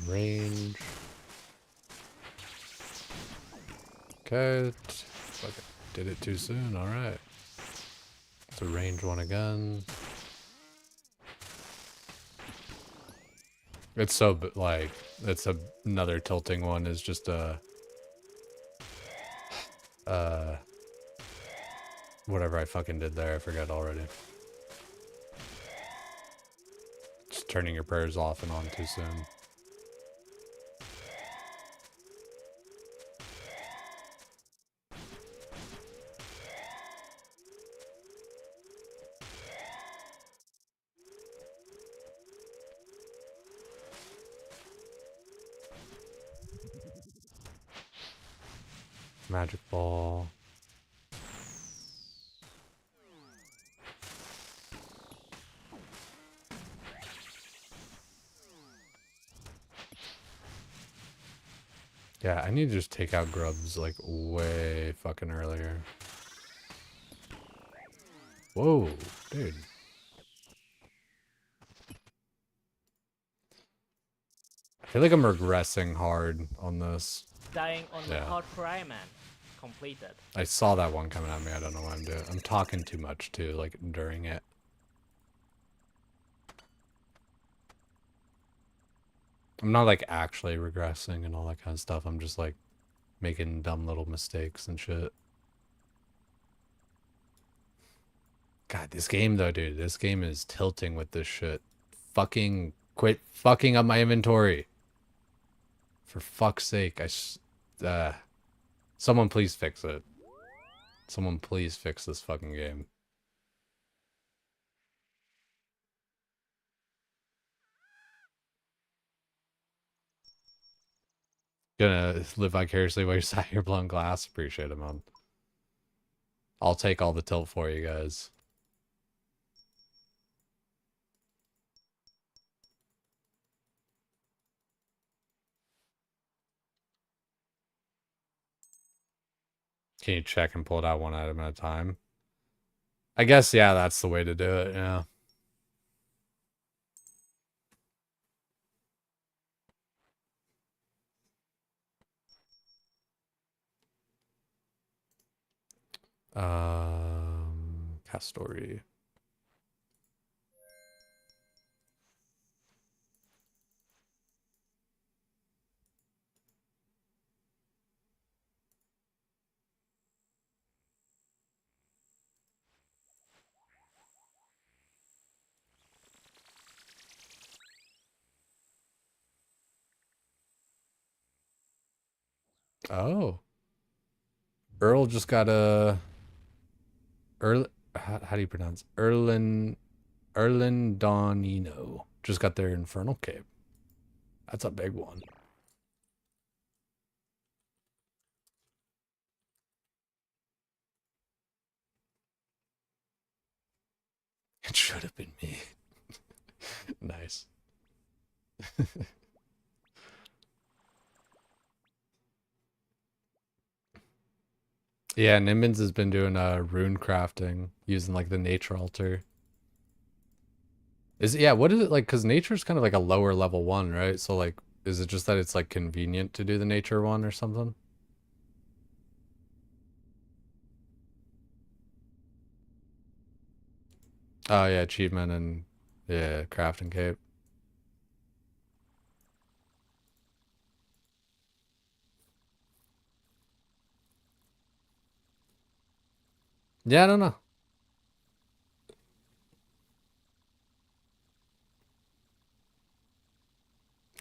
Range. Okay. Fuck it. Did it too soon. Alright. It's a range one again. It's so, like, it's another tilting one is just whatever I fucking did there, I forgot already. Just turning your prayers off and on too soon. Magic ball. Yeah, I need to just take out grubs like way fucking earlier. Whoa, dude. I feel like I'm regressing hard on this. Dying on my Yeah. hardcore Iron Man. Completed. I saw that one coming at me. I don't know what I'm doing. I'm talking too much too, like during it. I'm not like actually regressing and all that kind of stuff. I'm just like making dumb little mistakes and shit. God, this game though, dude. This game is tilting with this shit. Fucking quit fucking up my inventory. For fuck's sake, someone please fix it. Someone please fix this fucking game. Gonna live vicariously while you're sat here blowing glass. Appreciate it, man. I'll take all the tilt for you guys. Can you check and pull it out one item at a time? I guess, yeah, that's the way to do it, yeah. Castory. Oh. Earl just got a... How do you pronounce? Erlin Donino. Just got their Infernal Cape. That's a big one. It should have been me. Nice. Yeah, Nimbins has been doing rune crafting using like the nature altar. Is it, yeah, what is it like? Because nature's kind of like a lower level one, right? So like, is it just that it's like convenient to do the nature one or something? Oh yeah, achievement and yeah, crafting cape. Yeah, I don't know.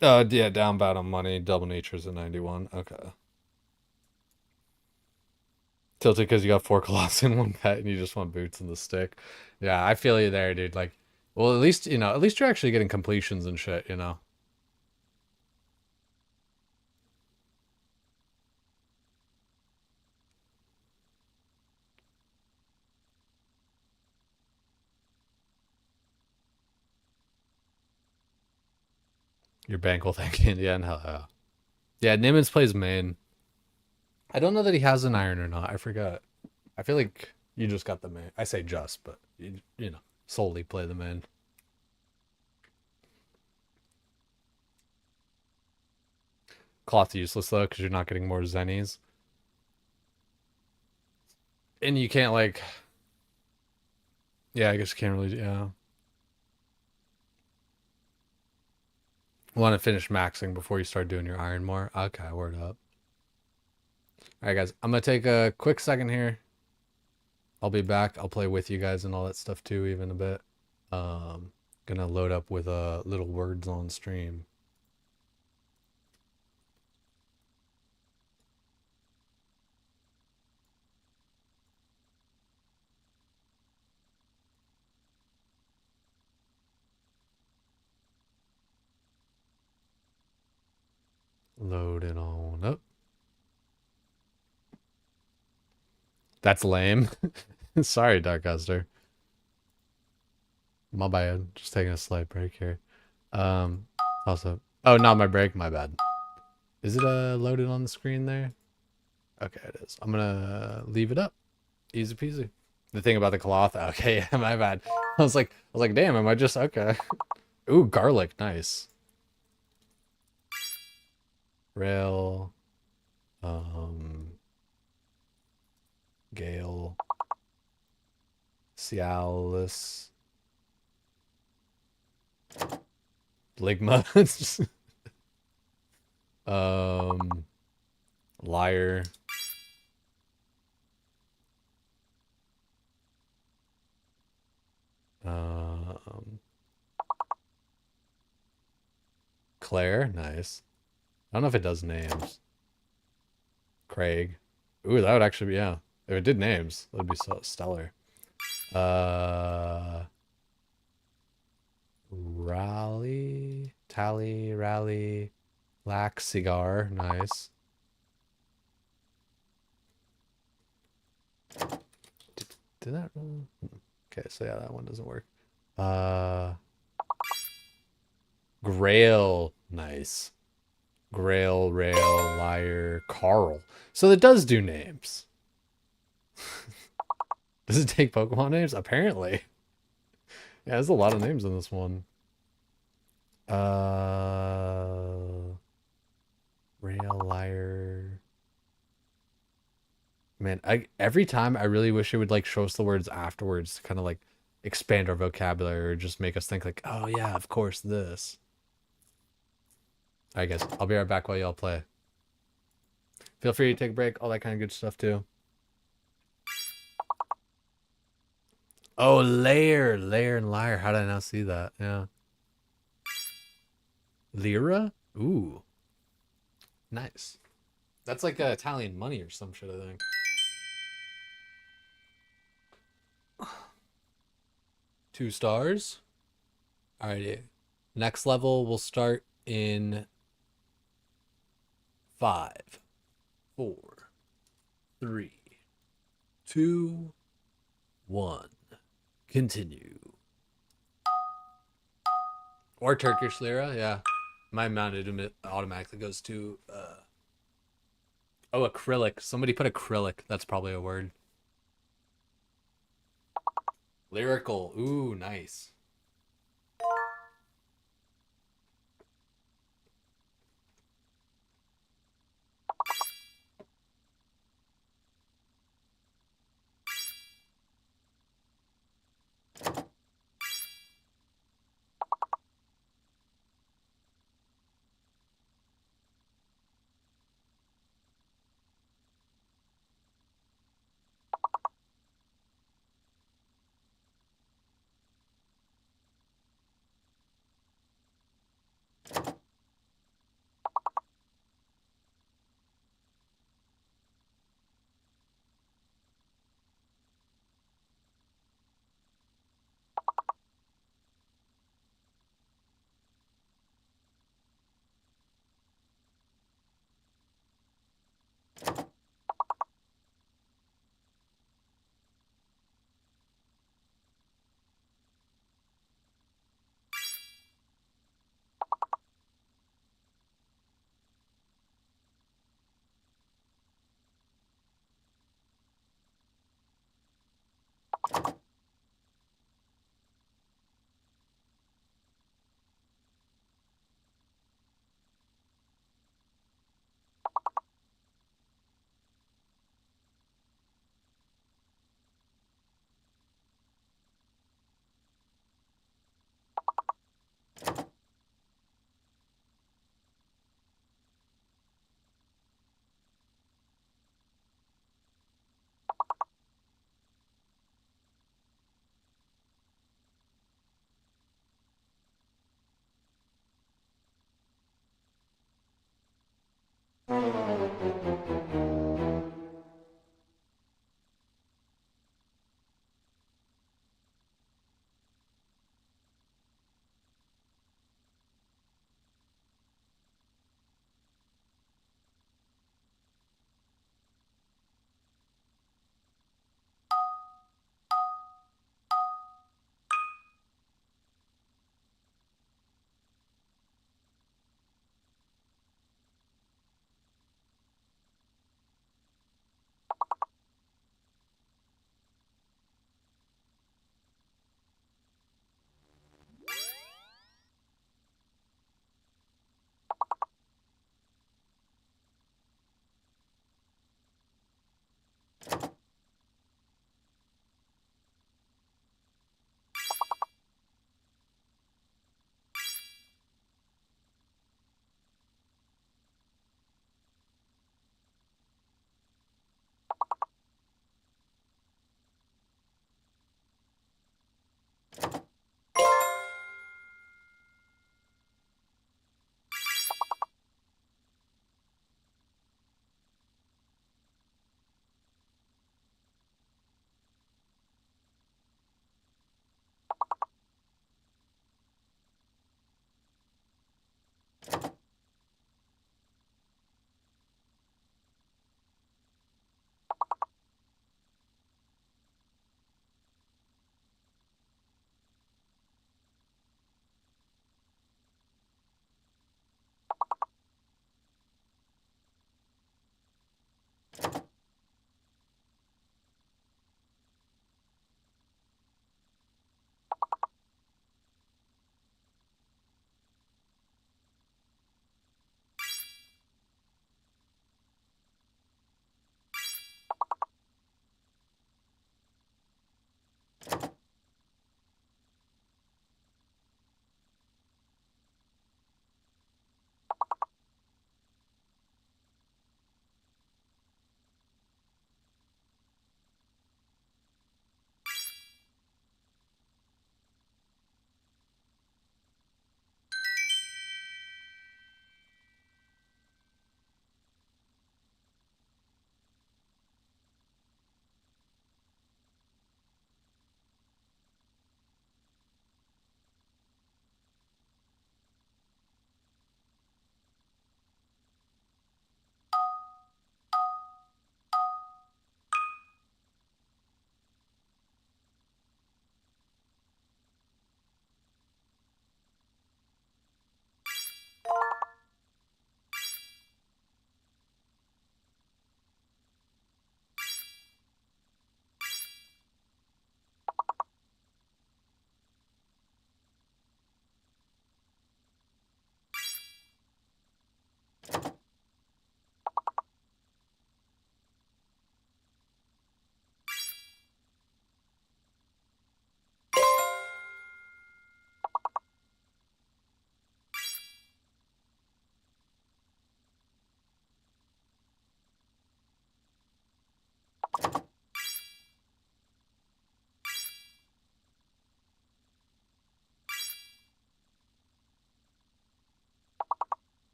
Yeah, down bad on money. Double Nature's at 91. Okay. Tilted because you got four claws in one pet and you just want boots and the stick. Yeah, I feel you there, dude. Like, well, at least, at least you're actually getting completions and shit, you know? Your bank will thank you. Yeah, and hell yeah. Yeah, Nimmons plays main. I don't know that he has an iron or not. I forgot. I feel like you just got the main. I say just, but solely play the main. Cloth useless though, because you're not getting more zennies. And you can't like, yeah, I guess you can't really, yeah. Want to finish maxing before you start doing your iron more? Okay, word up. All right, guys, I'm gonna take a quick second here. I'll be back. I'll play with you guys and all that stuff too, even a bit. Gonna load up with little words on stream. Load it on up. That's lame. Sorry, Darkcaster. My bad. Just taking a slight break here. Also, oh, not my break. My bad. Is it loaded on the screen there? Okay, it is. I'm gonna leave it up. Easy peasy. The thing about the cloth. Okay, yeah, my bad. I was like, damn, am I just okay? Ooh, garlic, nice. Rail, Gale, Cialis, Ligma, Liar, um, Claire, nice. I don't know if it does names. Craig. Ooh, that would actually be, yeah. If it did names, that would be so stellar. Uh, Rally, Lax Cigar, nice. Did that? Okay, so yeah, that one doesn't work. Grail, nice. Grail, Rail, Liar, Carl. So it does do names. Does it take Pokemon names? Apparently. Yeah, there's a lot of names in this one. Rail, Liar. Man, every time I really wish it would like show us the words afterwards to kind of like expand our vocabulary or just make us think like, oh yeah, of course this. All right, guys, I'll be right back while y'all play. Feel free to take a break, all that kind of good stuff too. Oh, layer and liar. How did I not see that? Yeah. Lira? Ooh, nice. That's like Italian money or some shit, I think. 2 stars. Alrighty. Next level will start in 5, 4, 3, 2, 1. Continue. Or Turkish lira, yeah. My mounted automatically goes to oh, acrylic. Somebody put acrylic. That's probably a word. Lyrical. Ooh, nice.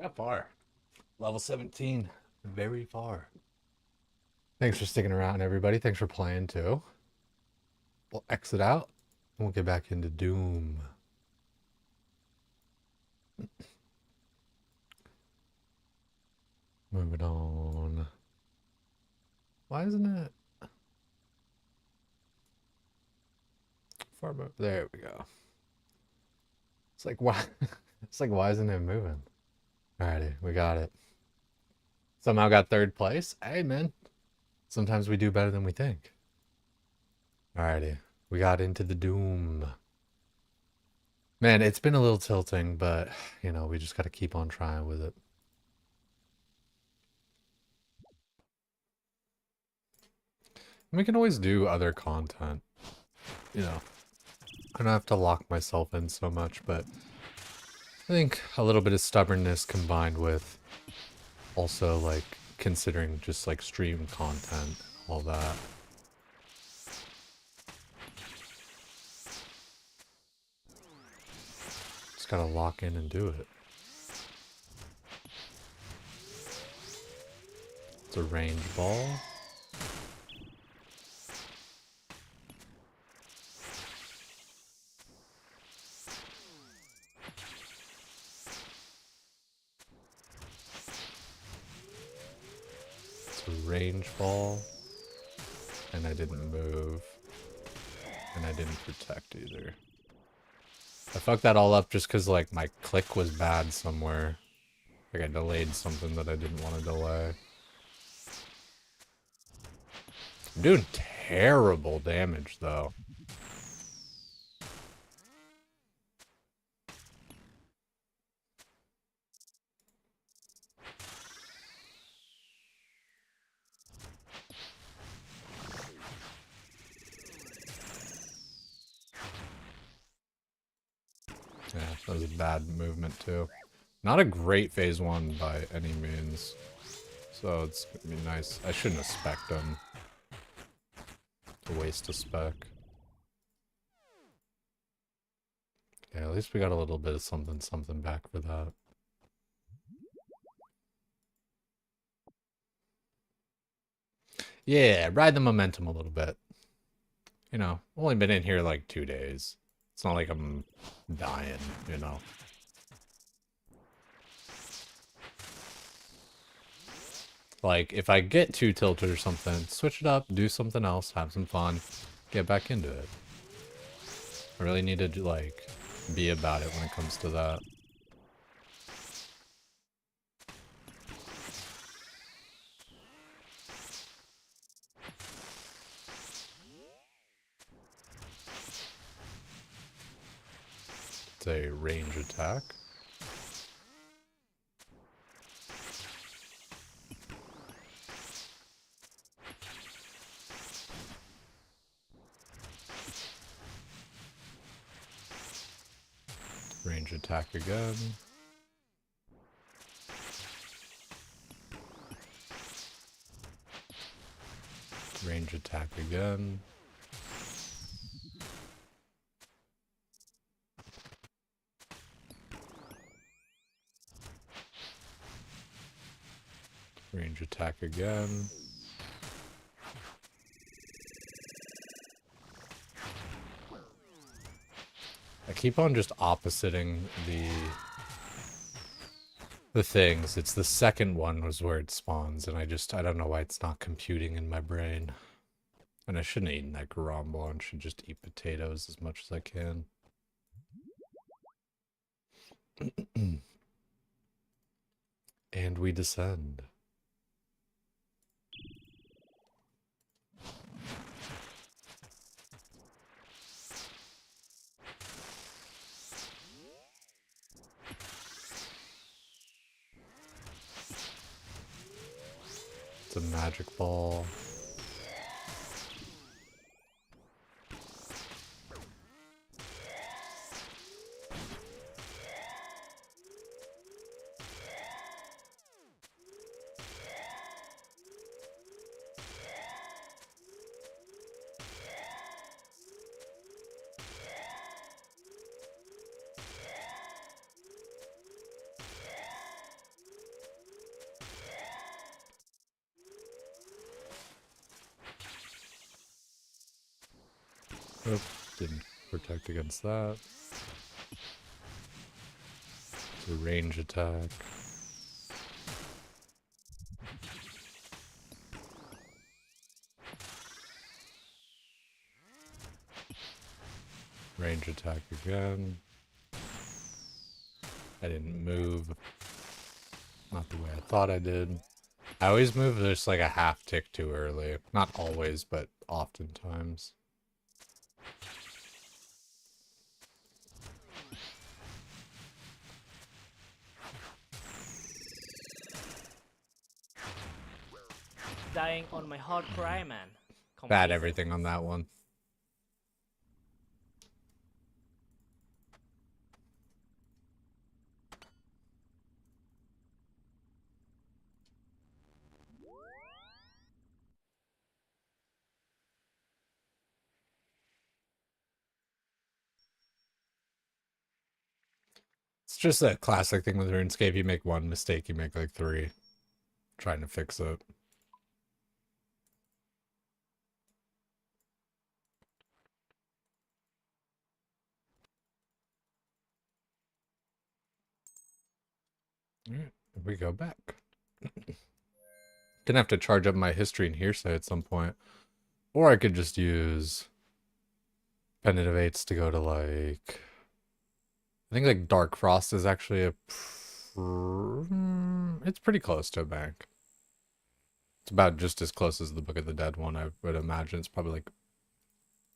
Got far. Level 17. Very far. Thanks for sticking around, everybody. Thanks for playing, too. We'll exit out, and we'll get back into Doom. Moving on. Why isn't it? Far move. There we go. It's like, why? It's like, why isn't it moving? Alrighty, we got it. Somehow got third place. Hey, man. Sometimes we do better than we think. Alrighty, we got into the Doom. Man, it's been a little tilting, but, you know, we just got to keep on trying with it. We can always do other content. You know, I don't have to lock myself in so much, but I think a little bit of stubbornness combined with also, like, considering just, like, stream content, all that. Just gotta lock in and do it. It's a range ball. It's a range ball. And I didn't move. And I didn't protect either. I fucked that all up just because, like, my click was bad somewhere. Like, I delayed something that I didn't want to delay. I'm doing terrible damage, though. Yeah, that was a bad movement, too. Not a great phase 1 by any means. So it's gonna be nice. I shouldn't have spec'd him. It's a waste of spec. Yeah, at least we got a little bit of something back for that. Yeah, ride the momentum a little bit. You know, only been in here like 2 days. It's not like I'm dying, you know. Like, if I get too tilted or something, switch it up, do something else, have some fun, get back into it. I really need to, like, be about it when it comes to that. It's a range attack. Range attack again. Range attack again. Range attack again. I keep on just oppositing the things. It's the second one was where it spawns, and I don't know why it's not computing in my brain. And I shouldn't have eaten that Garombo. I should just eat potatoes as much as I can. And we descend. It's a magic ball. Oop, didn't protect against that. It's a range attack. Range attack again. I didn't move. Not the way I thought I did. I always move just like a half tick too early. Not always, but oftentimes. Dying on my hardcore Iron Man. Bad everything on that one. It's just a classic thing with RuneScape. You make one mistake, you make like 3. Trying to fix it. Alright, we go back. Gonna have to charge up my history and hearsay at some point. Or I could just use Pendant of Eights to go to like... I think like Dark Frost is actually a... It's pretty close to a bank. It's about just as close as the Book of the Dead one, I would imagine. It's probably like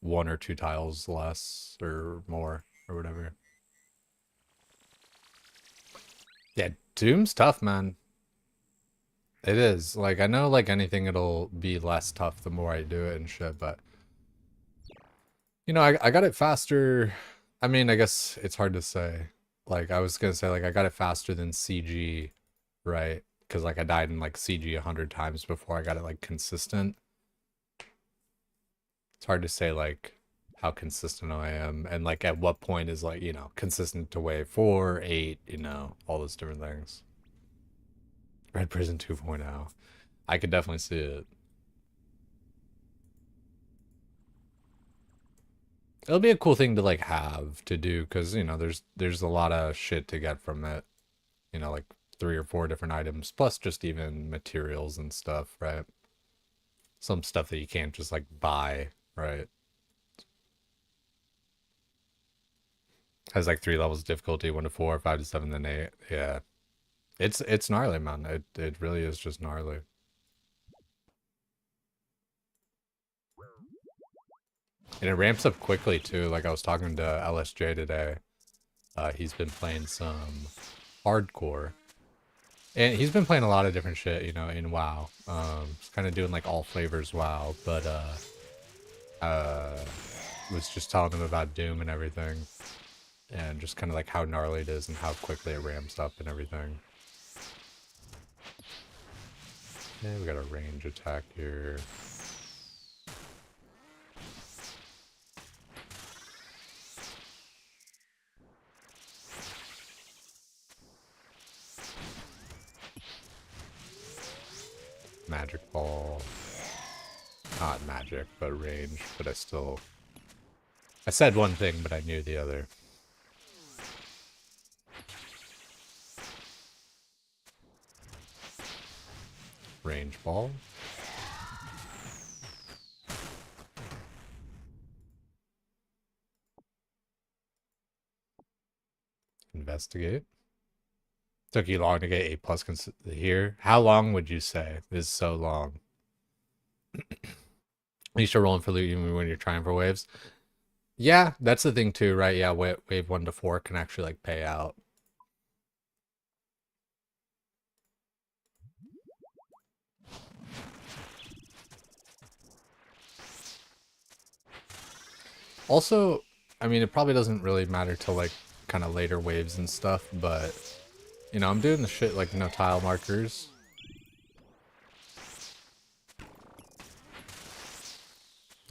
1 or 2 tiles less or more or whatever. Yeah, Doom's tough, man. It is. Like, I know like anything it'll be less tough the more I do it and shit, but... You know, I got it faster... I mean, I guess it's hard to say. Like, I was gonna say, like, I got it faster than CG, right? Because, like, I died in, like, CG 100 times before I got it, like, consistent. It's hard to say, like, how consistent I am. And, like, at what point is, like, you know, consistent to wave 4, 8, you know, all those different things. Red Prison 2.0. I could definitely see it. It'll be a cool thing to like have to do because you know there's a lot of shit to get from it. You know, like 3 or 4 different items plus just even materials and stuff, right? Some stuff that you can't just like buy, right? Has like 3 levels of difficulty, 1 to 4, 5 to 7, then 8. Yeah, it's gnarly, man. It really is just gnarly. And it ramps up quickly too. Like I was talking to LSJ today. He's been playing some hardcore. And he's been playing a lot of different shit, you know, in WoW. He's kind of doing like all flavors WoW, but was just telling him about Doom and everything. And just kind of like how gnarly it is and how quickly it ramps up and everything. Yeah, we got a range attack here. Magic ball. Not magic, but range. But I said one thing, but I knew the other. Range ball. Investigate. Took you long to get A+ here. How long would you say is so long? At least you're rolling for loot even when you're trying for waves. Yeah, that's the thing too, right? Yeah, wave 1 to 4 can actually like pay out. Also, I mean, it probably doesn't really matter till like kind of later waves and stuff, but you know, I'm doing the shit like no tile markers.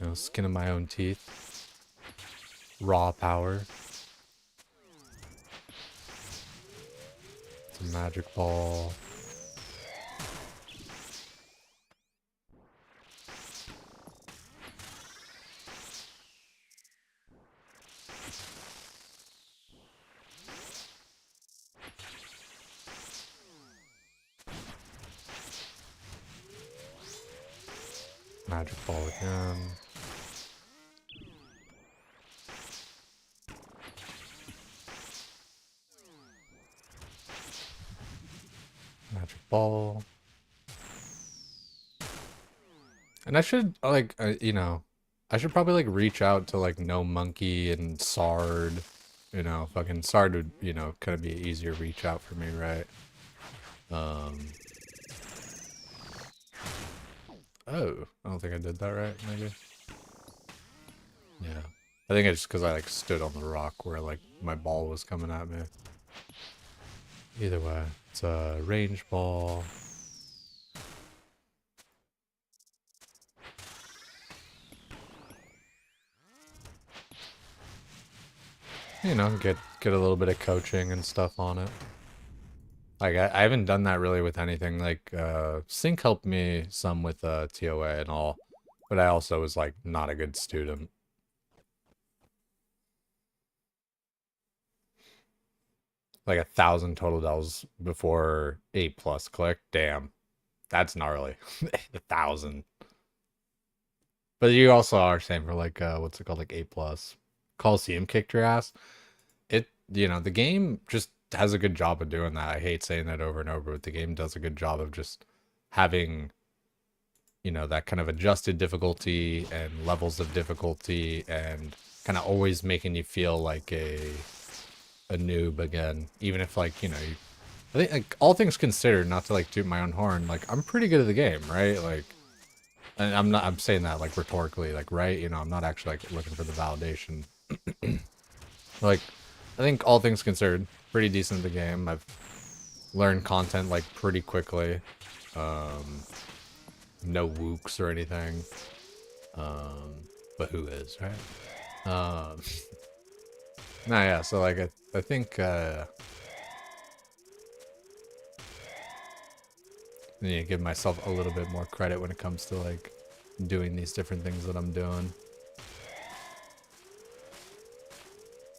You know, skin of my own teeth. Raw power. It's a magic ball. Magic ball again. Magic ball. And I should like you know, I should probably like reach out to like No Monkey and Sard. You know, fucking Sard would, you know, kind of be an easier reach out for me, right? Oh, I don't think I did that right, maybe. Yeah. I think it's just because I like stood on the rock where like my ball was coming at me. Either way, it's a range ball. You know, get a little bit of coaching and stuff on it. Like I haven't done that really with anything. Like Sync helped me some with TOA and all, but I also was like not a good student. Like 1,000 total dells before 8+ click. Damn, that's gnarly. 1,000. But you also are saying for like what's it called, like 8+. Coliseum kicked your ass. It, you know, the game just has a good job of doing that. I hate saying that over and over, but the game does a good job of just having, you know, that kind of adjusted difficulty and levels of difficulty and kind of always making you feel like a noob again, even if like, you know, I think like all things considered, not to like toot my own horn, like I'm pretty good at the game, right? Like, and I'm saying that like rhetorically, like, right? You know, I'm not actually like looking for the validation. Like, I think all things considered, pretty decent at the game. I've learned content like pretty quickly. No wooks or anything. But who is, right? Nah, yeah, so like I think I need to give myself a little bit more credit when it comes to like doing these different things that I'm doing.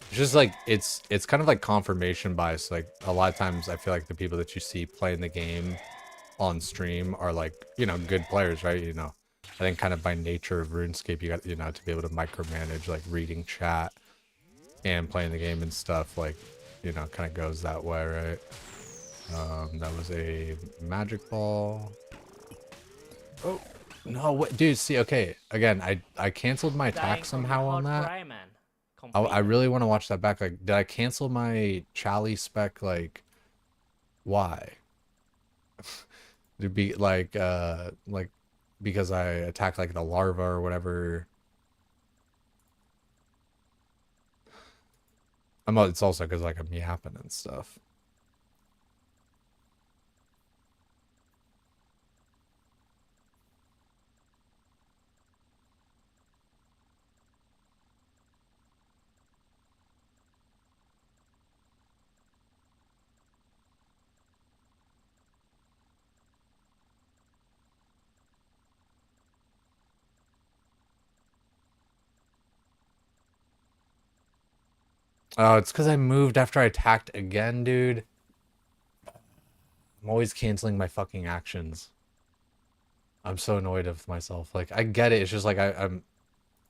It's just like it's kind of like confirmation bias. Like a lot of times I feel like the people that you see playing the game on stream are like, you know, good players, right? You know, I think kind of by nature of RuneScape, you got, you know, to be able to micromanage like reading chat and playing the game and stuff, like, you know, kind of goes that way, right? That was a magic ball. Oh no, what, dude? See, okay, again, I canceled my attack Dying on my somehow on that. hardcore Iron Man. I Completed. really want to watch that back. Like, did I cancel my Chally spec? Like, why? To be like because I attacked like the larva or whatever. It's also because like I'm yapping and stuff. Oh, it's because I moved after I attacked again, dude. I'm always canceling my fucking actions. I'm so annoyed with myself. Like, I get it. It's just like I don't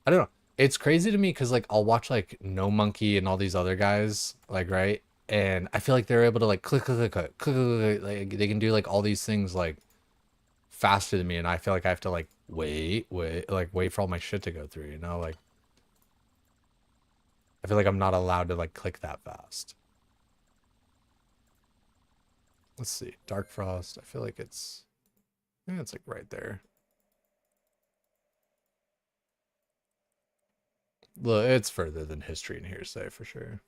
know. It's crazy to me because like I'll watch like No Monkey and all these other guys, like, right? And I feel like they're able to like click, like they can do like all these things like faster than me, and I feel like I have to like wait for all my shit to go through, you know? Like I feel like I'm not allowed to like click that fast. Let's see. Dark Frost. I feel like yeah, it's like right there. Look, it's further than history and hearsay for sure.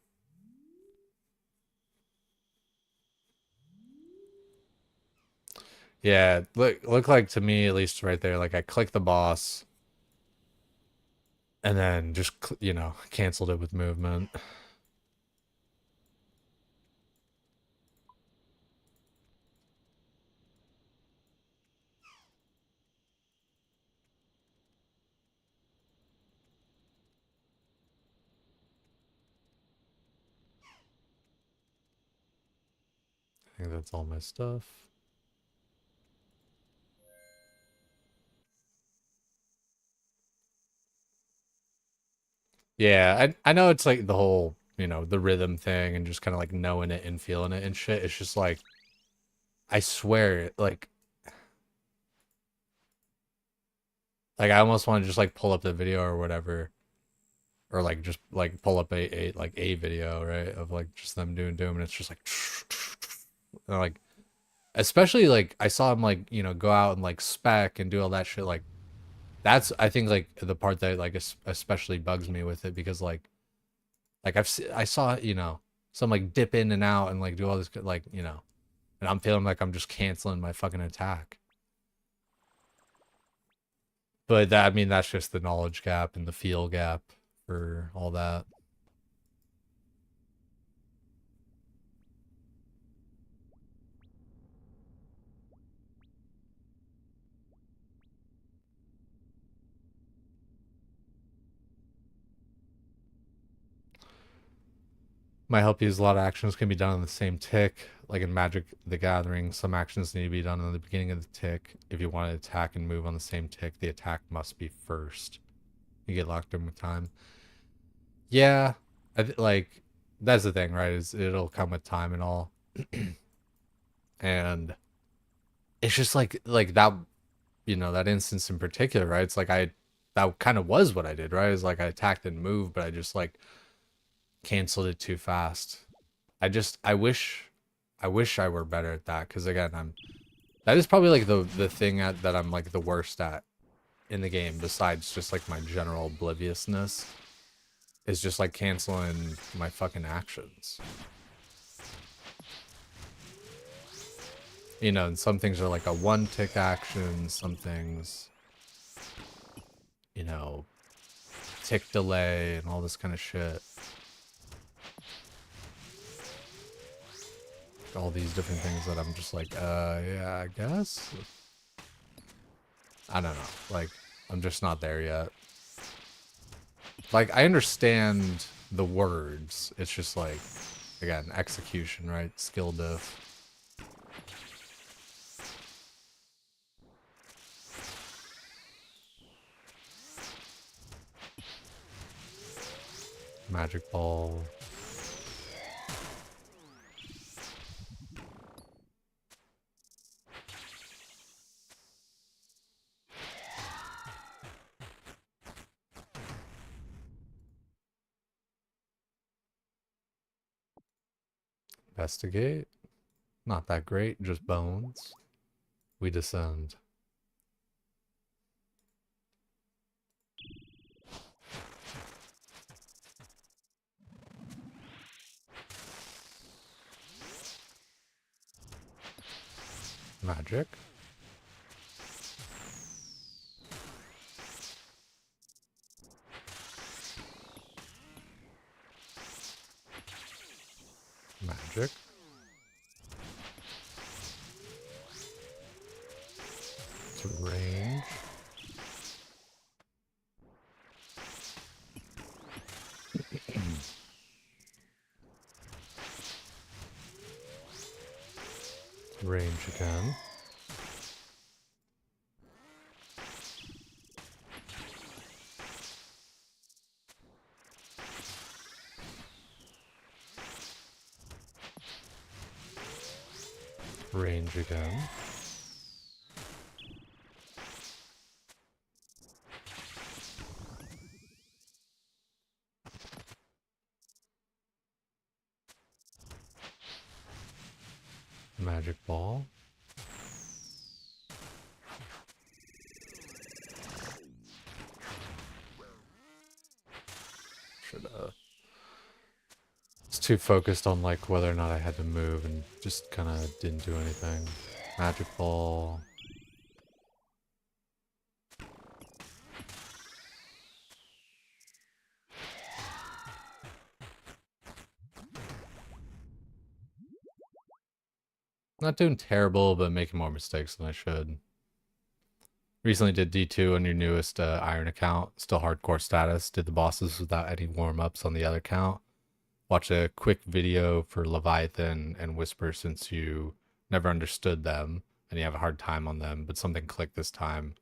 Yeah, look like to me at least right there, like I clicked the boss and then just you know, canceled it with movement. I think that's all my stuff. Yeah, I know it's like the whole, the rhythm thing and just kind of like knowing it and feeling it and shit. It's just like I swear, like I almost want to just like pull up the video or whatever, or like just like pull up a video, right, of like just them doing Doom, and it's just like, and like especially like I saw him like go out and like spec and do all that shit. Like that's I think like the part that like especially bugs me with it because like I saw some like dip in and out and like do all this like and I'm feeling like I'm just canceling my fucking attack. But that, I mean, that's just the knowledge gap and the feel gap for all that. Might help use a lot of actions can be done on the same tick. Like in Magic the Gathering, some actions need to be done on the beginning of the tick. If you want to attack and move on the same tick, the attack must be first. You get locked in with time. Yeah, like that's the thing, right? Is it'll come with time and all, and it's just like that, that instance in particular, right? It's like that kind of was what I did, right? It's like I attacked and moved, but I just like canceled it too fast. I wish I were better at that because again, that is probably like the thing that I'm like the worst at in the game besides just like my general obliviousness is just like canceling my fucking actions. And some things are like a one tick action, some things, you know, tick delay and all this kind of shit. All these different things that I'm just like, yeah, I guess. I don't know. Like, I'm just not there yet. Like, I understand the words. It's just like, again, execution, right? Skill diff. Magic ball. Investigate. Not that great, just bones. We descend. Magic. Magic. To range. Range again. Range again. Magic ball. Should It's too focused on like whether or not I had to move and just kind of didn't do anything. Magic ball. Not doing terrible, but making more mistakes than I should. Recently did D2 on your newest Iron account. Still hardcore status. Did the bosses without any warm-ups on the other account. Watch a quick video for Leviathan and Whisper since you never understood them and you have a hard time on them, but something clicked this time.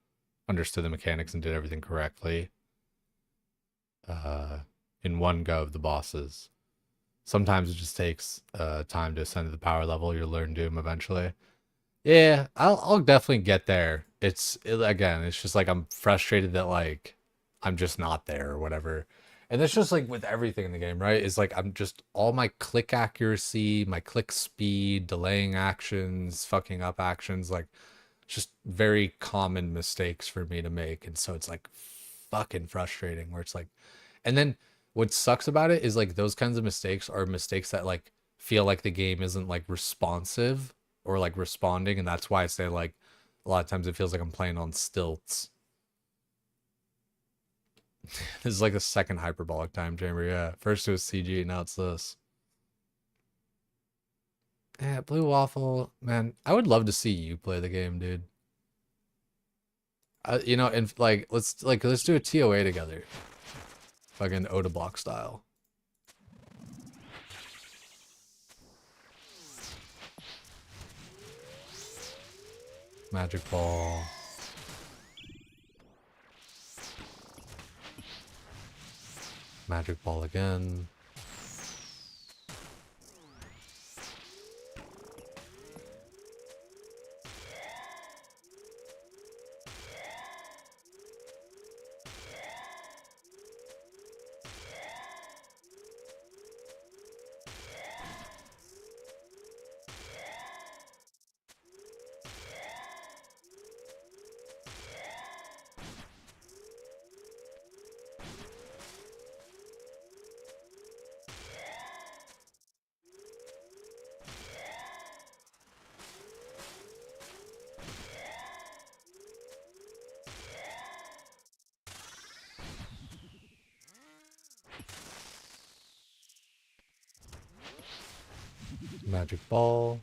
Understood the mechanics and did everything correctly. in one go of the bosses. Sometimes it just takes time to ascend to the power level. You'll learn Doom eventually. Yeah, I'll definitely get there. Again, it's just like I'm frustrated that like I'm just not there or whatever. And that's just like with everything in the game, right? It's like I'm just all my click accuracy, my click speed, delaying actions, fucking up actions, like just very common mistakes for me to make. And so it's like fucking frustrating where it's like, and then what sucks about it is like those kinds of mistakes are mistakes that like feel like the game isn't like responsive or like responding. And that's why I say like a lot of times it feels like I'm playing on stilts. This is like the second hyperbolic time chamber. Yeah. First it was CG, now it's this. Yeah, Blue Waffle, man. I would love to see you play the game, dude. And like let's do a TOA together, fucking Oda Block style. Magic Ball. Magic Ball again. Magic Ball.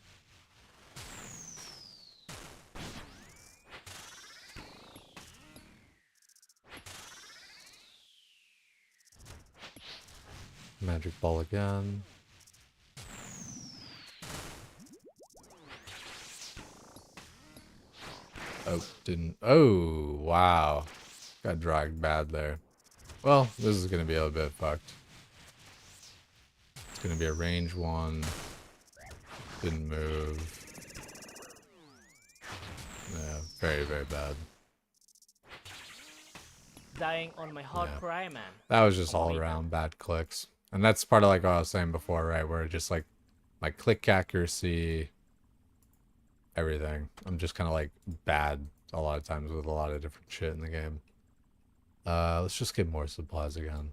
Magic Ball again. Oh, didn't. Oh, wow. Got dragged bad there. Well, this is going to be a little bit fucked. It's going to be a range one. Didn't move. Yeah, very, very bad. Dying on my hardcore Iron Man. That was just all around bad clicks. And that's part of like what I was saying before, right? Where just like my click accuracy, everything. I'm just kind of like bad a lot of times with a lot of different shit in the game. Let's just get more supplies again.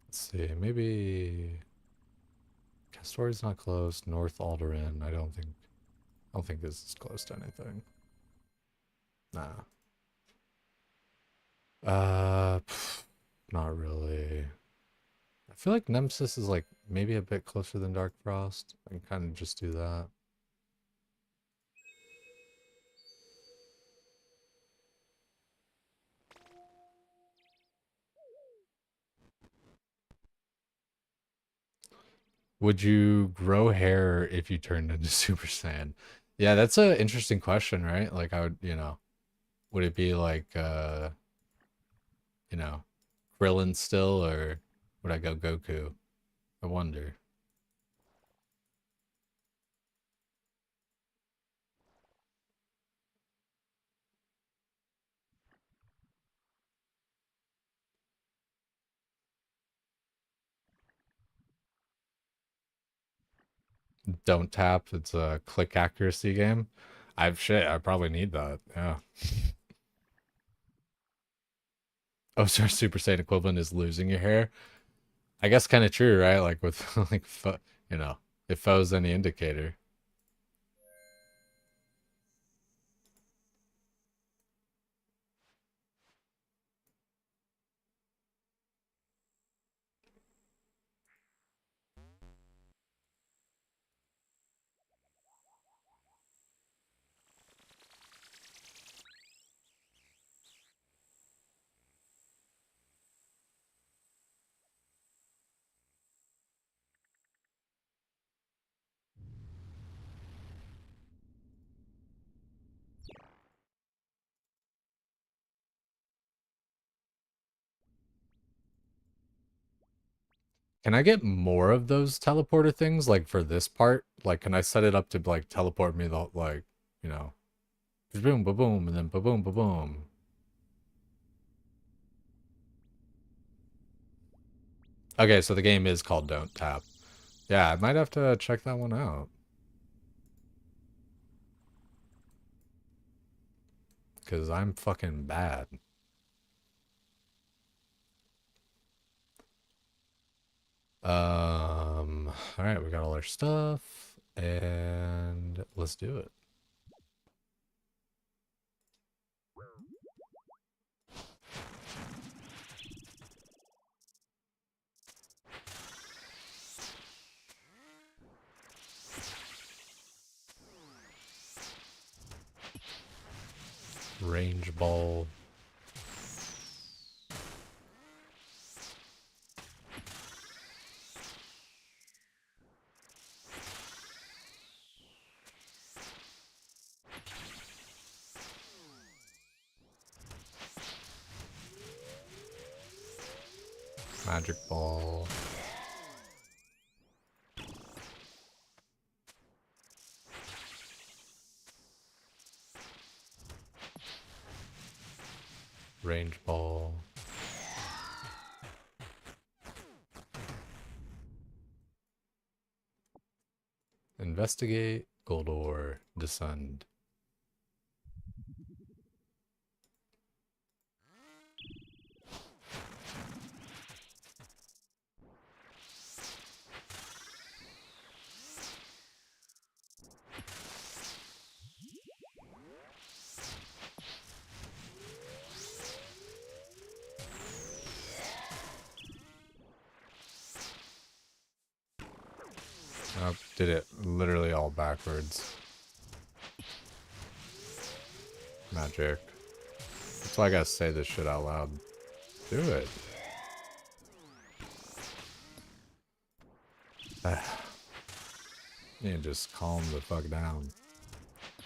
Let's see, maybe Castori's not close. North Alderaan, I don't think this is close to anything. Nah. Not really. I feel like Nemesis is like maybe a bit closer than Dark Frost. I can kind of just do that. Would you grow hair if you turned into Super Saiyan? Yeah, that's an interesting question, right? Like I would, would it be like you know, Krillin still, or would I go Goku? I wonder. Don't tap. It's a click accuracy game. I probably need that. Yeah. Oh, sorry, Super Saiyan equivalent is losing your hair. I guess kind of true, right? Like with like if foe's any indicator. Can I get more of those teleporter things, like, for this part? Like, can I set it up to, like, teleport me the, like, you know, boom, ba boom, and then ba boom, ba boom. Okay, so the game is called Don't Tap. Yeah, I might have to check that one out. Because I'm fucking bad. Alright, we got all our stuff. And let's do it. Range ball. Magic ball. Range ball. Investigate. Gold ore. Descend. Oh, did it literally all backwards. Magic. That's why I gotta say this shit out loud. Do it. You just calm the fuck down.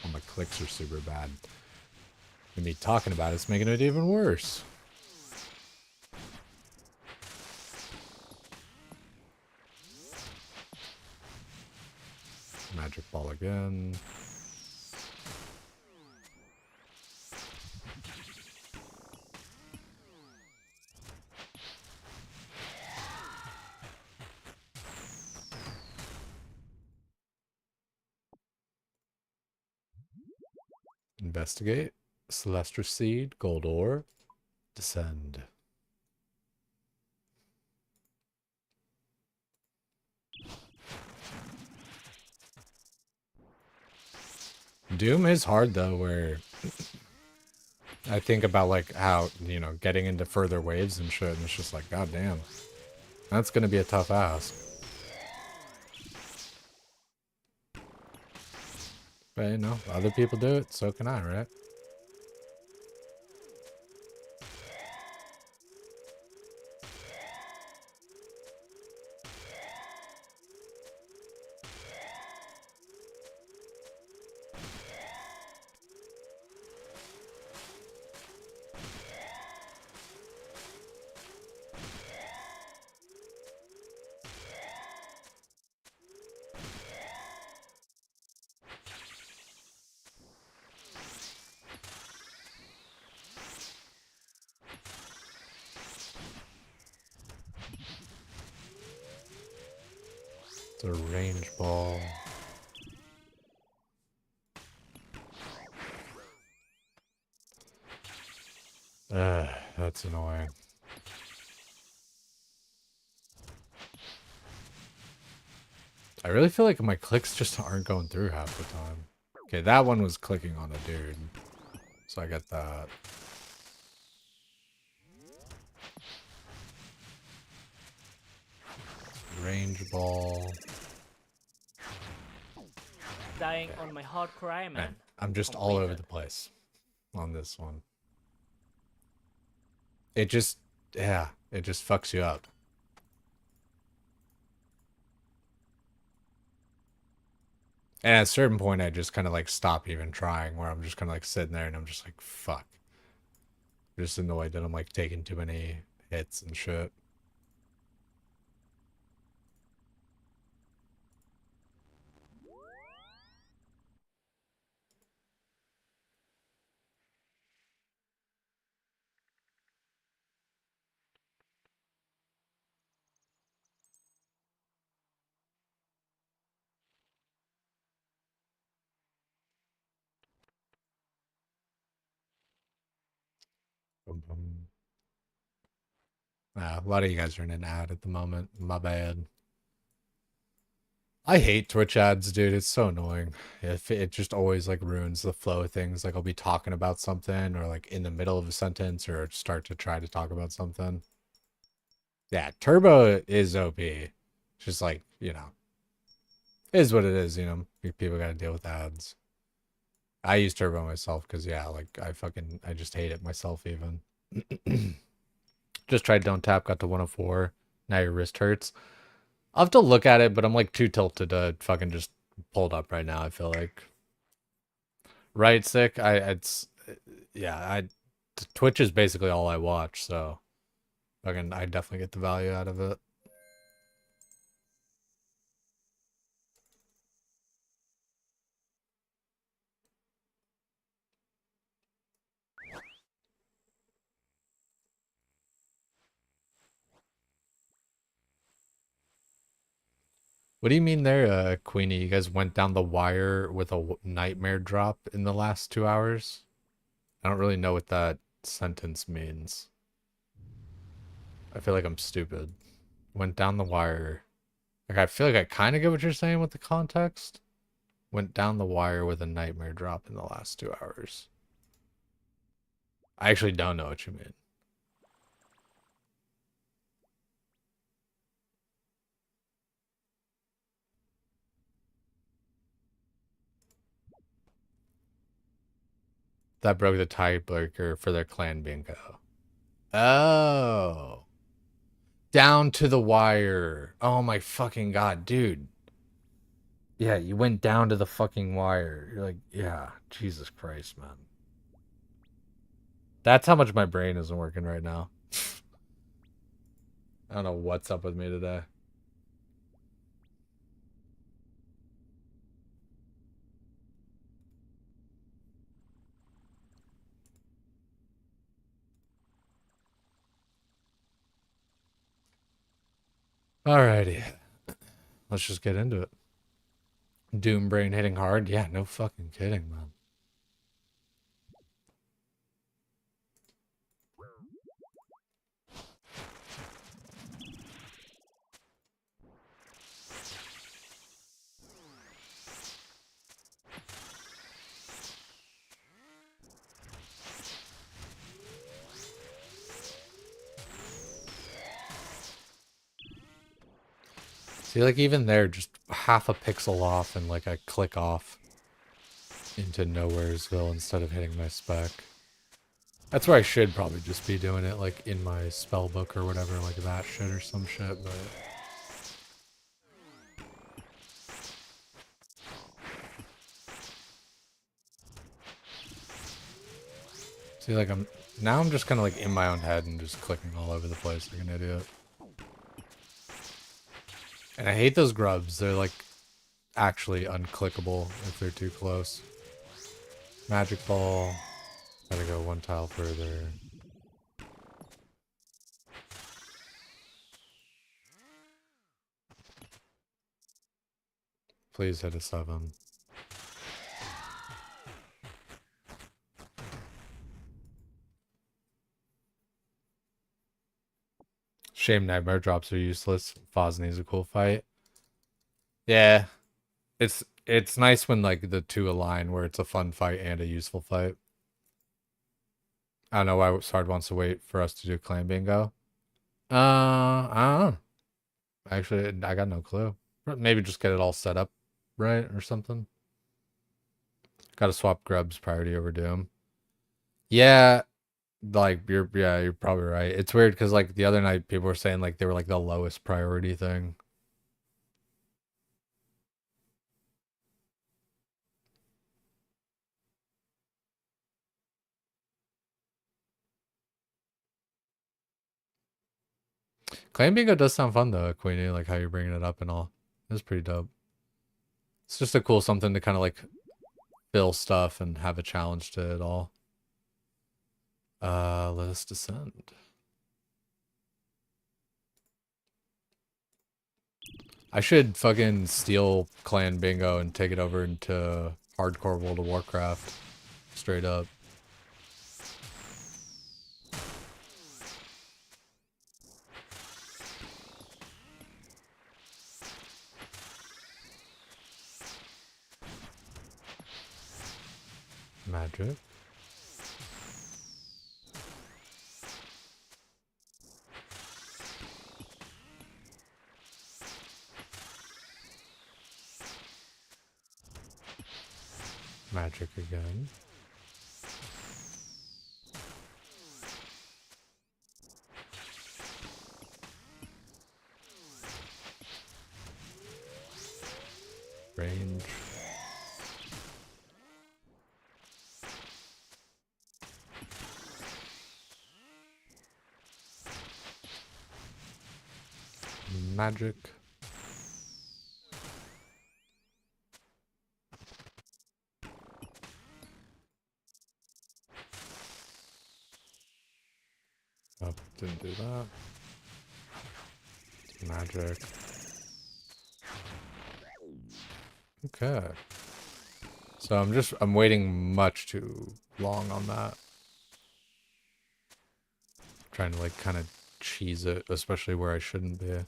All my clicks are super bad. And me talking about it's making it even worse. Magic ball again. Investigate. Celestial seed. Gold ore. Descend. Doom is hard though, where I think about like how, you know, getting into further waves and shit, and it's just like, god damn. That's gonna be a tough ask. But you know, other people do it, so can I, right? It's a range ball. That's annoying. I really feel like my clicks just aren't going through half the time. Okay, that one was clicking on a dude. So I got that. Range ball. Dying on my hardcore Iron Man. Man, I'm just all over the place on this one. It just, yeah, it just fucks you up. And at a certain point, I just kind of like stop even trying, where I'm just kind of like sitting there and I'm just like, fuck. I'm just annoyed that I'm like taking too many hits and shit. A lot of you guys are in an ad at the moment. My bad. I hate Twitch ads, dude. It's so annoying. If it just always like ruins the flow of things. Like I'll be talking about something or like in the middle of a sentence or start to try to talk about something. Yeah, Turbo is OP. Just like, you know, is what it is, you know. People gotta deal with ads. I use Turbo myself because yeah, like I just hate it myself even. Just tried Don't Tap, got to 104. Now your wrist hurts. I'll have to look at it, but I'm like too tilted to fucking just pull it up right now, I feel like. Right, sick. Yeah, Twitch is basically all I watch, so fucking I definitely get the value out of it. What do you mean there, Queenie? You guys went down the wire with a nightmare drop in the last 2 hours? I don't really know what that sentence means. I feel like I'm stupid. Went down the wire. Like, I feel like I kind of get what you're saying with the context. Went down the wire with a nightmare drop in the last 2 hours. I actually don't know what you mean. That broke the tiebreaker for their clan bingo. Oh. Down to the wire. Oh my fucking god, dude. Yeah, you went down to the fucking wire. You're like, yeah, Jesus Christ, man. That's how much my brain isn't working right now. I don't know what's up with me today. Alrighty. Let's just get into it. Doom brain hitting hard? Yeah, no fucking kidding, man. See, like, even there, just half a pixel off and, like, I click off into Nowheresville instead of hitting my spec. That's where I should probably just be doing it, like, in my spell book or whatever, like that shit or some shit, but... See, like, now I'm just kind of, like, in my own head and just clicking all over the place like an idiot. And I hate those grubs. They're, like, actually unclickable if they're too close. Magic ball. Gotta go one tile further. Please hit a 7. Shame nightmare drops are useless. Fosney's a cool fight. Yeah. It's nice when like the two align where it's a fun fight and a useful fight. I don't know why Sard wants to wait for us to do clan bingo. I don't know. Actually, I got no clue. Maybe just get it all set up right or something. Gotta swap grubs priority over Doom. Yeah, like you're probably right. It's weird because like the other night people were saying like they were like the lowest priority thing. Clan bingo does sound fun though, Queenie, like how you're bringing it up and all. It's pretty dope. It's just a cool something to kind of like fill stuff and have a challenge to it all. Let us descend. I should fucking steal clan bingo and take it over into hardcore World of Warcraft. Straight up. Magic. Magic again. Range. Magic. Oh, didn't do that. Magic. Okay. So I'm waiting much too long on that. Trying to like kind of cheese it, especially where I shouldn't be.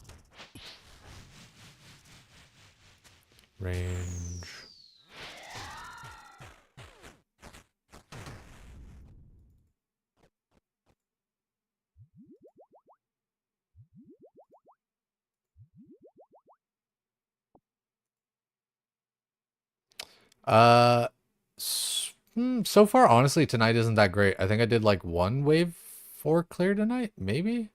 Range. Uh, so far, honestly, tonight isn't that great. I think I did like one wave 4 clear tonight, maybe?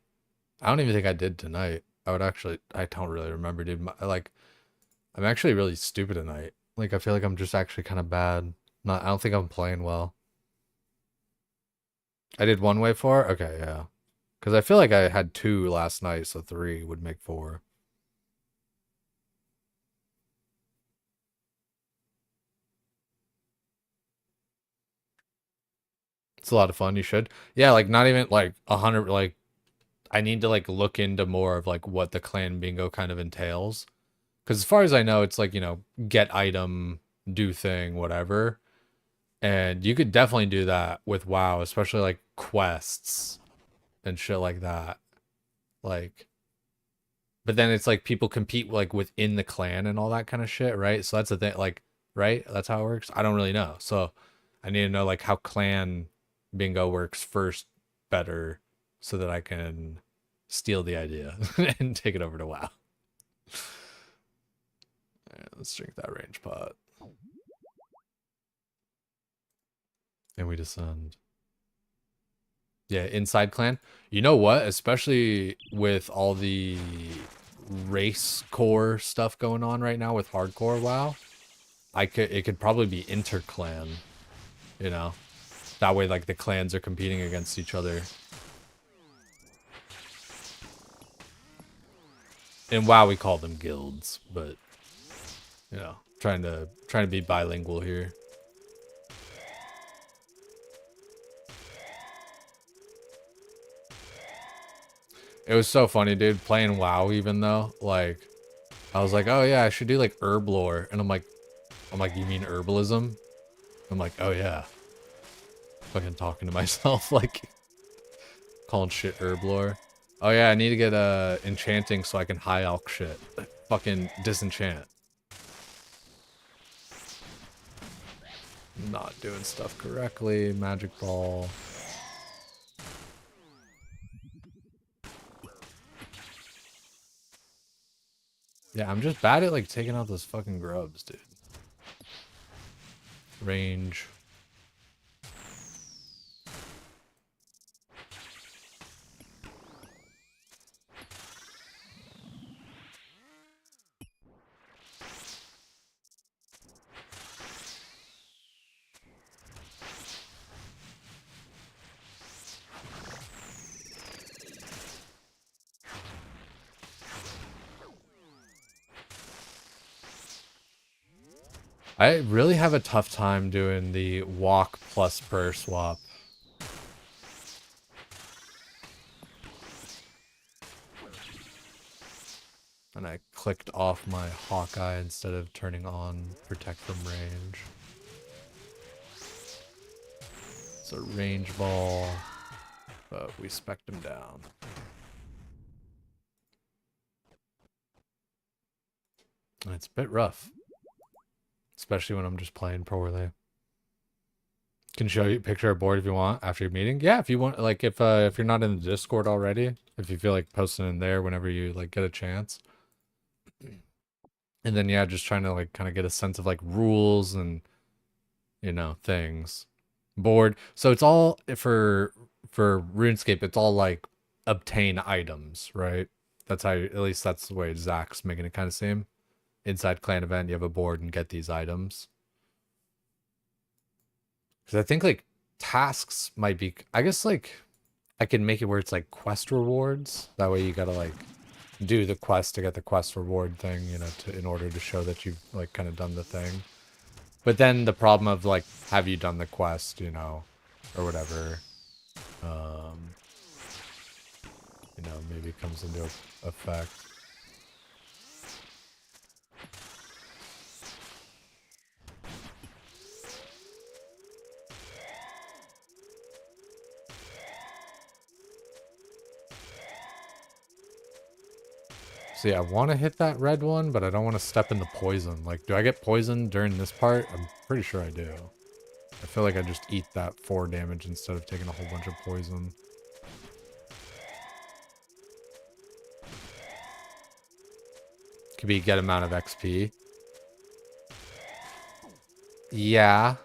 I don't even think I did tonight. I don't really remember, dude. I'm actually really stupid tonight. Like, I feel like I'm just actually kind of bad. I don't think I'm playing well. I did one wave 4? Okay, yeah. Because I feel like I had 2 last night, so 3 would make 4. It's a lot of fun. You should. Yeah, like not even like 100. Like I need to like look into more of like what the clan bingo kind of entails. Because as far as I know, it's like, get item, do thing, whatever. And you could definitely do that with WoW, especially like quests and shit like that. Like, but then it's like people compete like within the clan and all that kind of shit, right? So that's the thing, like, right? That's how it works. I don't really know. So I need to know like how clan bingo works first better so that I can steal the idea and take it over to WoW. Right, let's drink that range pot. And we descend. Yeah, inside clan. You know what? Especially with all the race core stuff going on right now with hardcore WoW, it could probably be interclan, you know. That way like the clans are competing against each other. In WoW we call them guilds, but trying to be bilingual here. It was so funny, dude, playing WoW even though, like, I was like, oh yeah, I should do like herb lore. And I'm like, you mean herbalism? I'm like, oh yeah. Fucking talking to myself, like, calling shit herb lore. Oh yeah, I need to get enchanting so I can high alch shit. Fucking disenchant. Not doing stuff correctly. Magic ball. Yeah, I'm just bad at like taking out those fucking grubs, dude. Range. I really have a tough time doing the walk plus prayer swap. And I clicked off my Hawkeye instead of turning on protect from range. It's a range ball, but we spec'd him down. And it's a bit rough, especially when I'm just playing poorly. Can show you picture a board if you want after your meeting. Yeah, if you want, like if you're not in the Discord already, if you feel like posting in there whenever you like get a chance. And then yeah, just trying to like kind of get a sense of like rules and things. Board. So it's all for RuneScape, it's all like obtain items, right? That's how at least that's the way Zach's making it kind of seem. Inside clan event, you have a board and get these items. Because I think like tasks might be, I guess like I can make it where it's like quest rewards. That way you gotta like do the quest to get the quest reward thing, in order to show that you've like kind of done the thing. But then the problem of like, have you done the quest, or whatever, maybe comes into effect. See, I want to hit that red one, but I don't want to step in the poison. Like, do I get poisoned during this part? I'm pretty sure I do. I feel like I just eat that 4 damage instead of taking a whole bunch of poison. Could be get amount of XP. Yeah.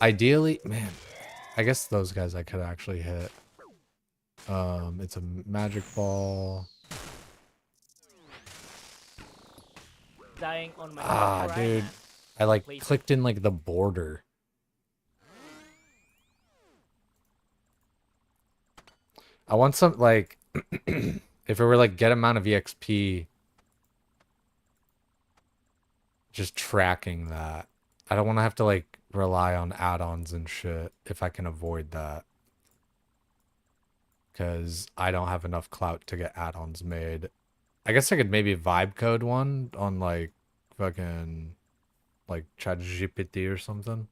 Ideally, man, I guess those guys I could actually hit. It's a magic ball. Dying on my Ah, hardcore dude. Ironman. I like Please. clicked in like the border. I want some like if it were like get amount of EXP, just tracking that. I don't want to have to like rely on add-ons and shit if I can avoid that. Because I don't have enough clout to get add-ons made. I guess I could maybe vibe code one on like fucking like ChatGPT or something.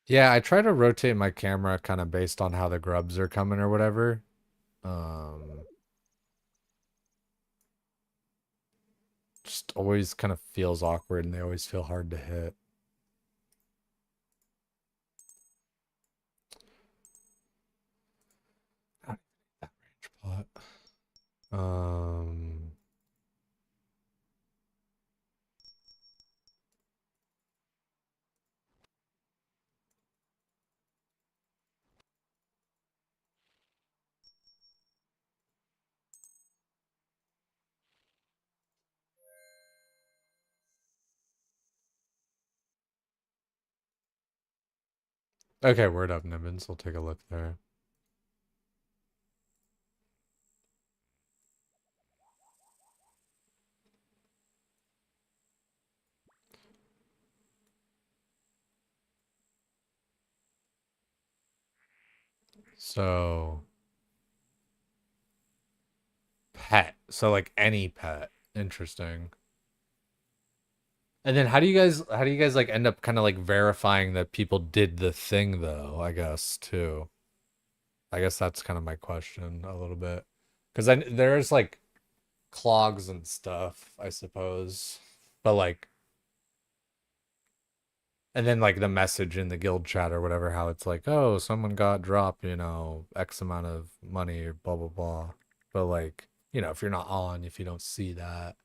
Yeah, I try to rotate my camera kind of based on how the grubs are coming or whatever. Just always kind of feels awkward and they always feel hard to hit. That range pot. Okay, word up, Nibbins. We'll take a look there. So, pet. So like any pet. Interesting. And then how do you guys like end up kind of like verifying that people did the thing though, I guess, too. I guess that's kind of my question a little bit. Because there's like clogs and stuff, I suppose. But like and then like the message in the guild chat or whatever, how it's like, oh, someone got dropped, X amount of money or blah blah blah. But like, if you're not on, if you don't see that,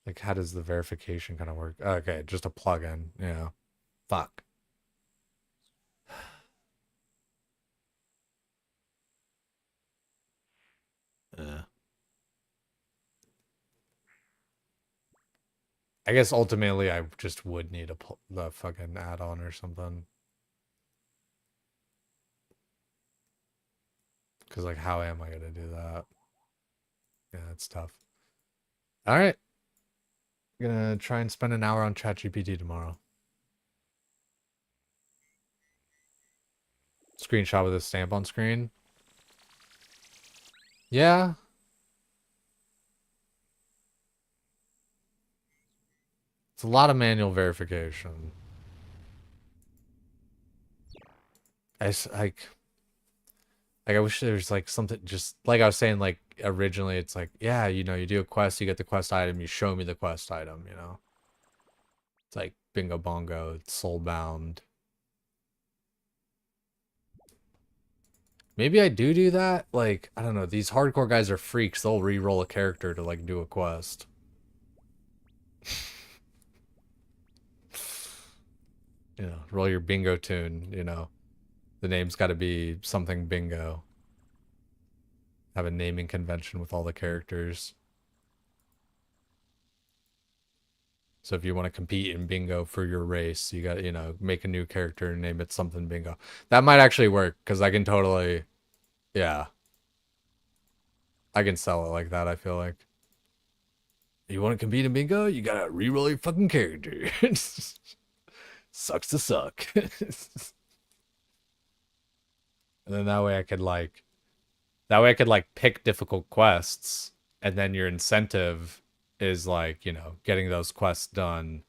like how does the verification kind of work? Okay, just a plugin, yeah. Fuck. Yeah. I guess ultimately I just would need the fucking add-on or something. Because like, how am I gonna do that? Yeah, it's tough. All right, gonna try and spend an hour on ChatGPT tomorrow. Screenshot with a stamp on screen. Yeah. It's a lot of manual verification. Like, Like I wish there's like something just like I was saying, like originally it's like, yeah, you know, you do a quest, you get the quest item, you show me the quest item, you know. It's like bingo bongo, it's soulbound. Maybe I do that. Like, I don't know, these hardcore guys are freaks. They'll re-roll a character to like do a quest. You know, roll your bingo tune, you know. The name's got to be something bingo. Have a naming convention with all the characters. So if you want to compete in bingo for your race, you got, you know, make a new character and name it something bingo. That might actually work because I can totally, yeah, I can sell it like that, I feel like. You want to compete in bingo? You gotta re-roll your fucking character. Sucks to suck. And then that way I could like pick difficult quests, and then your incentive is like, you know, getting those quests done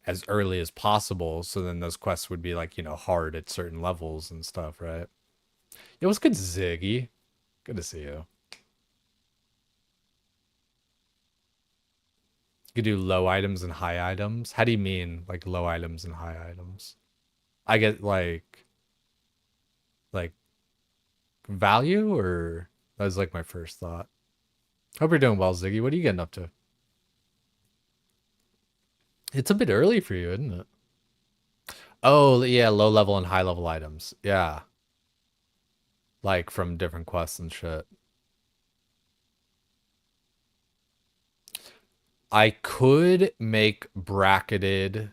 as early as possible. So then those quests would be like, you know, hard at certain levels and stuff, right? It was good, Ziggy. Good to see you. You could do low items and high items. How do you mean like low items and high items? I get like value, or that was like my first thought. Hope you're doing well, Ziggy. What are you getting up to? It's a bit early for you, isn't it? Oh, yeah, low level and high level items. Yeah. Like from different quests and shit. I could make bracketed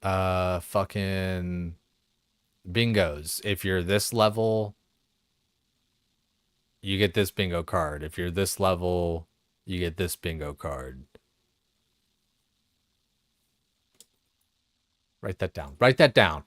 fucking bingos. If you're this level, you get this bingo card. If you're this level, you get this bingo card. Write that down. Write that down.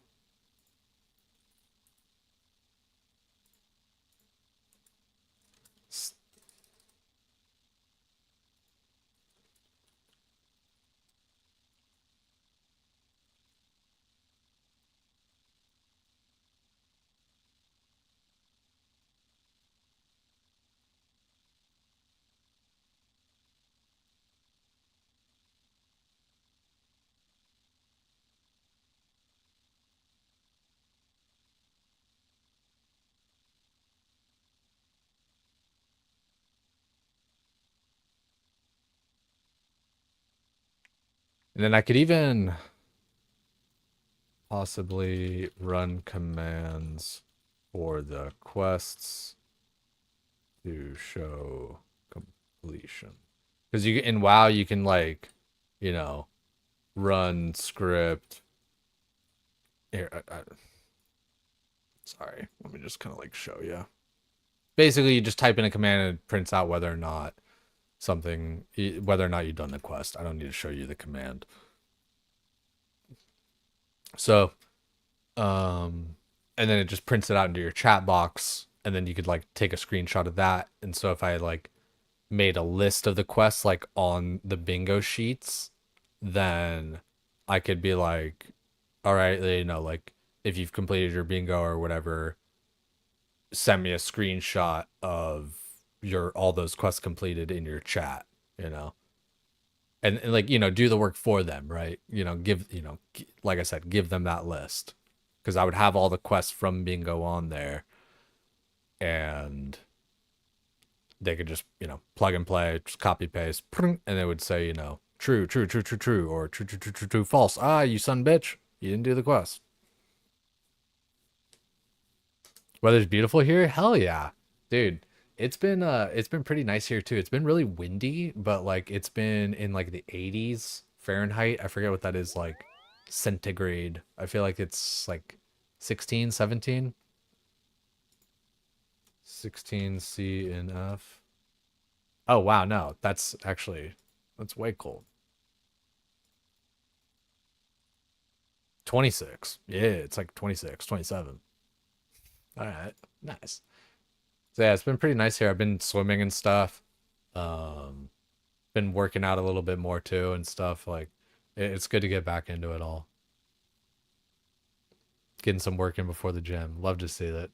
And then I could even possibly run commands for the quests to show completion. Because you in WoW you can like, you know, run script. Here, sorry, let me just kind of like show you. Basically, you just type in a command and it prints out whether or not whether or not you've done the quest. I don't need to show you the command. So, and then it just prints it out into your chat box, and then you could like take a screenshot of that. And so if I like made a list of the quests like on the bingo sheets, then I could be like, all right, you know, like if you've completed your bingo or whatever, send me a screenshot of your all those quests completed in your chat, you know. And like, you know, do the work for them, right? You know, like I said, give them that list, because I would have all the quests from bingo on there, and they could just, you know, plug and play, just copy paste, and it would say, you know, true, true, true, true, true, or true, true, true, true, true, false. Ah, you son bitch, you didn't do the quest. Weather's beautiful here. Hell yeah, dude. It's been pretty nice here too. It's been really windy, but like it's been in like the 80s Fahrenheit. I forget what that is, like centigrade. I feel like it's like 16, 17. 16 C and F. Oh wow, no. That's way cold. 26. Yeah, it's like 26, 27. All right. Nice. So yeah, it's been pretty nice here. I've been swimming and stuff. Um, been working out a little bit more too and stuff. Like it's good to get back into it all. Getting some work in before the gym. Love to see that.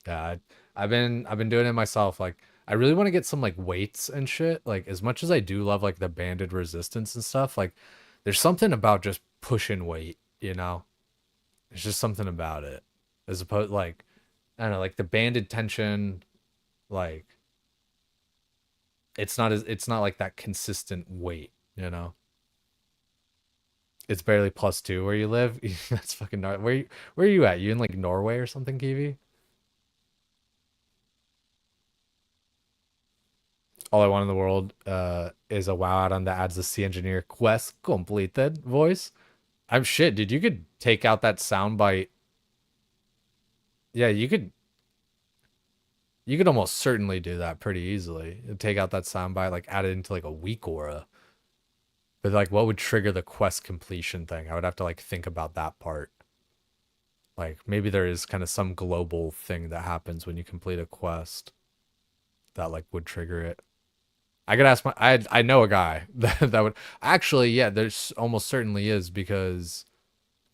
Yeah, I've been doing it myself. Like, I really want to get some like weights and shit. Like, as much as I do love like the banded resistance and stuff, like, there's something about just pushing weight. You know, there's just something about it. As opposed, like, I don't know, like the banded tension, like it's not like that consistent weight. You know, it's barely +2 where you live. That's fucking where are you at? You in like Norway or something, Kiwi? All I want in the world is a WoW add-on that adds the Sea Engineer quest completed voice. I'm shit, dude. You could take out that soundbite. Yeah, you could almost certainly do that pretty easily. Take out that soundbite, like add it into like a weak aura. But like, what would trigger the quest completion thing? I would have to like think about that part. Like maybe there is kind of some global thing that happens when you complete a quest that like would trigger it. I could ask I know a guy that would actually, yeah, there's almost certainly is because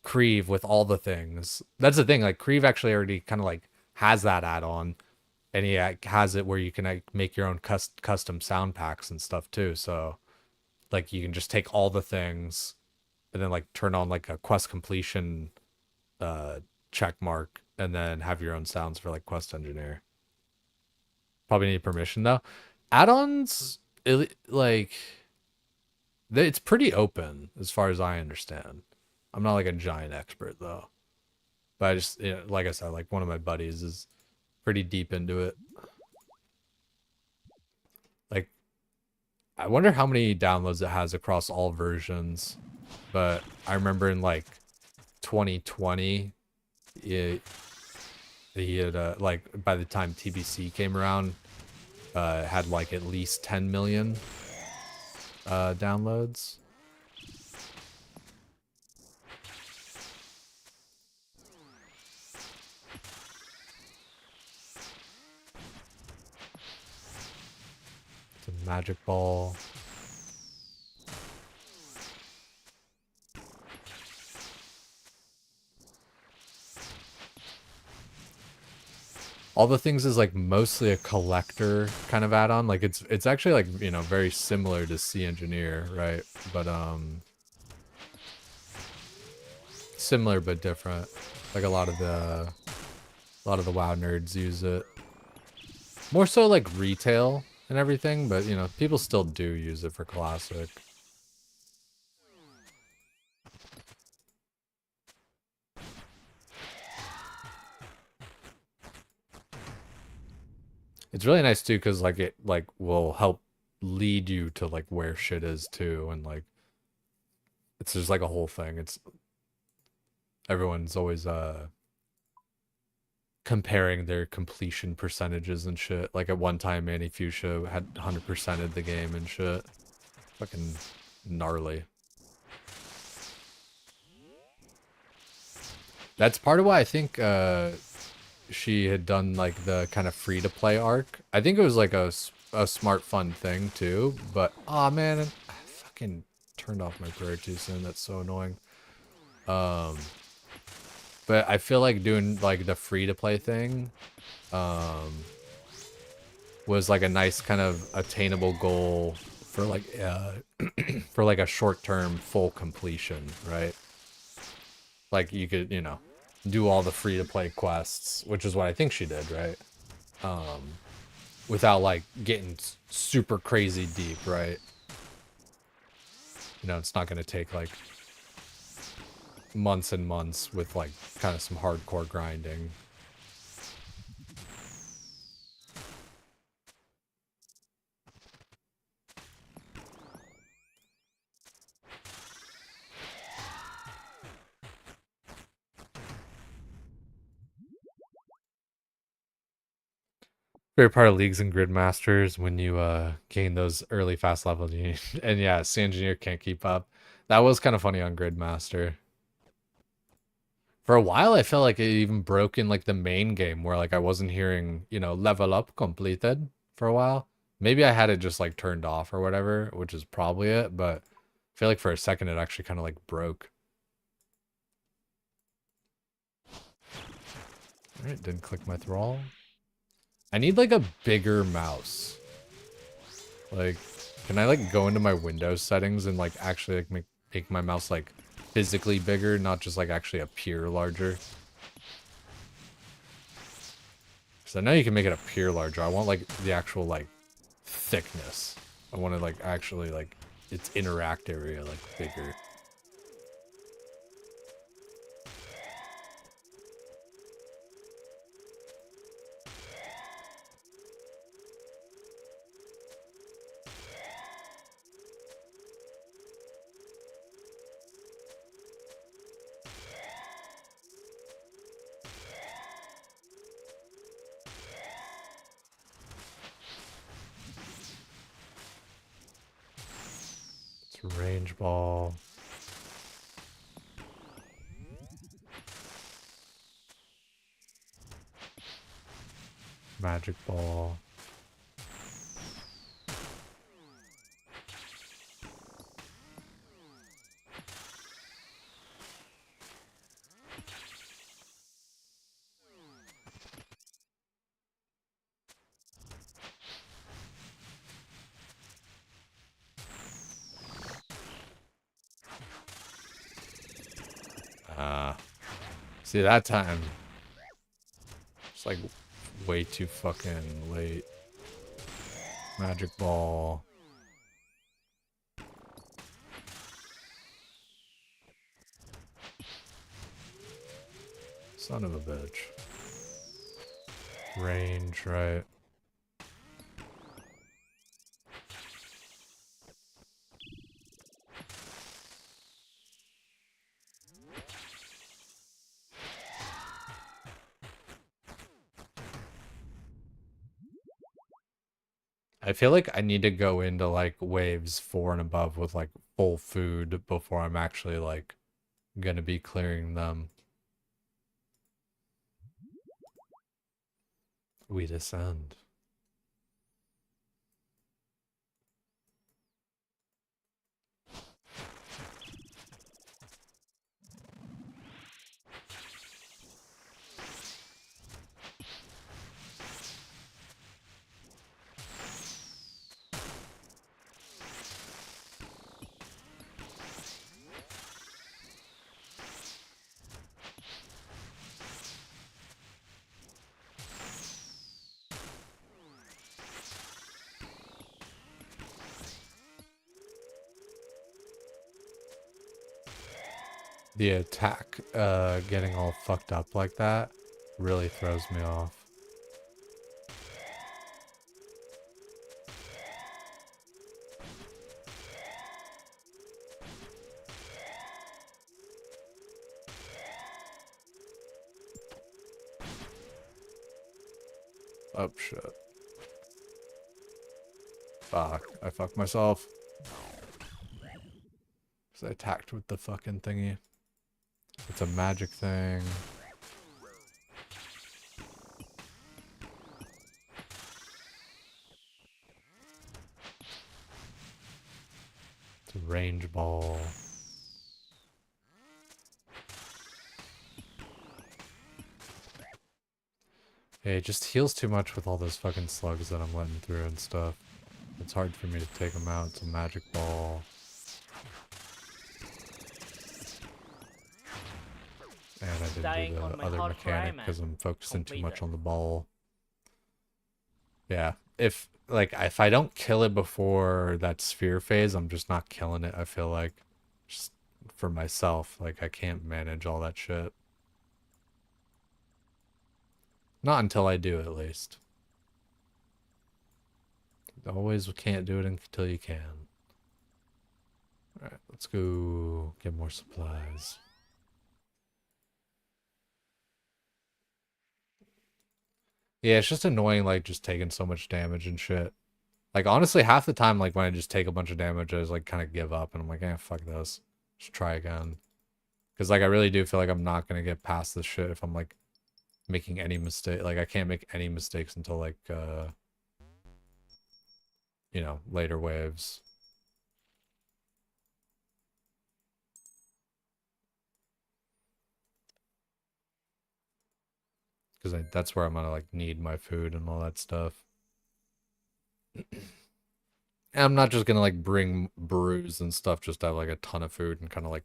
Creve with all the things. That's the thing, like Creve actually already kind of like has that add-on and he has it where you can like make your own custom sound packs and stuff too. So like you can just take all the things and then like turn on like a quest completion uh check mark and then have your own sounds for like quest engineer. Probably need permission though. Add-ons, like it's pretty open as far as I understand. I'm not like a giant expert though, but I just, you know, like I said, like one of my buddies is pretty deep into it. Like, I wonder how many downloads it has across all versions. But I remember in like 2020, he had like by the time TBC came around, had like at least 10 million downloads. It's a magic ball. All the things is like mostly a collector kind of add-on. Like it's actually like, you know, very similar to Sea Engineer, right? But similar but different. Like a lot of the WoW nerds use it. More so like retail and everything, but you know, people still do use it for classic. It's really nice too because like it like will help lead you to like where shit is too, and like it's just like a whole thing. It's everyone's always comparing their completion percentages and shit. Like at one time Manny Fuchsia had 100%ed the game and shit. Fucking gnarly. That's part of why I think she had done like the kind of free to play arc. I think it was like a smart fun thing too, but oh man, I fucking turned off my prayer too soon. That's so annoying. Um but I feel like doing like the free to play thing was like a nice kind of attainable goal for like for like a short-term full completion, right? Like you could, you know, do all the free to play quests, which is what I think she did, right? Without like getting super crazy deep, right? You know, it's not going to take like months and months with like kind of some hardcore grinding. Favorite part of leagues and grid masters when you gain those early fast levels and yeah, Sea Engineer can't keep up. That was kind of funny on Gridmaster. For a while I felt like it even broke in like the main game where like I wasn't hearing, you know, level up completed for a while. Maybe I had it just like turned off or whatever, which is probably it, but I feel like for a second it actually kind of like broke. Alright, didn't click my thrall. I need like a bigger mouse. Like, can I like go into my Windows settings and like actually like make my mouse like physically bigger, not just like actually appear larger? Because I know you can make it appear larger. I want like the actual like thickness. I want to like actually like its interact area like bigger. It's a range ball. Magic ball. See that time. It's like way too fucking late. Magic ball. Son of a bitch. Range, right? I feel like I need to go into like waves 4 and above with like full food before I'm actually like gonna be clearing them. We descend. The attack getting all fucked up like that really throws me off. Oh shit. Fuck. I fucked myself. Because I attacked with the fucking thingy. It's a magic thing. It's a range ball. Hey, it just heals too much with all those fucking slugs that I'm letting through and stuff. It's hard for me to take them out. It's a magic ball. And I didn't Dying do on the my other hardcore mechanic Iron because Man. I'm focusing too much Completed. on the ball. Yeah. If I don't kill it before that sphere phase, I'm just not killing it, I feel like. Just for myself. Like I can't manage all that shit. Not until I do, at least. Always can't do it until you can. Alright, let's go get more supplies. Yeah, it's just annoying, like, just taking so much damage and shit. Like, honestly, half the time, like, when I just take a bunch of damage, I just, like, kind of give up, and I'm like, eh, fuck this. Just try again. Because, like, I really do feel like I'm not gonna get past this shit if I'm, like, making any mistake. Like, I can't make any mistakes until, like, you know, later waves. because that's where I'm gonna like need my food and all that stuff. And I'm not just gonna like bring brews and stuff just to have like a ton of food and kind of like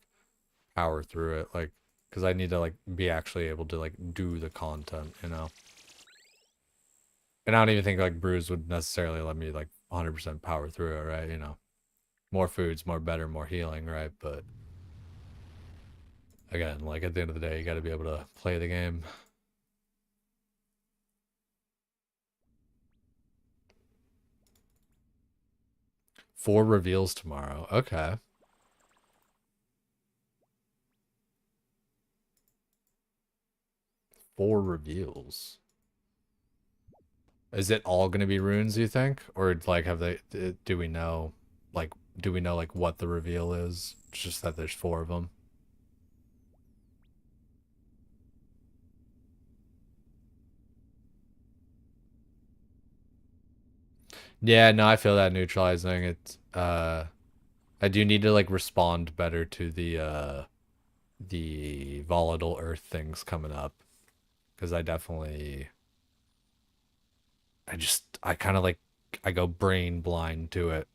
power through it, like, because I need to like be actually able to like do the content, you know. And I don't even think like brews would necessarily let me like 100% power through it, right? You know, more food's more better, more healing, right? But again, like at the end of the day, you got to be able to play the game. Four reveals tomorrow. Okay. Four reveals. Is it all going to be runes, you think? Or like have they do we know like what the reveal is? It's just that there's four of them. Yeah, no, I feel that neutralizing it. I do need to like respond better to the volatile earth things coming up, because I kind of like I go brain blind to it.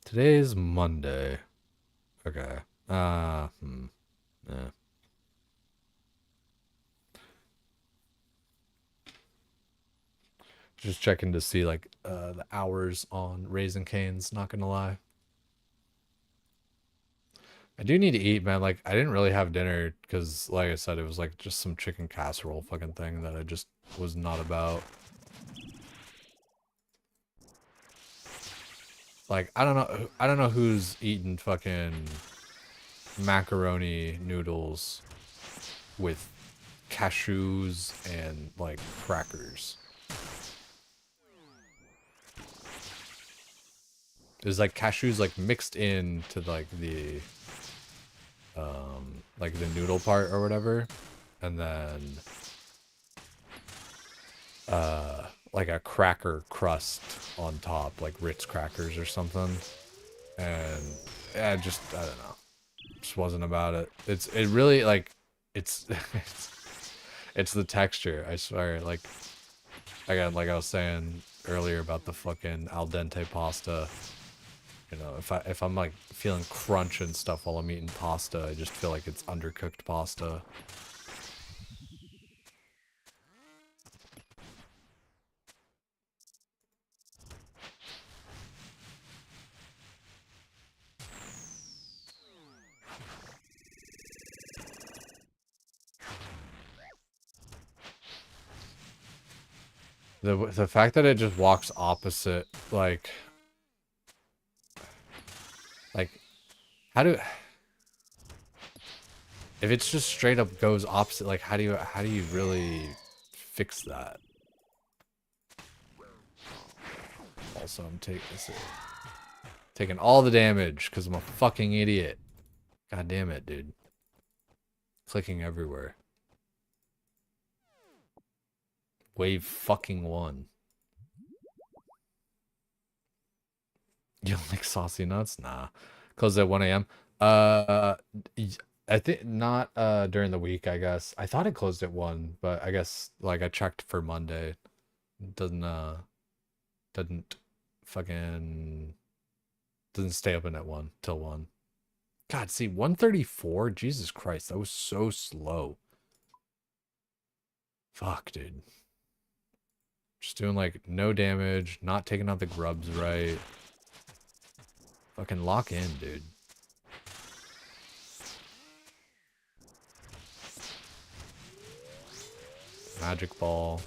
Today is Monday. Okay. Yeah. Just checking to see like the hours on Raising Cane's, not gonna lie. I do need to eat, man. Like I didn't really have dinner because like I said, it was like just some chicken casserole fucking thing that I just was not about. Like I don't know who's eating fucking macaroni noodles with cashews and like crackers. There's like cashews like mixed into like the noodle part or whatever, and then like a cracker crust on top, like Ritz crackers or something. And yeah, just I don't know. Just wasn't about it. It really like it's it's the texture, I swear. Like again, like I was saying earlier about the fucking al dente pasta. You know, if I'm like feeling crunch and stuff while I'm eating pasta, I just feel like it's undercooked pasta. The fact that it just walks opposite, like how do if it's just straight up goes opposite, like how do you really fix that? Also, I'm taking all the damage because I'm a fucking idiot. God damn it, dude. Clicking everywhere. Wave fucking 1. You don't like saucy nuts? Nah. Close at 1 a.m. I think not during the week, I guess. I thought it closed at 1, but I guess like I checked for Monday. Doesn't fucking doesn't stay open at 1 till 1. God, see 134? Jesus Christ, that was so slow. Fuck, dude. Just doing like no damage, not taking out the grubs right. Fucking lock in, dude. Magic ball.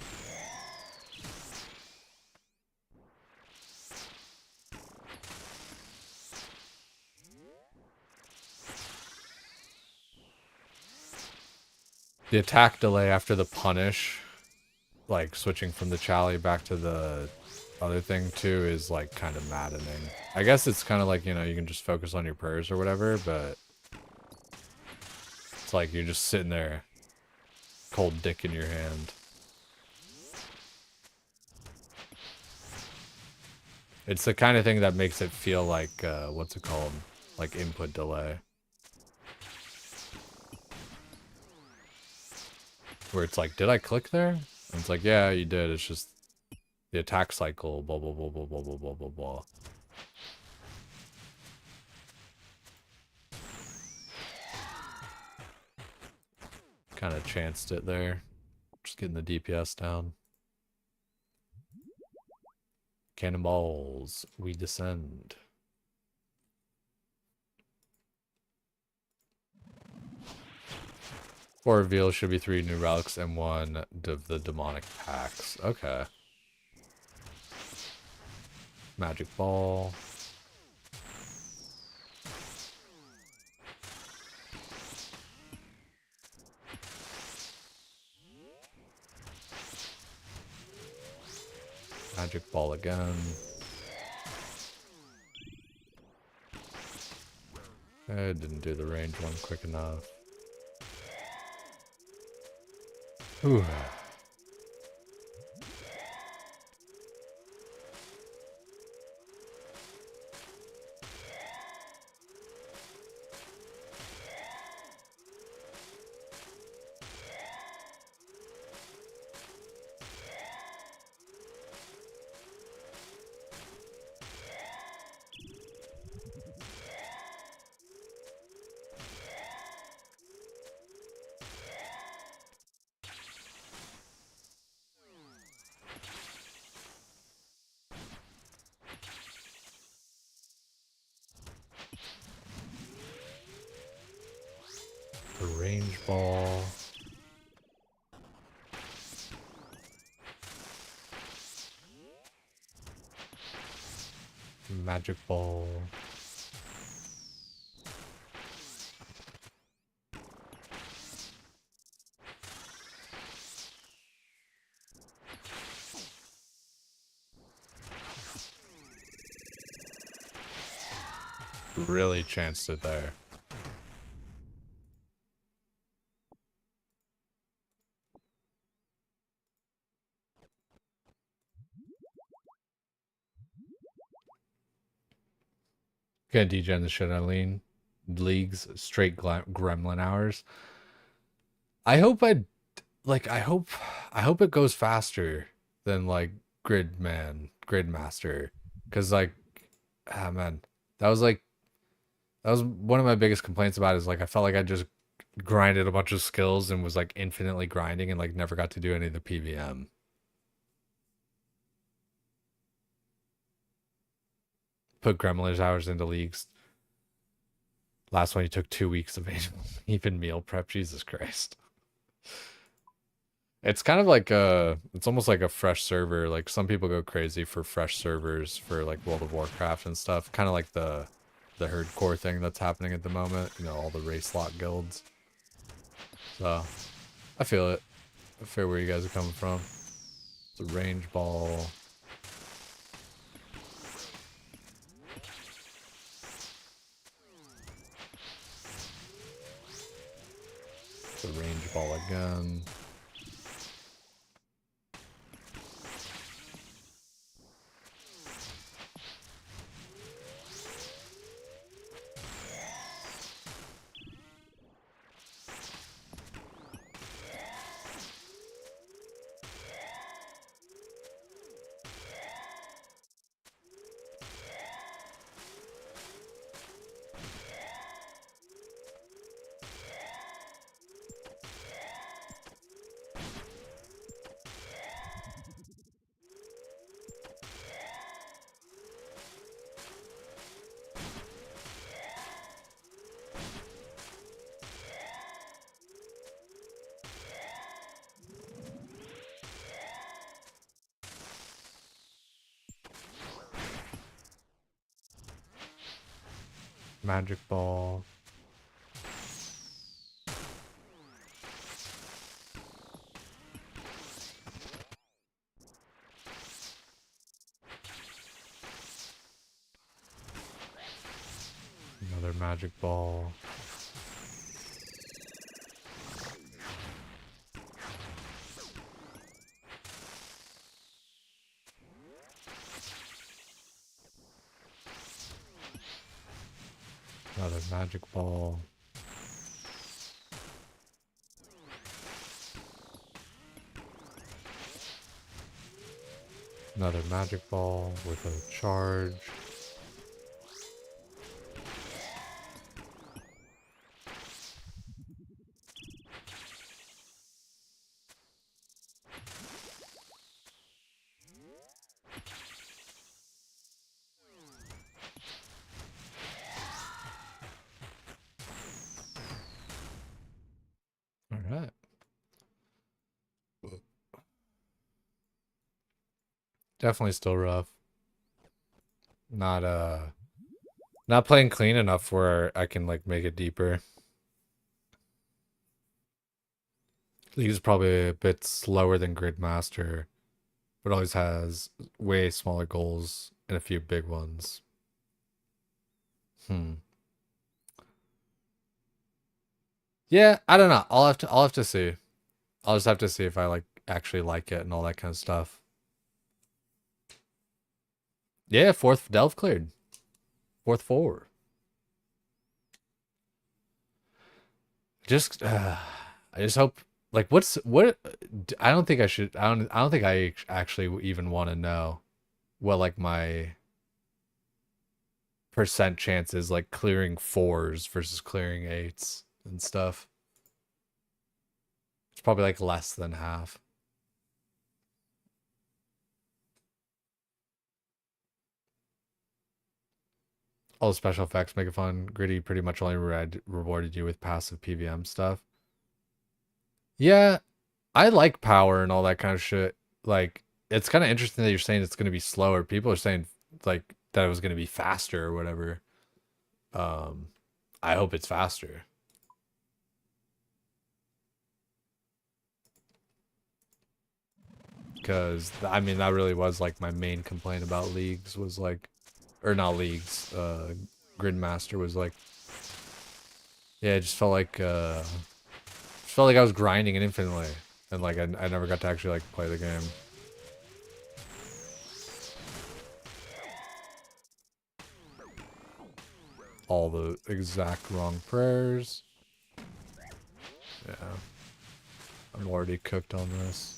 The attack delay after the punish, like switching from the Chally back to the other thing too, is like kind of maddening. I guess it's kind of like, you know, you can just focus on your prayers or whatever, but it's like you're just sitting there, cold dick in your hand. It's the kind of thing that makes it feel like, what's it called? like input delay. Where it's like, did I click there? And it's like, yeah, you did. It's just the attack cycle, blah, blah, blah, blah, blah, blah, blah, blah, blah. Kind of chanced it there. Just getting the DPS down. Cannonballs, we descend. For reveal should be 3 new relics and 1 of the demonic packs. Okay. Magic ball. Magic ball again. I didn't do the range one quick enough. Whew. The range ball. Magic ball. Really chanced it there. Gonna degen the shit out of leagues straight gremlin hours. I hope I hope it goes faster than like Gridmaster, because like, ah man, that was one of my biggest complaints about it, is like I felt like I just grinded a bunch of skills and was like infinitely grinding and like never got to do any of the PVM. Put Gremlin's hours into leagues. Last one, you took 2 weeks of even meal prep. Jesus Christ. It's kind of like it's almost like a fresh server. Like some people go crazy for fresh servers for like World of Warcraft and stuff. Kind of like the herd core thing that's happening at the moment. You know, all the race lock guilds. So, I feel it. I feel where you guys are coming from. It's a range ball. It's a range ball again. Magic ball. Another magic ball. Another magic ball. Another magic ball with a charge. All right. Definitely still rough. Not playing clean enough where I can like make it deeper. League is probably a bit slower than Gridmaster, but always has way smaller goals and a few big ones. Yeah, I don't know. I'll have to see. I'll just have to see if I like actually like it and all that kind of stuff. Yeah, fourth Delve cleared. Fourth 4. Just I just hope like what I don't think I should I don't think I actually even want to know what like my percent chance is like clearing 4s versus clearing 8s and stuff. It's probably like less than half. All the special effects make it fun. Gritty pretty much only rewarded you with passive PVM stuff. Yeah, I like power and all that kind of shit. Like, it's kind of interesting that you're saying it's going to be slower. People are saying like that it was going to be faster or whatever. I hope it's faster. Because I mean that really was like my main complaint about leagues was like, or not leagues, Gridmaster was like, yeah, it just felt like I was grinding it infinitely, and like I never got to actually like play the game. All the exact wrong prayers. Yeah, I'm already cooked on this.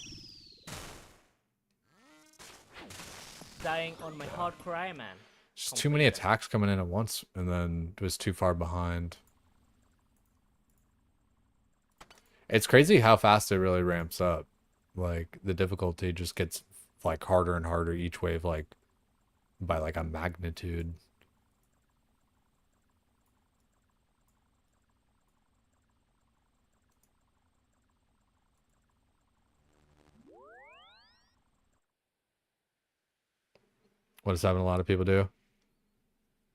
Dying on my hardcore Iron Man. Just too many attacks coming in at once, and then it was too far behind. It's crazy how fast it really ramps up. Like, the difficulty just gets, like, harder and harder each wave, like, by, like, a magnitude. What does having a lot of people do?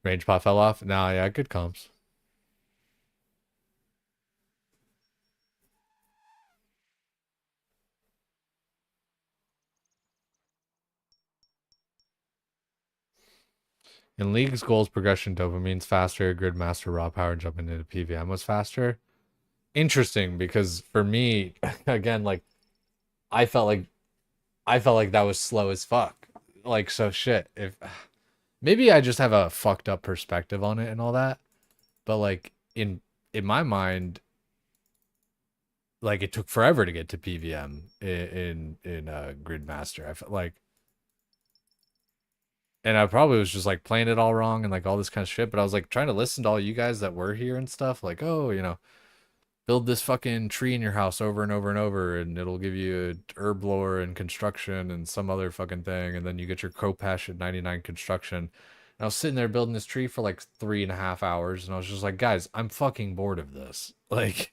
Range pot fell off? Nah, yeah, good comps. In League's goals progression, dopamine's faster, Gridmaster raw power jumping into PVM was faster. Interesting, because for me, again, like I felt like that was slow as fuck. Like, so shit. If maybe I just have a fucked up perspective on it and all that, but like in my mind, like it took forever to get to PVM in Gridmaster. I felt like, and I probably was just like playing it all wrong and like all this kind of shit. But I was like trying to listen to all you guys that were here and stuff. Like, oh, you know, build this fucking tree in your house over and over and over, and it'll give you a herb lore and construction and some other fucking thing, and then you get your Khopesh at 99 construction. And I was sitting there building this tree for like 3.5 hours, and I was just like, guys, I'm fucking bored of this. Like,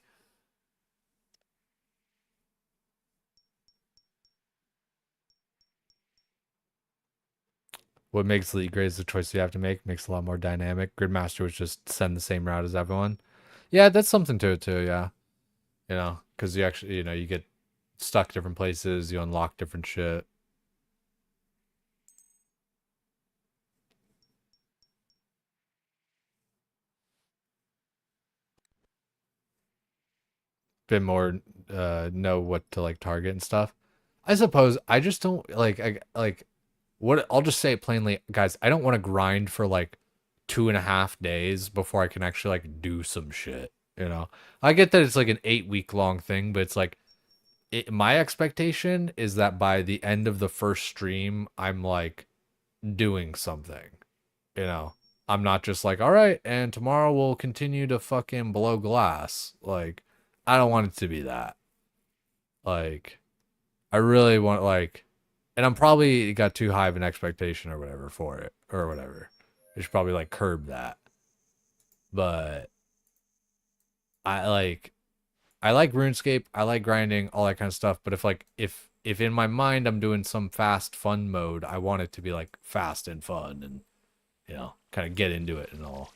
what makes League great is the choice you have to make. Makes it a lot more dynamic. Gridmaster was just send the same route as everyone. Yeah, that's something to it too. Yeah, you know, because you actually, you know, you get stuck different places, you unlock different shit. Bit more know what to like target and stuff. I suppose I just don't like what I'll just say it plainly, guys, I don't want to grind for like 2.5 days before I can actually like do some shit. You know, I get that it's like an 8-week long thing, but it's like my expectation is that by the end of the first stream, I'm like doing something. You know, I'm not just like, all right, and tomorrow we'll continue to fucking blow glass. Like, I don't want it to be that. Like, I really want like, and I'm probably got too high of an expectation or whatever for it or whatever. I should probably like curb that. But I like RuneScape, I like grinding, all that kind of stuff. But if in my mind I'm doing some fast fun mode, I want it to be like fast and fun and you know, kind of get into it and all.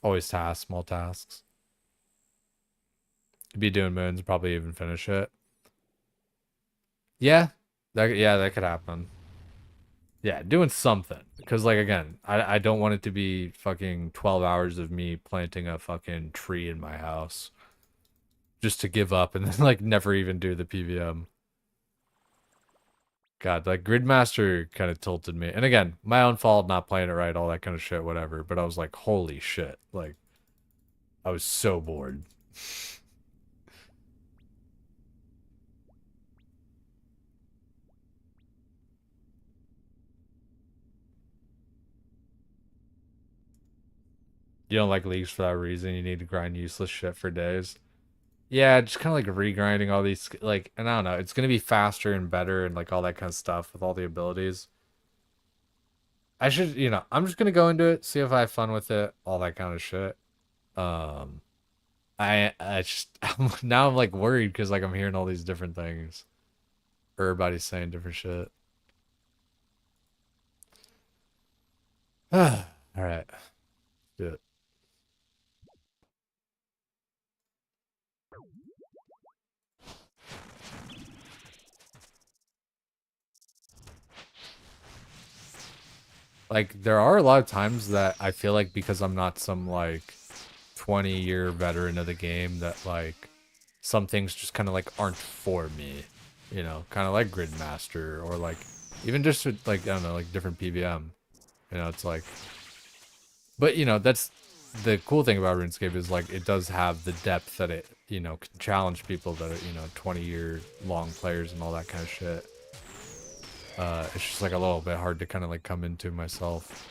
Always tasks, small tasks. Could be doing moons, probably even finish it. Yeah, that could happen. Yeah, doing something. Because, like, again, I don't want it to be fucking 12 hours of me planting a fucking tree in my house. Just to give up and then, like, never even do the PVM. God, like, Gridmaster kind of tilted me. And again, my own fault, not playing it right, all that kind of shit, whatever. But I was like, holy shit. Like, I was so bored. You don't like leagues for that reason. You need to grind useless shit for days. Yeah, just kind of like regrinding all these, like, and I don't know. It's going to be faster and better and like all that kind of stuff with all the abilities. I should, you know, I'm just going to go into it, see if I have fun with it, all that kind of shit. Um, I just, now I'm like worried because like I'm hearing all these different things. Everybody's saying different shit. All right. Do it. Like, there are a lot of times that I feel like because I'm not some, like, 20-year veteran of the game, that, like, some things just kind of, like, aren't for me. You know, kind of like Gridmaster, or, like, even just, with, like, I don't know, like, different PVM. You know, it's like... But, you know, that's... The cool thing about RuneScape is, like, it does have the depth that it, you know, can challenge people that are, you know, 20-year long players and all that kind of shit. It's just like a little bit hard to kind of like come into myself.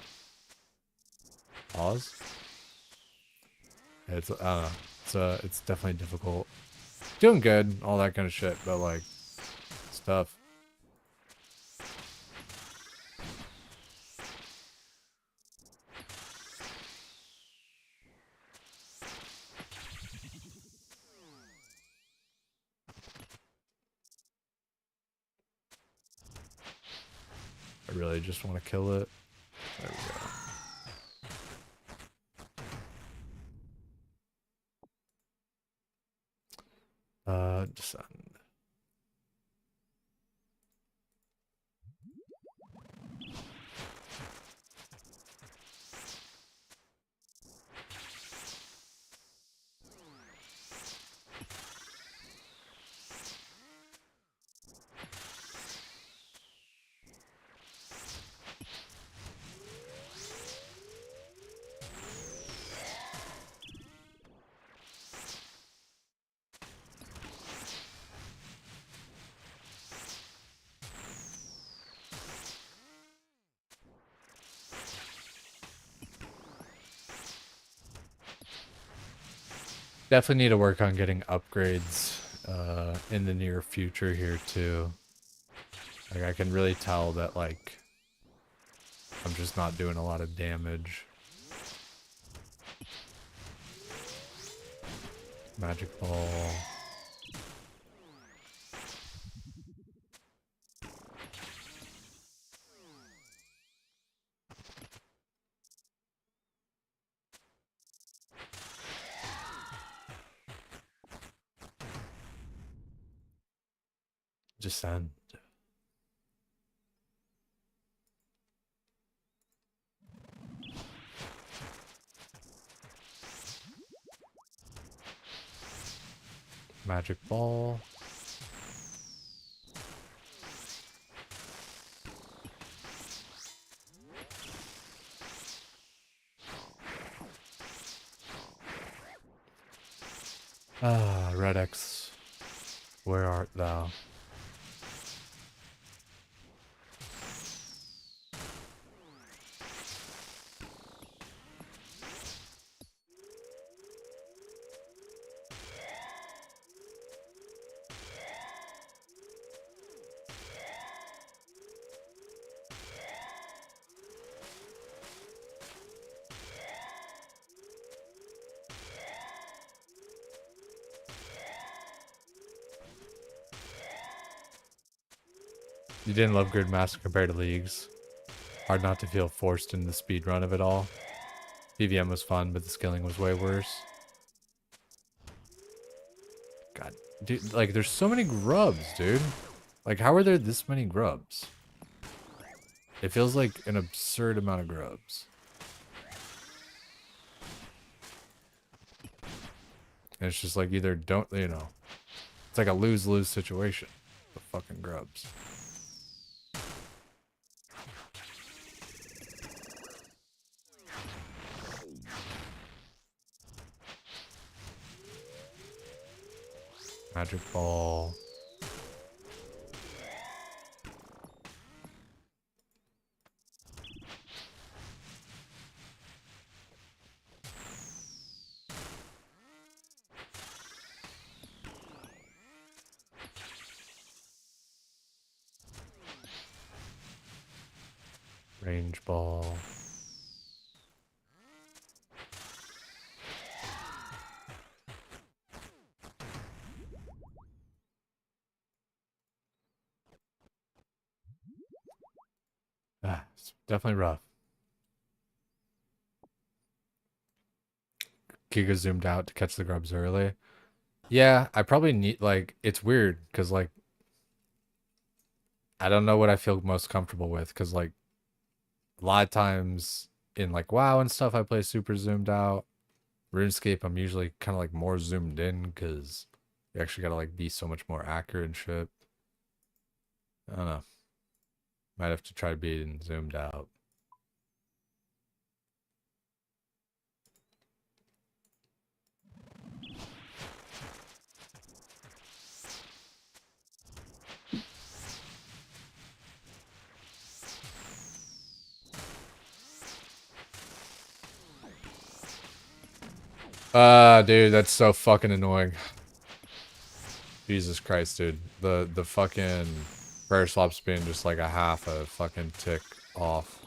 Pause. It's I don't know. It's definitely difficult. Doing good, all that kind of shit, but like it's tough. I really just want to kill it. There we go. Descend. Definitely need to work on getting upgrades in the near future here too. Like I can really tell that like I'm just not doing a lot of damage. Magic ball. Descend. Magic ball. Ah, Red X, where art thou? You didn't love Gridmaster compared to Leagues. Hard not to feel forced in the speed run of it all. PVM was fun, but the skilling was way worse. God, dude, like, there's so many grubs, dude. Like, how are there this many grubs? It feels like an absurd amount of grubs. And it's just like either don't, you know, it's like a lose-lose situation. The fucking grubs. Magic ball. Range ball. Ah, it's definitely rough. Giga zoomed out to catch the grubs early. Yeah, I probably need, like, it's weird because, like, I don't know what I feel most comfortable with because, like, a lot of times in, like, WoW and stuff, I play super zoomed out. RuneScape, I'm usually kind of, like, more zoomed in because you actually gotta, like, be so much more accurate and shit. I don't know. Might have to try being zoomed out. Dude, that's so fucking annoying. Jesus Christ, dude. The fucking prayer swap's being just like a half a fucking tick off.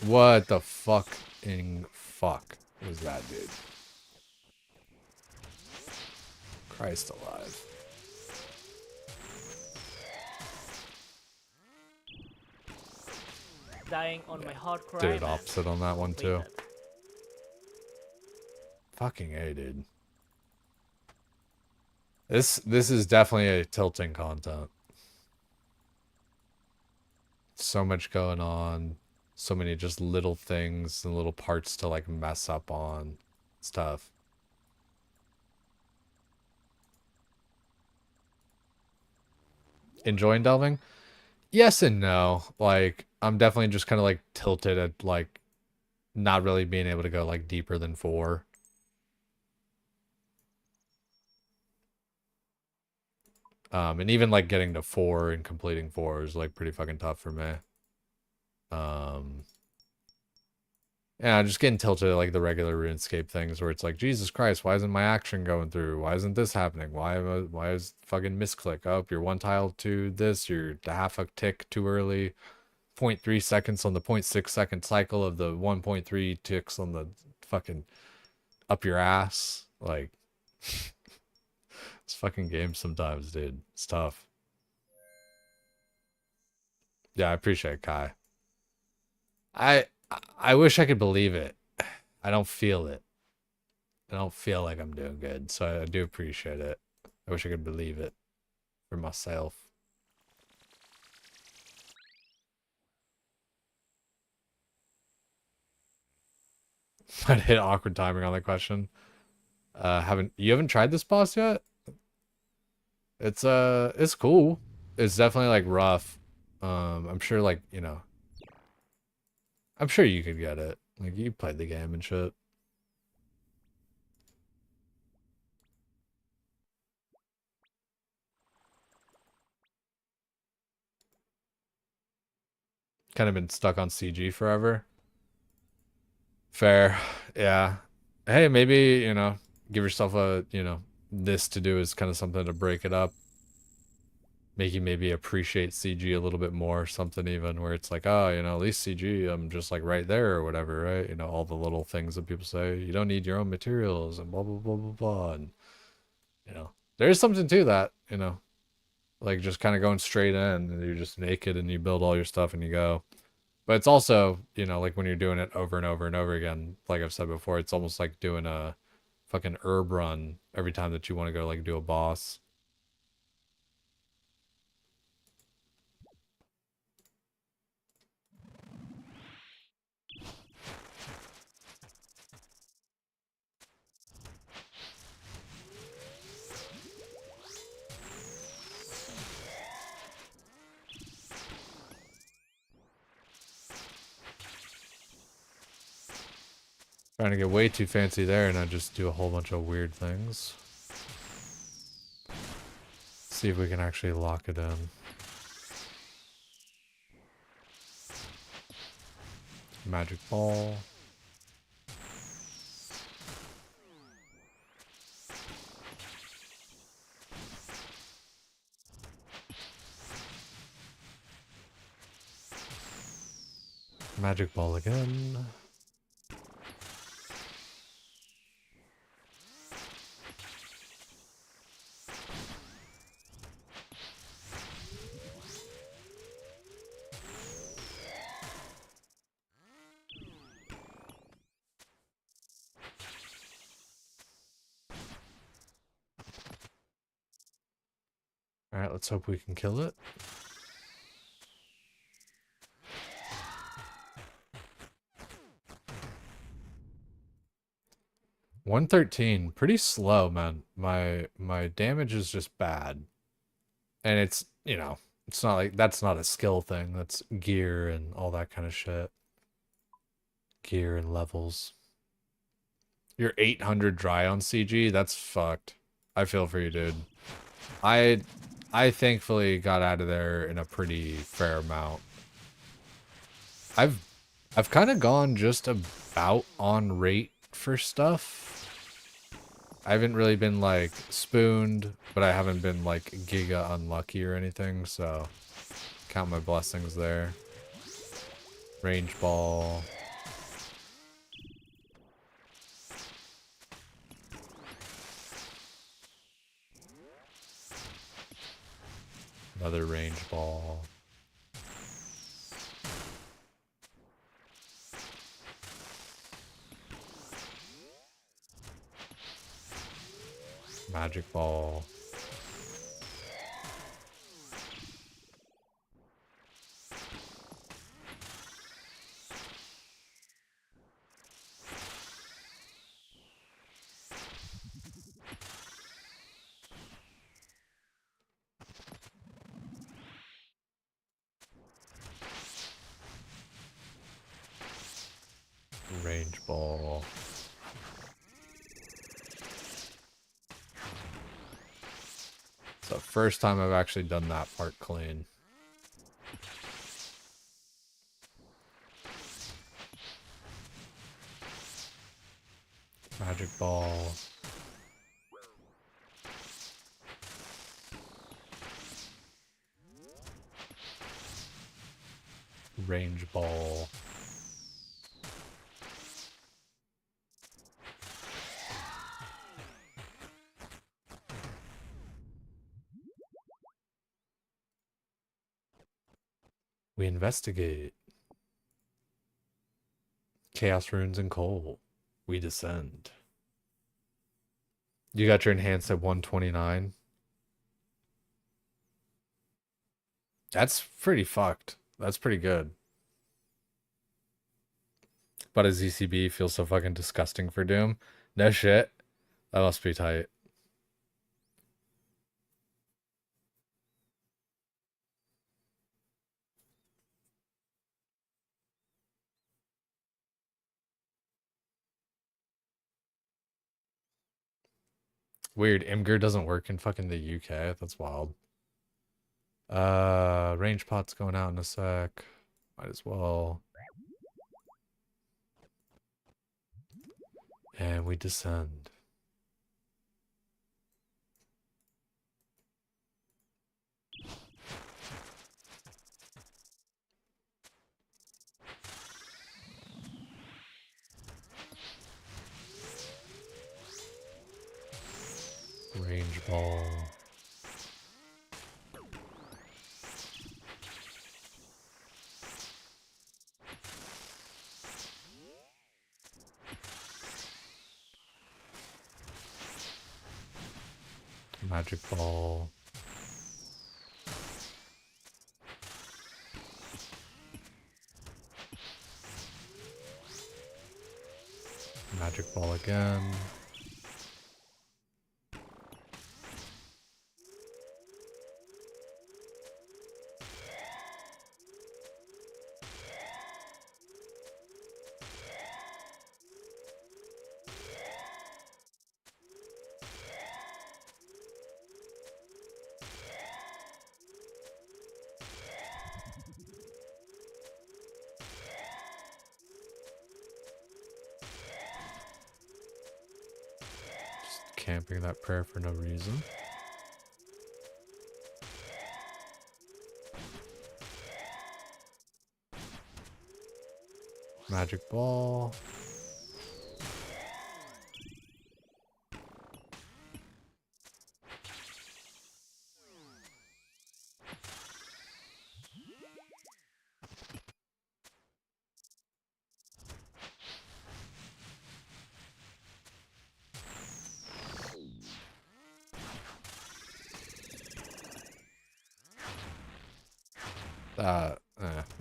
What the fucking fuck was that, dude? Christ alive. Dying on my hard cry, Did it man. opposite on that one too. That. Fucking A, dude. This is definitely a tilting content. So much going on. So many just little things and little parts to like mess up on. Stuff. Enjoying delving? Yes and no. Like, I'm definitely just kind of like tilted at like not really being able to go like deeper than 4. And even like getting to 4 and completing 4 is like pretty fucking tough for me. Yeah, I'm just getting tilted at like the regular RuneScape things where it's like, Jesus Christ, why isn't my action going through? Why isn't this happening? Why is fucking misclick up? You're one tile to this, you're half a tick too early. 0.3 seconds on the 0.6 second cycle of the 1.3 ticks on the fucking up your ass. Like, it's fucking game sometimes, dude. It's tough. Yeah, I appreciate it, Kai. I I wish I could believe it. I don't feel it. I don't feel like I'm doing good, so I do appreciate it. I wish I could believe it for myself. I'd hit awkward timing on that question. Haven't tried this boss yet? It's cool. It's definitely like rough. I'm sure like, you know, I'm sure you could get it. Like you played the game and shit. kind of been stuck on CG forever. Fair. Yeah. Hey, maybe, you know, give yourself a, you know, this to do is kind of something to break it up. Make you maybe appreciate CG a little bit more, something even where it's like, oh, you know, at least CG, I'm just like right there or whatever, right? You know, all the little things that people say, you don't need your own materials and blah, blah, blah, blah, blah. And, you know, there is something to that, you know, like just kind of going straight in and you're just naked and you build all your stuff and you go. But it's also, you know, like when you're doing it over and over and over again, like I've said before, it's almost like doing a fucking herb run every time that you want to go like do a boss. Trying to get way too fancy there and I just do a whole bunch of weird things. See if we can actually lock it in. Magic ball. Magic ball again. Alright, let's hope we can kill it. $113, pretty slow, man. My damage is just bad. And it's, you know, it's not like that's not a skill thing. That's gear and all that kind of shit. Gear and levels. You're 800 dry on CG? That's fucked. I feel for you, dude. I thankfully got out of there in a pretty fair amount. I've kind of gone just about on rate for stuff. I haven't really been like spooned, but I haven't been like giga unlucky or anything, so count my blessings there. Range ball. Another range ball. Magic ball. Range ball. It's the first time I've actually done that part clean. Magic ball. Range ball. We investigate. Chaos runes and coal. We descend. You got your enhanced at 129. That's pretty fucked. That's pretty good. But a ZCB feels so fucking disgusting for Doom. No shit. That must be tight. Weird. Imgur doesn't work in fucking the UK. That's wild. Range pot's going out in a sec. Might as well. And we descend. Range ball. Magic ball. Magic ball again. Camping that prayer for no reason. Magic ball.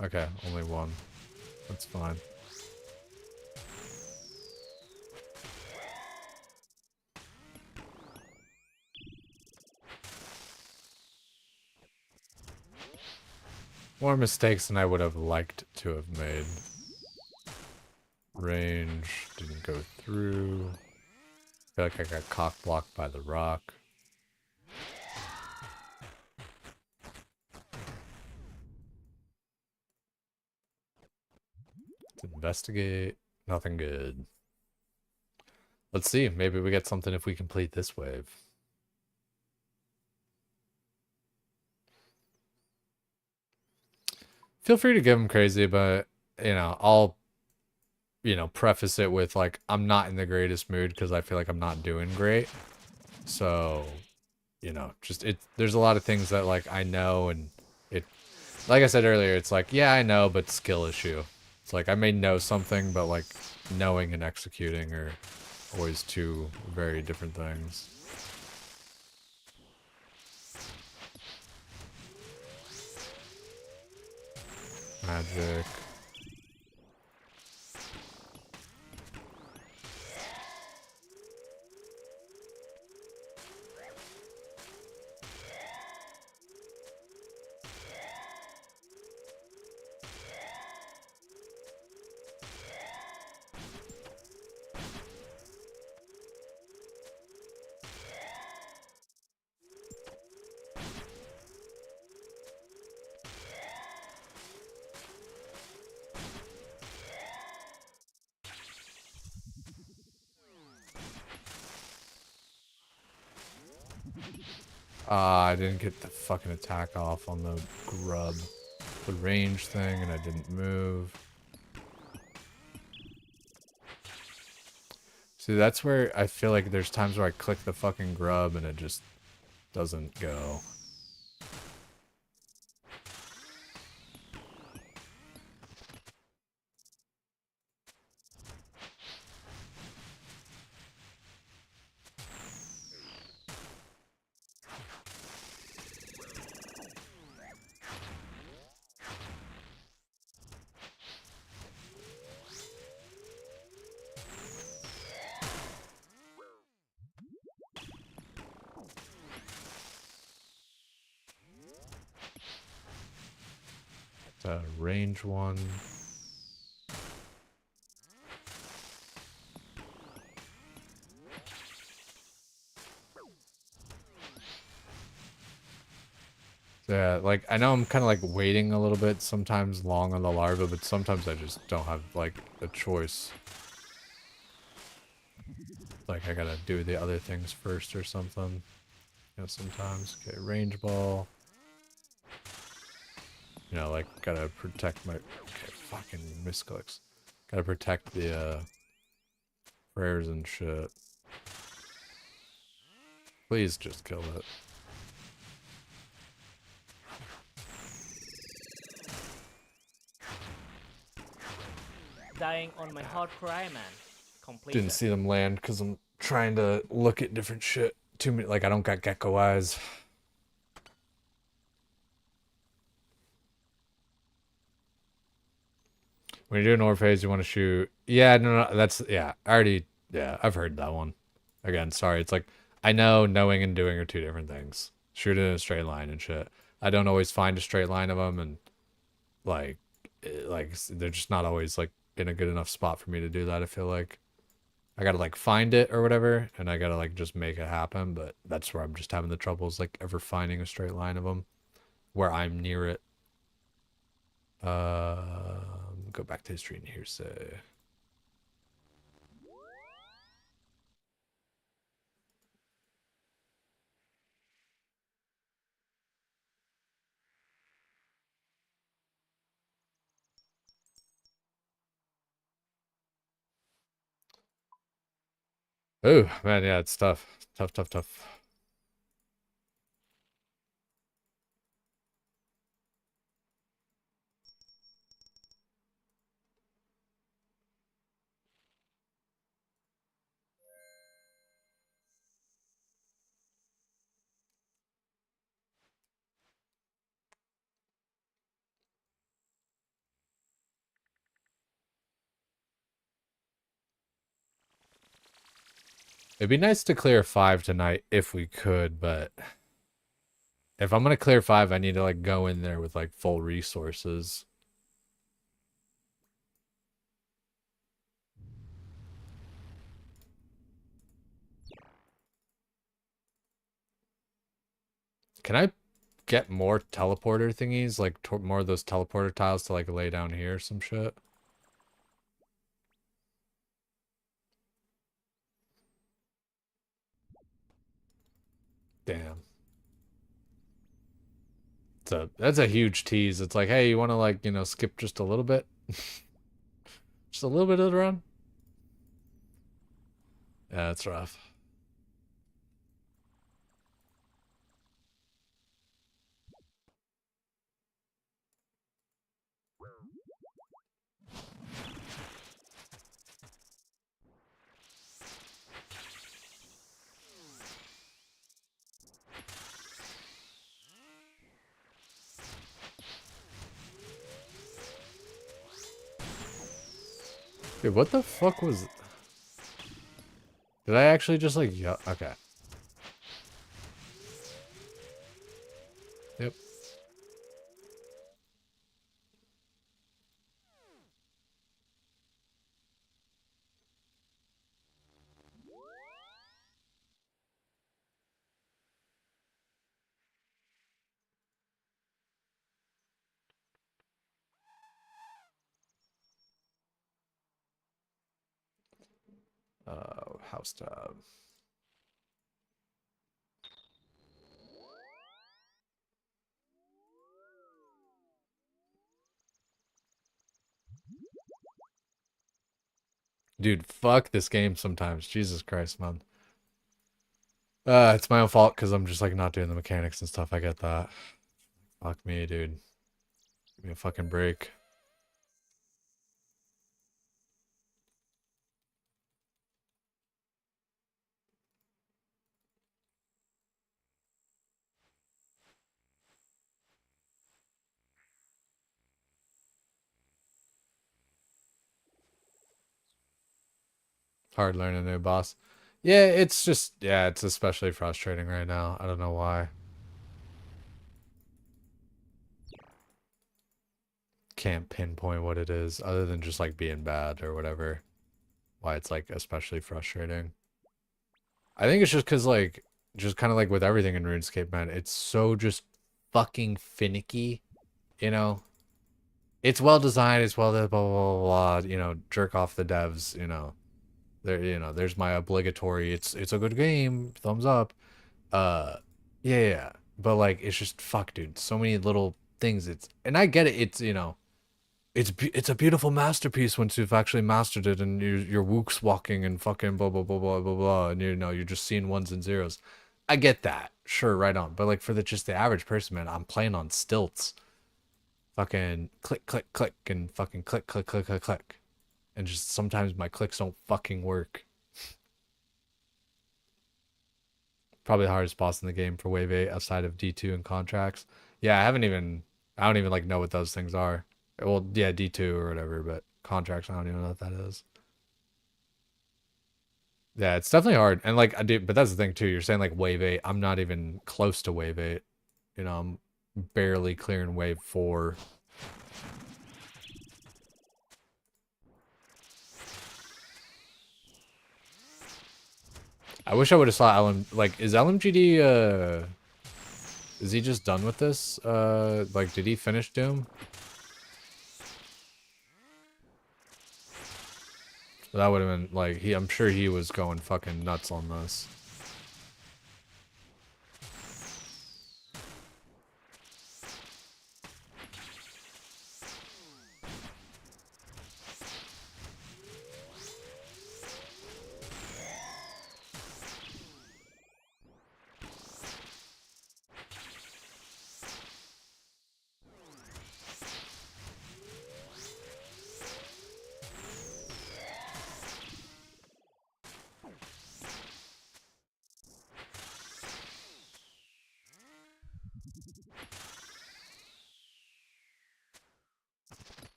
Okay, only one. That's fine. More mistakes than I would have liked to have made. Range didn't go through. I feel like I got cock blocked by the rock. Let's investigate. Nothing good. Let's see. Maybe we get something if we complete this wave. Feel free to give them crazy, but, you know, I'll, you know, preface it with, like, I'm not in the greatest mood because I feel like I'm not doing great. So, you know, just, there's a lot of things that, like, I know, and it, like I said earlier, it's like, yeah, I know, but skill issue. It's like, I may know something, but, like, knowing and executing are always two very different things. Magic. I didn't get the fucking attack off on the grub. The range thing, and I didn't move. See, that's where I feel like there's times where I click the fucking grub and it just doesn't go. Range one. Yeah, like I know I'm kind of like waiting a little bit sometimes long on the larva, but sometimes I just don't have like a choice. Like I gotta do the other things first or something. You know, sometimes. Okay, range ball. You know, like gotta protect my fucking misclicks. Gotta protect the prayers and shit. Please just kill it. Dying on my hardcore Iron Man. Didn't Completed. see them land because I'm trying to look at different shit. Too many, like I don't got gecko eyes. When you're doing Orphase, you want to shoot. Yeah, no, that's yeah. I already, yeah, I've heard that one. Again, sorry. It's like I know knowing and doing are two different things. Shooting in a straight line and shit. I don't always find a straight line of them, and like, they're just not always like in a good enough spot for me to do that. I feel like I gotta like find it or whatever, and I gotta like just make it happen. But that's where I'm just having the troubles like ever finding a straight line of them where I'm near it. Go back to history and hearsay. Oh man, yeah, it's tough. Tough, tough, tough. It'd be nice to clear 5 tonight if we could, but if I'm gonna clear 5, I need to like go in there with like full resources. Can I get more teleporter thingies, like more of those teleporter tiles to like lay down here or some shit? Damn. So that's a huge tease. It's like, hey, you want to like, you know, skip just a little bit? Just a little bit of the run? Yeah, it's rough. Dude, what the fuck was... Did I actually just like... Yeah, okay. Yep. House tab. Dude, fuck this game sometimes. Jesus Christ, man. It's my own fault because I'm just like not doing the mechanics and stuff. I get that. Fuck me, dude. Give me a fucking break. Hard learning a new boss. Yeah, it's just, yeah, it's especially frustrating right now. I don't know why. Can't pinpoint what it is other than just like being bad or whatever. Why it's like especially frustrating. I think it's just because like, just kind of like with everything in RuneScape, man, it's so just fucking finicky, you know. It's well designed, it's well blah blah blah, blah, you know, jerk off the devs, you know. There, you know, there's my obligatory it's a good game, thumbs up. Uh yeah, yeah. But like it's just fuck, dude. So many little things. It's and I get it. It's, you know, it's a beautiful masterpiece once you've actually mastered it and you're wooks walking and fucking blah blah blah blah blah blah and you know you're just seeing ones and zeros. I get that. Sure, right on. But like for the just the average person, man, I'm playing on stilts. Fucking click click click and fucking click click click click click. And just sometimes my clicks don't fucking work. Probably the hardest boss in the game for Wave 8 outside of D2 and contracts. Yeah, I don't even like know what those things are. Well, yeah, D2 or whatever, but contracts, I don't even know what that is. Yeah, it's definitely hard. And like I do, but that's the thing too. You're saying like Wave 8. I'm not even close to Wave 8. You know, I'm barely clearing Wave 4. I wish I would have saw LM like is LMGD is he just done with this? Like did he finish Doom? That would have been like I'm sure he was going fucking nuts on this.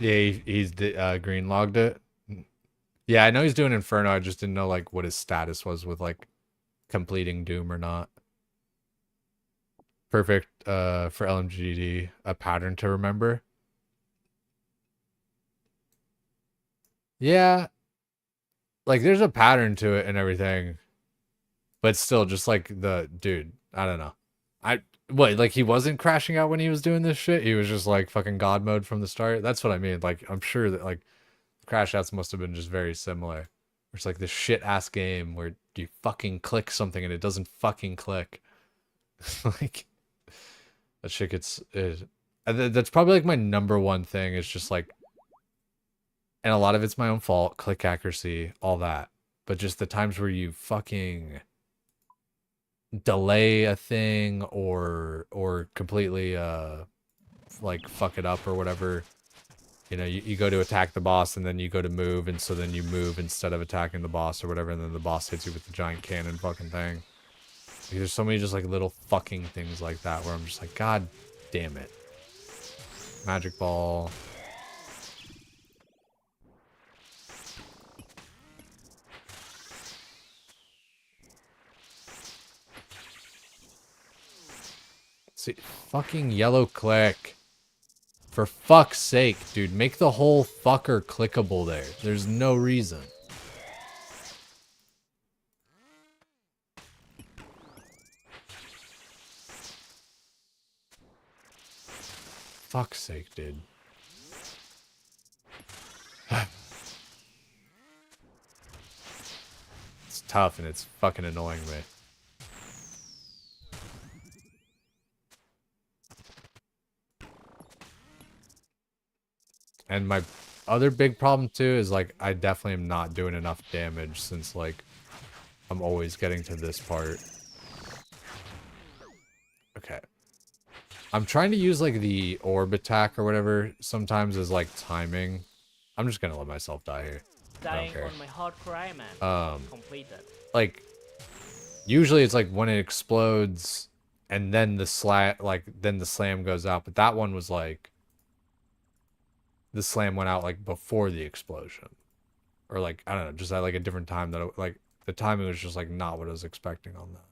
Yeah, he's green logged it. Yeah, I know he's doing Inferno. I just didn't know like what his status was with like completing Doom or not. Perfect for LMGD, a pattern to remember. Yeah, like there's a pattern to it and everything. But still just like the dude, I don't know. What, like he wasn't crashing out when he was doing this shit? He was just like fucking god mode from the start. That's what I mean. Like I'm sure that like crash outs must have been just very similar. It's like this shit ass game where you fucking click something and it doesn't fucking click. Like that shit gets that's probably like my number one thing is just like, and a lot of it's my own fault, click accuracy, all that. But just the times where you fucking delay a thing or completely like fuck it up or whatever. You know, you go to attack the boss and then you go to move, and so then you move instead of attacking the boss or whatever, and then the boss hits you with the giant cannon fucking thing. Like, there's so many just like little fucking things like that where I'm just like, God damn it. Magic ball. See, fucking yellow click. For fuck's sake, dude, make the whole fucker clickable there. There's no reason. Fuck's sake, dude. It's tough and it's fucking annoying me. And my other big problem too is like I definitely am not doing enough damage since like I'm always getting to this part. Okay. I'm trying to use like the orb attack or whatever sometimes as like timing. I'm just gonna let myself die here. Dying on my hardcore Iron Man. Completed. Like usually it's like when it explodes and then the slam goes out, but that one was like the slam went out like before the explosion. Or like I don't know, just at like a different time that like the timing was just like not what I was expecting on that.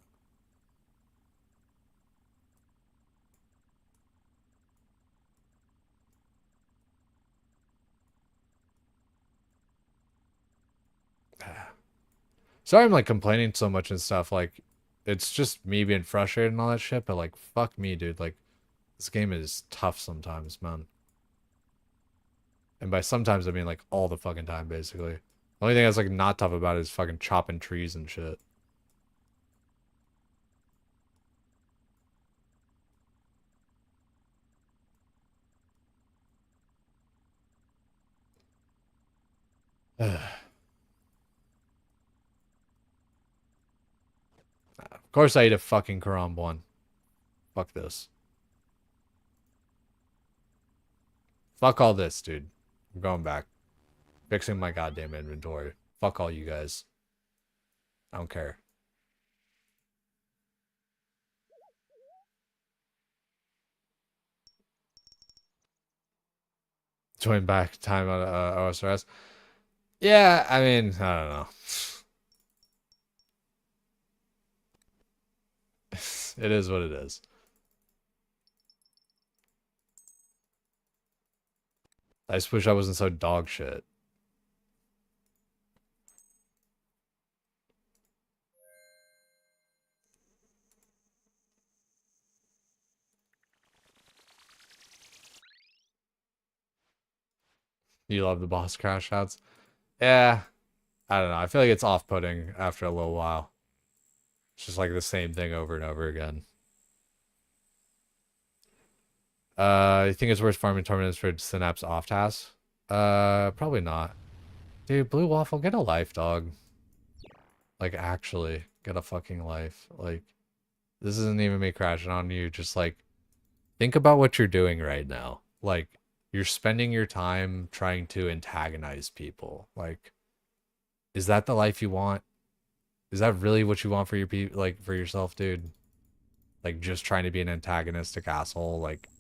Sorry I'm like complaining so much and stuff. Like, it's just me being frustrated and all that shit. But like, fuck me, dude. Like, this game is tough sometimes, man. And by sometimes I mean like all the fucking time, basically. The only thing that's like not tough about it is fucking chopping trees and shit. Of course I ate a fucking Karam one. Fuck this. Fuck all this, dude. I'm going back. Fixing my goddamn inventory. Fuck all you guys. I don't care. Join back time on OSRS. Yeah, I mean, I don't know. It is what it is. I just wish I wasn't so dog shit. You love the boss crash outs? Yeah. I don't know. I feel like it's off-putting after a little while. It's just like the same thing over and over again. You think it's worth farming tournaments for Synapse off tasks? Probably not. Dude, Blue Waffle, get a life, dog. Like, actually, get a fucking life. Like, this isn't even me crashing on you. Just, like, think about what you're doing right now. Like, you're spending your time trying to antagonize people. Like, is that the life you want? Is that really what you want for your like, for yourself, dude? Like, just trying to be an antagonistic asshole? Like,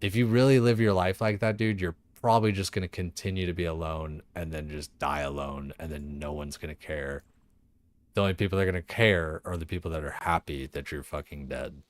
if you really live your life like that, dude, you're probably just going to continue to be alone and then just die alone and then no one's going to care. The only people that are going to care are the people that are happy that you're fucking dead.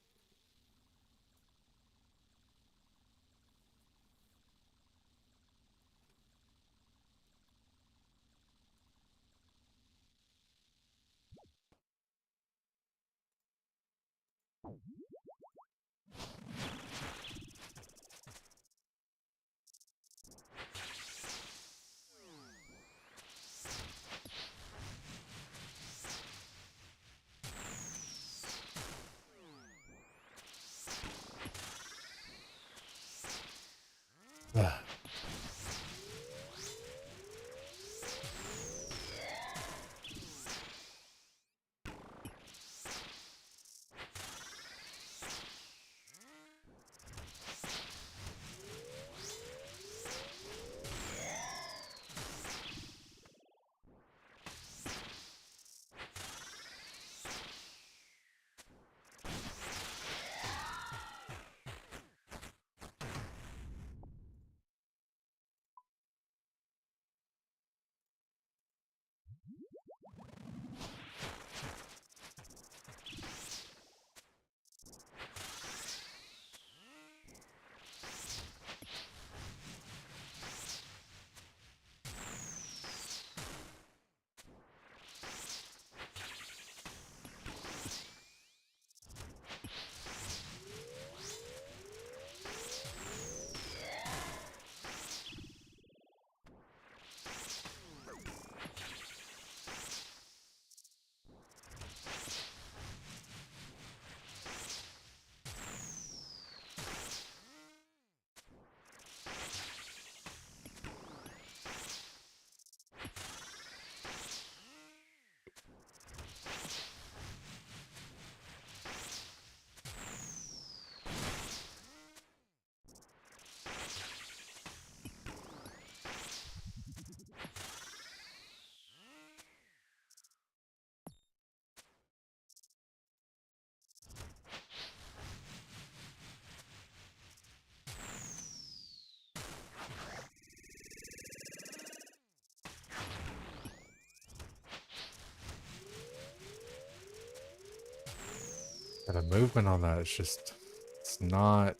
The movement on that is just, it's not.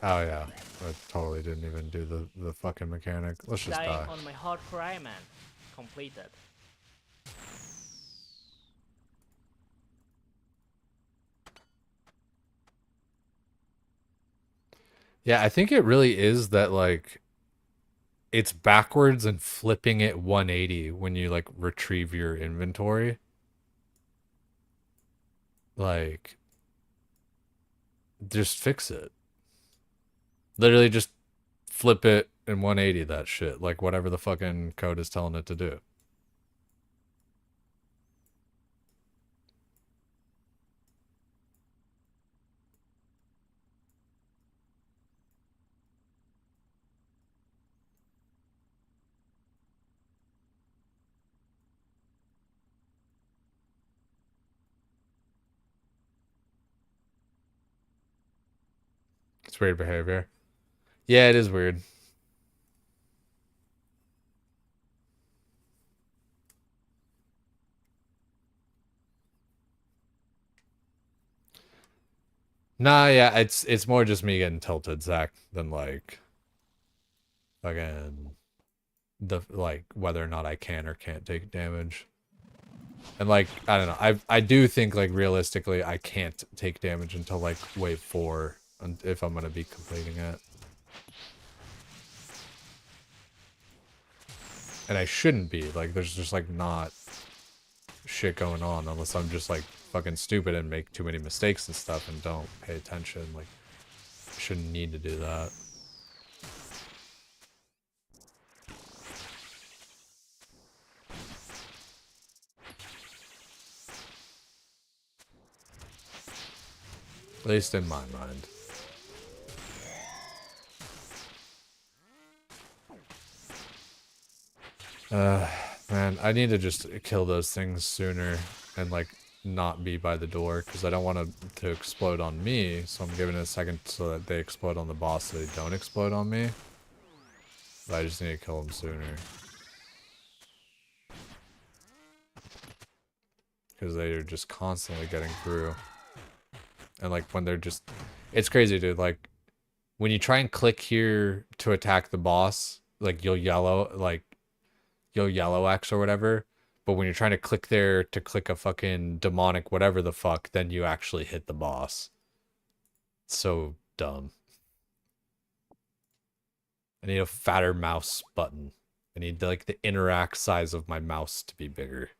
Oh yeah, I totally didn't even do the fucking mechanic. Let's just Dying die. on my hardcore Iron Man. Completed. Yeah, I think it really is that like it's backwards and flipping it 180 when you like retrieve your inventory. Like just fix it. Literally just flip it and 180 that shit. Like whatever the fucking code is telling it to do. It's weird behavior. Yeah, it is weird. Nah, yeah, it's more just me getting tilted, Zach, than like fucking the like whether or not I can or can't take damage. And like I don't know, I do think like realistically I can't take damage until like wave 4 if I'm gonna be completing it. And I shouldn't be. Like there's just like not shit going on unless I'm just like fucking stupid and make too many mistakes and stuff and don't pay attention. Like I shouldn't need to do that. At least in my mind. Man, I need to just kill those things sooner and like not be by the door because I don't want them to explode on me. So I'm giving it a second so that they explode on the boss so they don't explode on me. But I just need to kill them sooner. Because they are just constantly getting through. And like when they're just... It's crazy, dude. Like when you try and click here to attack the boss, like you'll yellow X or whatever. But when you're trying to click there to click a fucking demonic whatever the fuck, then you actually hit the boss. So dumb. I need a fatter mouse button. I need like the interact size of my mouse to be bigger.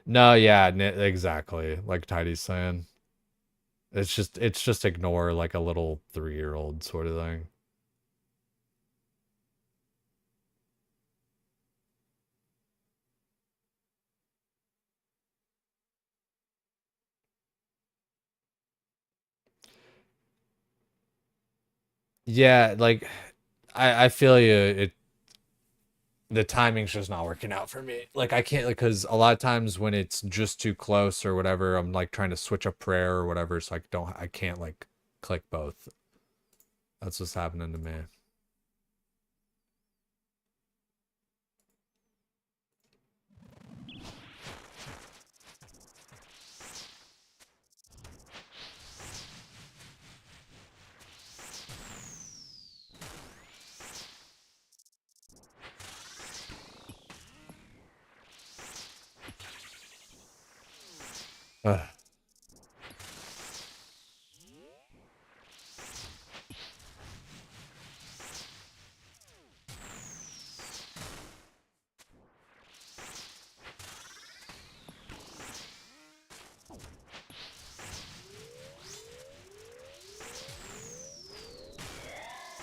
No, yeah, exactly. Like Tidy's saying. It's just ignore like a little 3-year-old sort of thing. Yeah, like I feel you. The timing's just not working out for me. Like I can't like because a lot of times when it's just too close or whatever, I'm like trying to switch a prayer or whatever, so I can't like click both. That's what's happening to me. Ugh.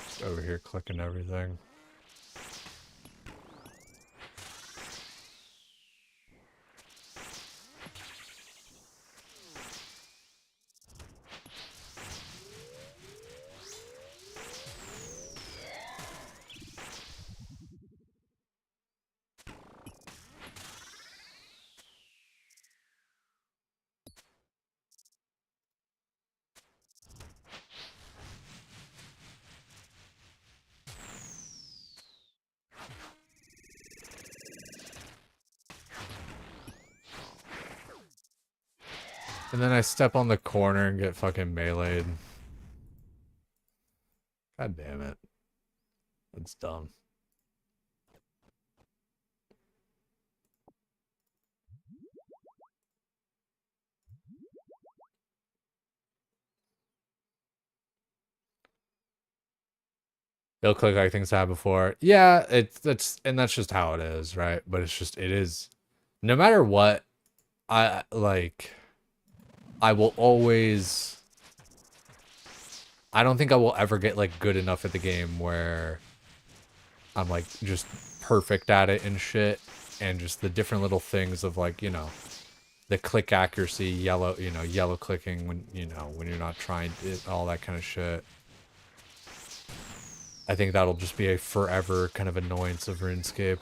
Just over here clicking everything. And then I step on the corner and get fucking meleeed. God damn it. That's dumb. It'll click like things have before. Yeah, that's just how it is, right? But it is. No matter what, I like. I will always. I don't think I will ever get like good enough at the game where I'm like just perfect at it and shit, and just the different little things of like the click accuracy, yellow clicking when when you're not trying it, all that kind of shit. I think that'll just be a forever kind of annoyance of RuneScape.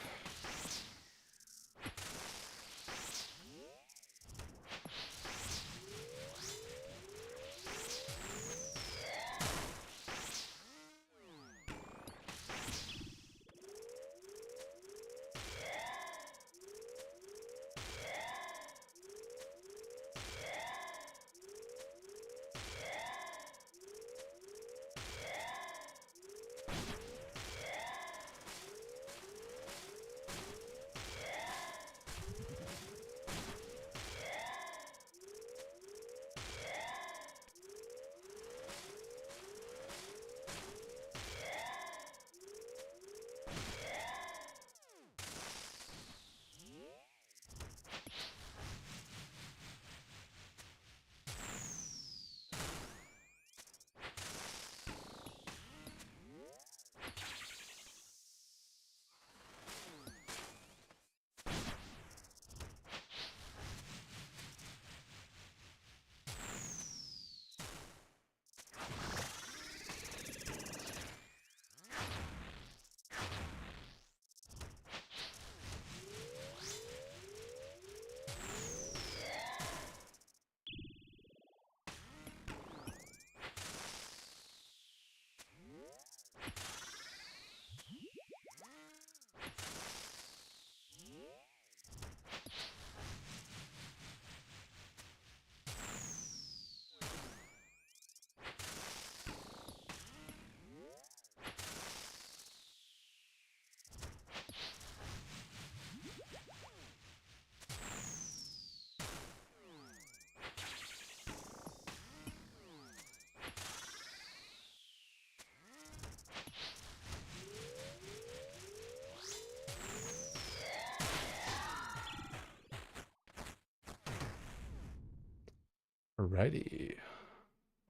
Alrighty.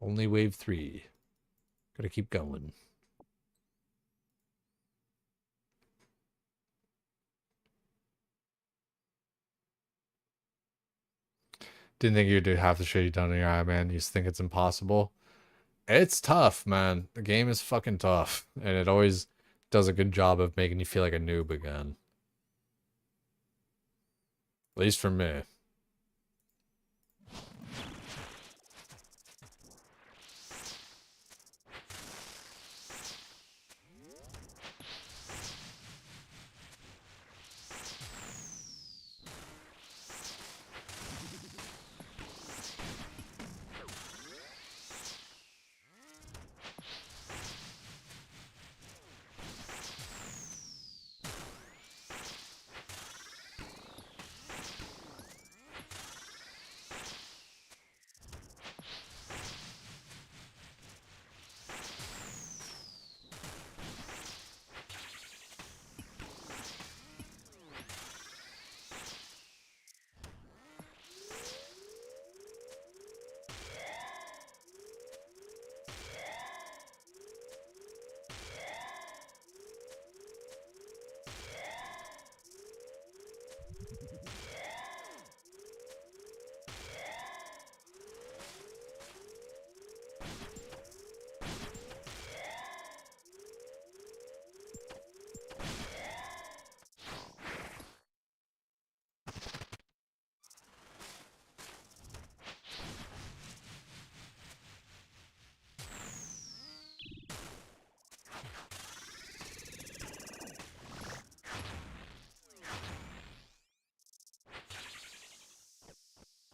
Only wave 3. Gotta keep going. Didn't think you'd do half the shit you done in your eye, man. You just think it's impossible. It's tough, man. The game is fucking tough. And it always does a good job of making you feel like a noob again. At least for me.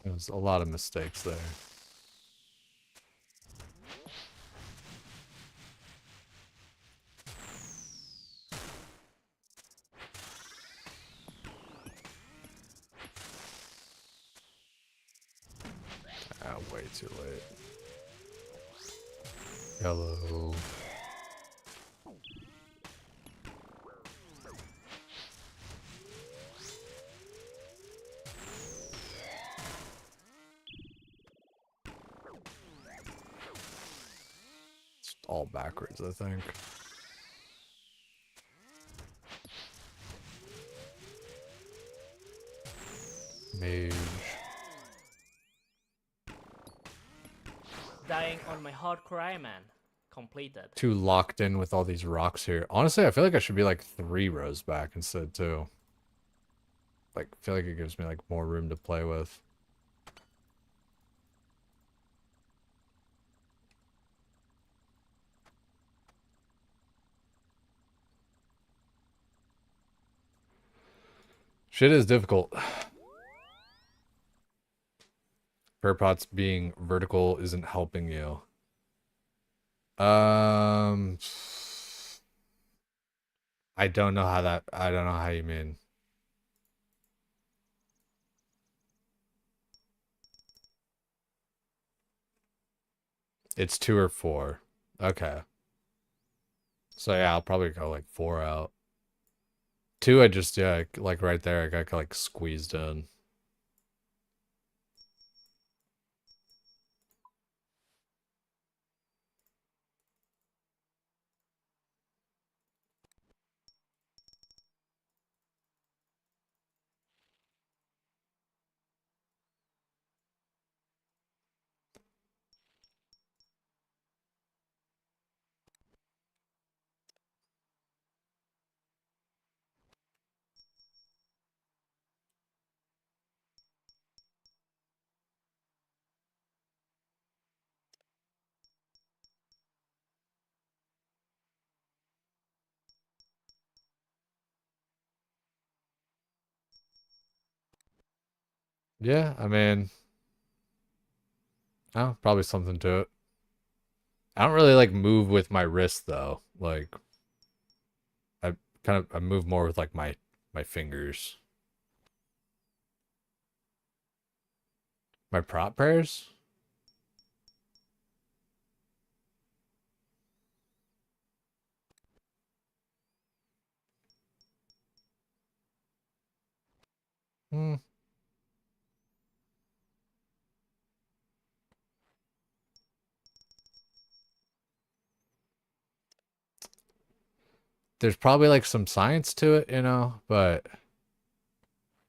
There's a lot of mistakes there. Ah, way too late. Yellow. all backwards, I think. Mage. Dying on my hardcore Iron Man. Completed. Too locked in with all these rocks here. Honestly, I feel like I should be like 3 rows back instead of 2. Like, I feel like it gives me like more room to play with. Shit is difficult. Prayer pots being vertical isn't helping you. I don't know how you mean. It's 2 or 4. Okay. So yeah, I'll probably go like 4 out. 2, I just, yeah, like right there, I got like squeezed in. Yeah, I mean, oh, probably something to it. I don't really like move with my wrist though. Like I move more with like my fingers. My prop pairs? Hmm. There's probably like some science to it, but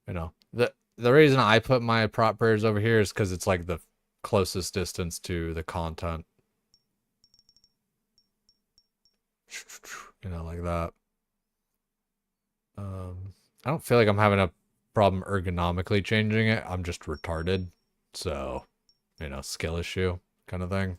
the reason I put my prop pairs over here is because it's like the closest distance to the content. Like that. I don't feel like I'm having a problem ergonomically changing it. I'm just retarded. So, skill issue kind of thing.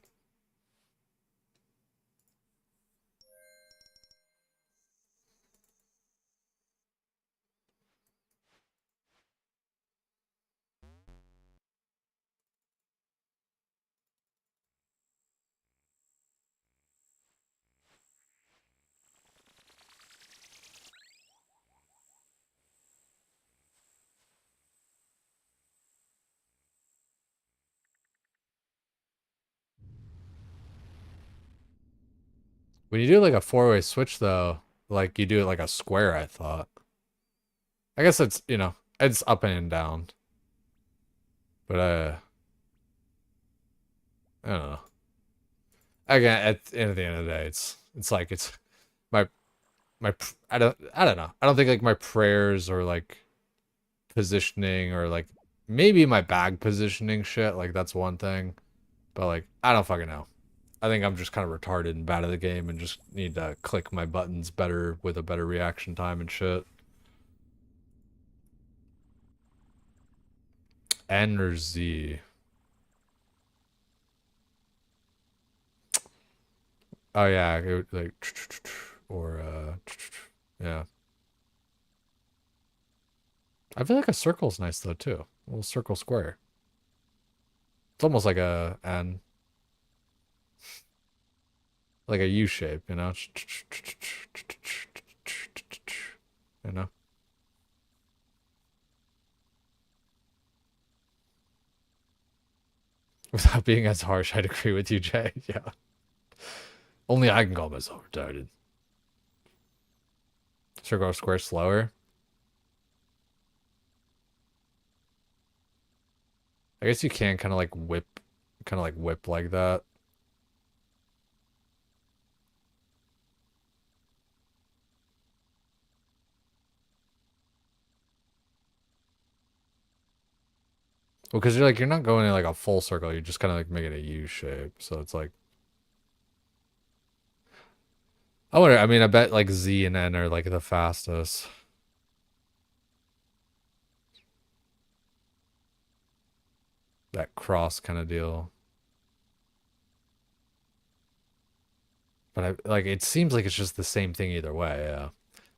When you do like a 4-way switch though, like you do it like a square, I thought. I guess it's up and down. But I don't know. Again, at the end of the day, it's like it's my I don't know. I don't think like my prayers or like positioning or like maybe my bag positioning shit, like that's one thing. But like I don't fucking know. I think I'm just kind of retarded and bad at the game and just need to click my buttons better with a better reaction time and shit. N or Z? Oh yeah, like or yeah. I feel like a circle's nice though too. A little circle square. It's almost like a N, like a U shape, you know. You know. Without being as harsh, I'd agree with you, Jay. Yeah. Only I can call myself retarded. Circle or square slower. I guess you can kind of like whip like that. Well, because you're like, you're not going in like a full circle. You're just kind of like making a U shape. So it's like, I wonder, I mean, I bet like Z and N are like the fastest. That cross kind of deal. But I like, it seems like it's just the same thing either way. Yeah.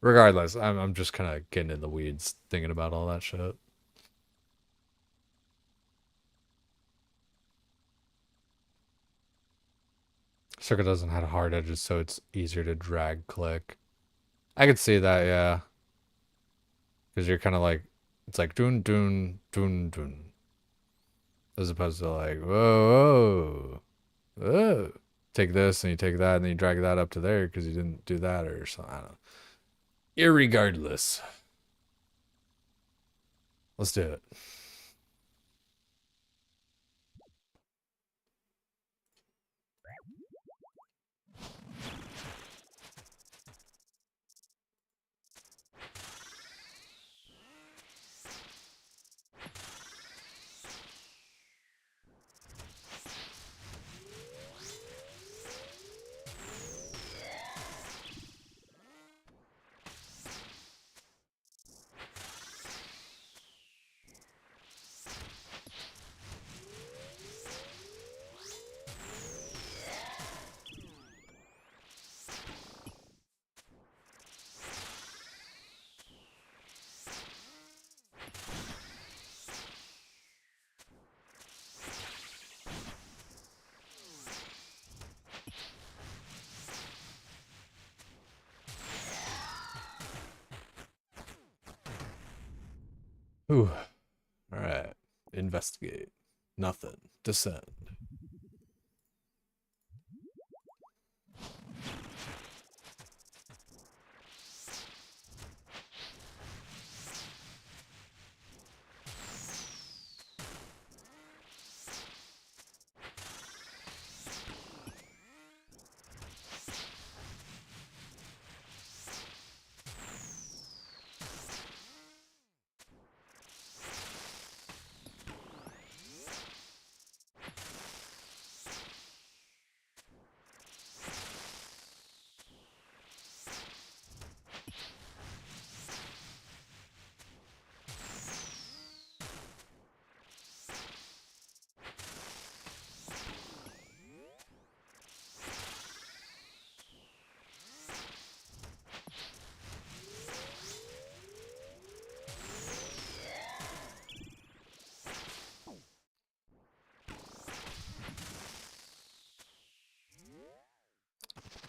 Regardless, I'm just kind of getting in the weeds thinking about all that shit. Circle doesn't have hard edges, so it's easier to drag click. I could see that, yeah. Because you're kind of like, it's like doon doon doon doon, as opposed to like whoa whoa whoa. Take this and you take that and then you drag that up to there because you didn't do that or something. I don't know. Irregardless, let's do it. Ooh. All right. Investigate. Nothing. Descend.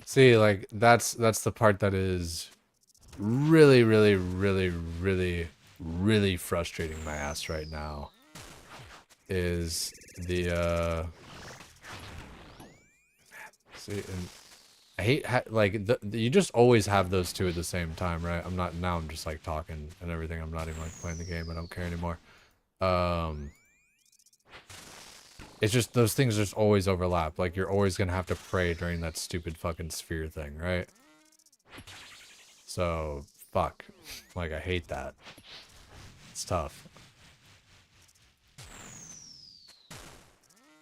See, like that's the part that is really, really, really, really, really frustrating my ass right now. Is the see, and I hate like you just always have those two at the same time, right? I'm not now. I'm just like talking and everything. I'm not even like playing the game. I don't care anymore. It's just those things just always overlap. Like you're always gonna have to pray during that stupid fucking sphere thing, right? So fuck. Like I hate that. It's tough.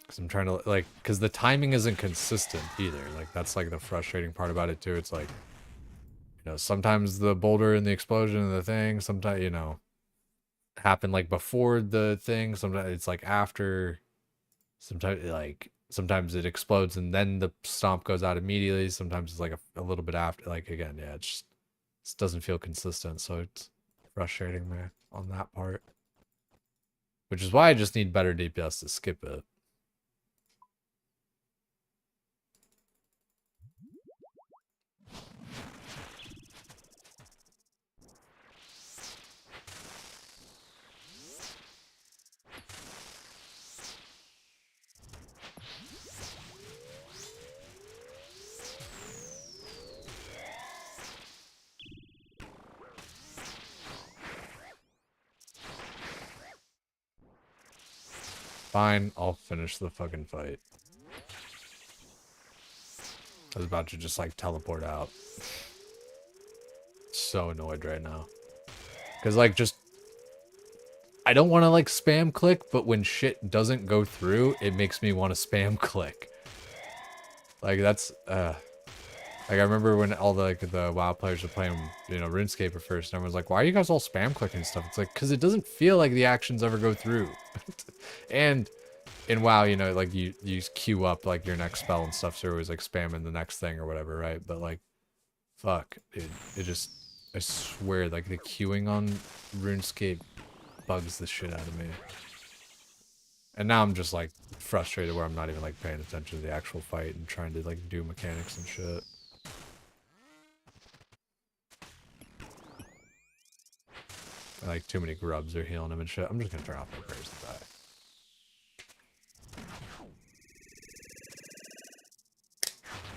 Cause I'm trying to like, cause the timing isn't consistent either. Like that's like the frustrating part about it too. It's like, you know, sometimes the boulder and the explosion and the thing, sometimes, you know, happen like before the thing. Sometimes it's like after. Sometimes it explodes and then the stomp goes out immediately. Sometimes it's like a little bit after. Like again, yeah, it just doesn't feel consistent. So it's frustrating me on that part. Which is why I just need better DPS to skip it. Fine, I'll finish the fucking fight. I was about to just like teleport out. So annoyed right now. Cause like just I don't want to like spam click, but when shit doesn't go through, it makes me want to spam click. Like that's like I remember when all the like the WoW players were playing, you know, RuneScape at first, and everyone's like, "Why are you guys all spam clicking stuff?" It's like, because it doesn't feel like the actions ever go through. And in WoW, you know, like you queue up like your next spell and stuff, so you're always like spamming the next thing or whatever, right? But like, fuck, dude, it just, I swear, like the queuing on RuneScape bugs the shit out of me. And now I'm just like frustrated where I'm not even like paying attention to the actual fight and trying to like do mechanics and shit. Like too many grubs are healing him and shit. I'm just gonna turn off my prayers to die.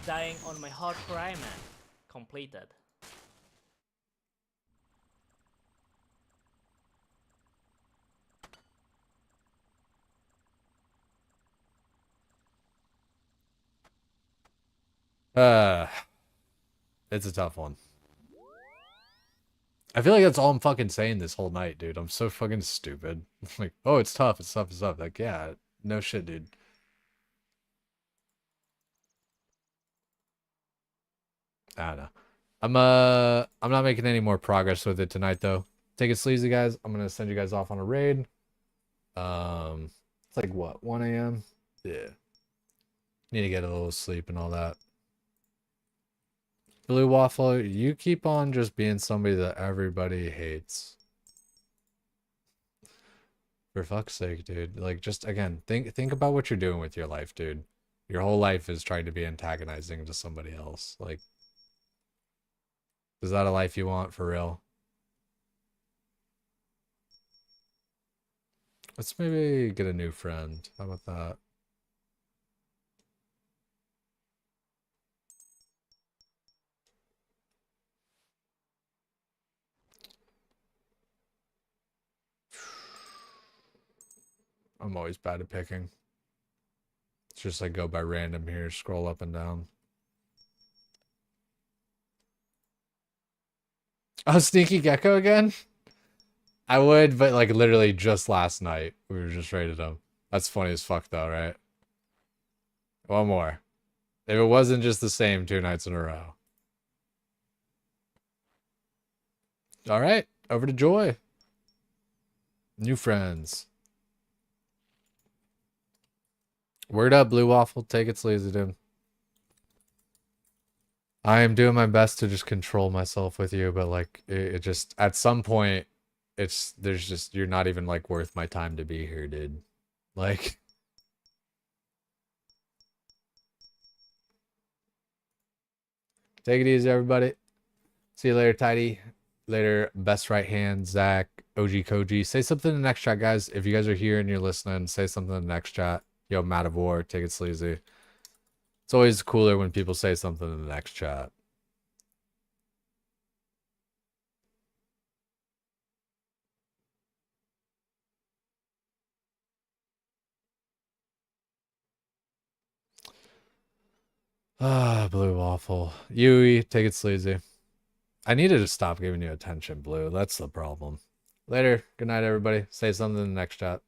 Dying on my hardcore Iron Man. Completed. It's a tough one. I feel like that's all I'm fucking saying this whole night, dude. I'm so fucking stupid. Like, oh, it's tough, it's tough, it's tough. Like, yeah, no shit, dude. I don't know. I'm not making any more progress with it tonight though. Take it sleazy, guys. I'm gonna send you guys off on a raid. It's like what, 1 a.m. Yeah. Need to get a little sleep and all that. Blue Waffle, you keep on just being somebody that everybody hates. For fuck's sake, dude. Like, just again, think about what you're doing with your life, dude. Your whole life is trying to be antagonizing to somebody else. Like, is that a life you want for real? Let's maybe get a new friend. How about that? I'm always bad at picking. It's just like go by random here, scroll up and down. Oh, Sneaky Gecko again? I would, but like literally just last night, we were just raided him. That's funny as fuck though, right? One more. If it wasn't just the same 2 nights in a row. All right, over to Joy. New friends. Word up, Blue Waffle. Take it sleazy, dude. I am doing my best to just control myself with you, but like it just at some point there's just you're not even like worth my time to be here, dude. Like take it easy, everybody. See you later, Tidy. Later, best right hand, Zach, OG Koji. Say something in the next chat, guys. If you guys are here and you're listening, say something in the next chat. Yo, Matt of War, take it sleazy. It's always cooler when people say something in the next chat. Ah, Blue Waffle. Yui, take it sleazy. I needed to stop giving you attention, Blue. That's the problem. Later. Good night, everybody. Say something in the next chat.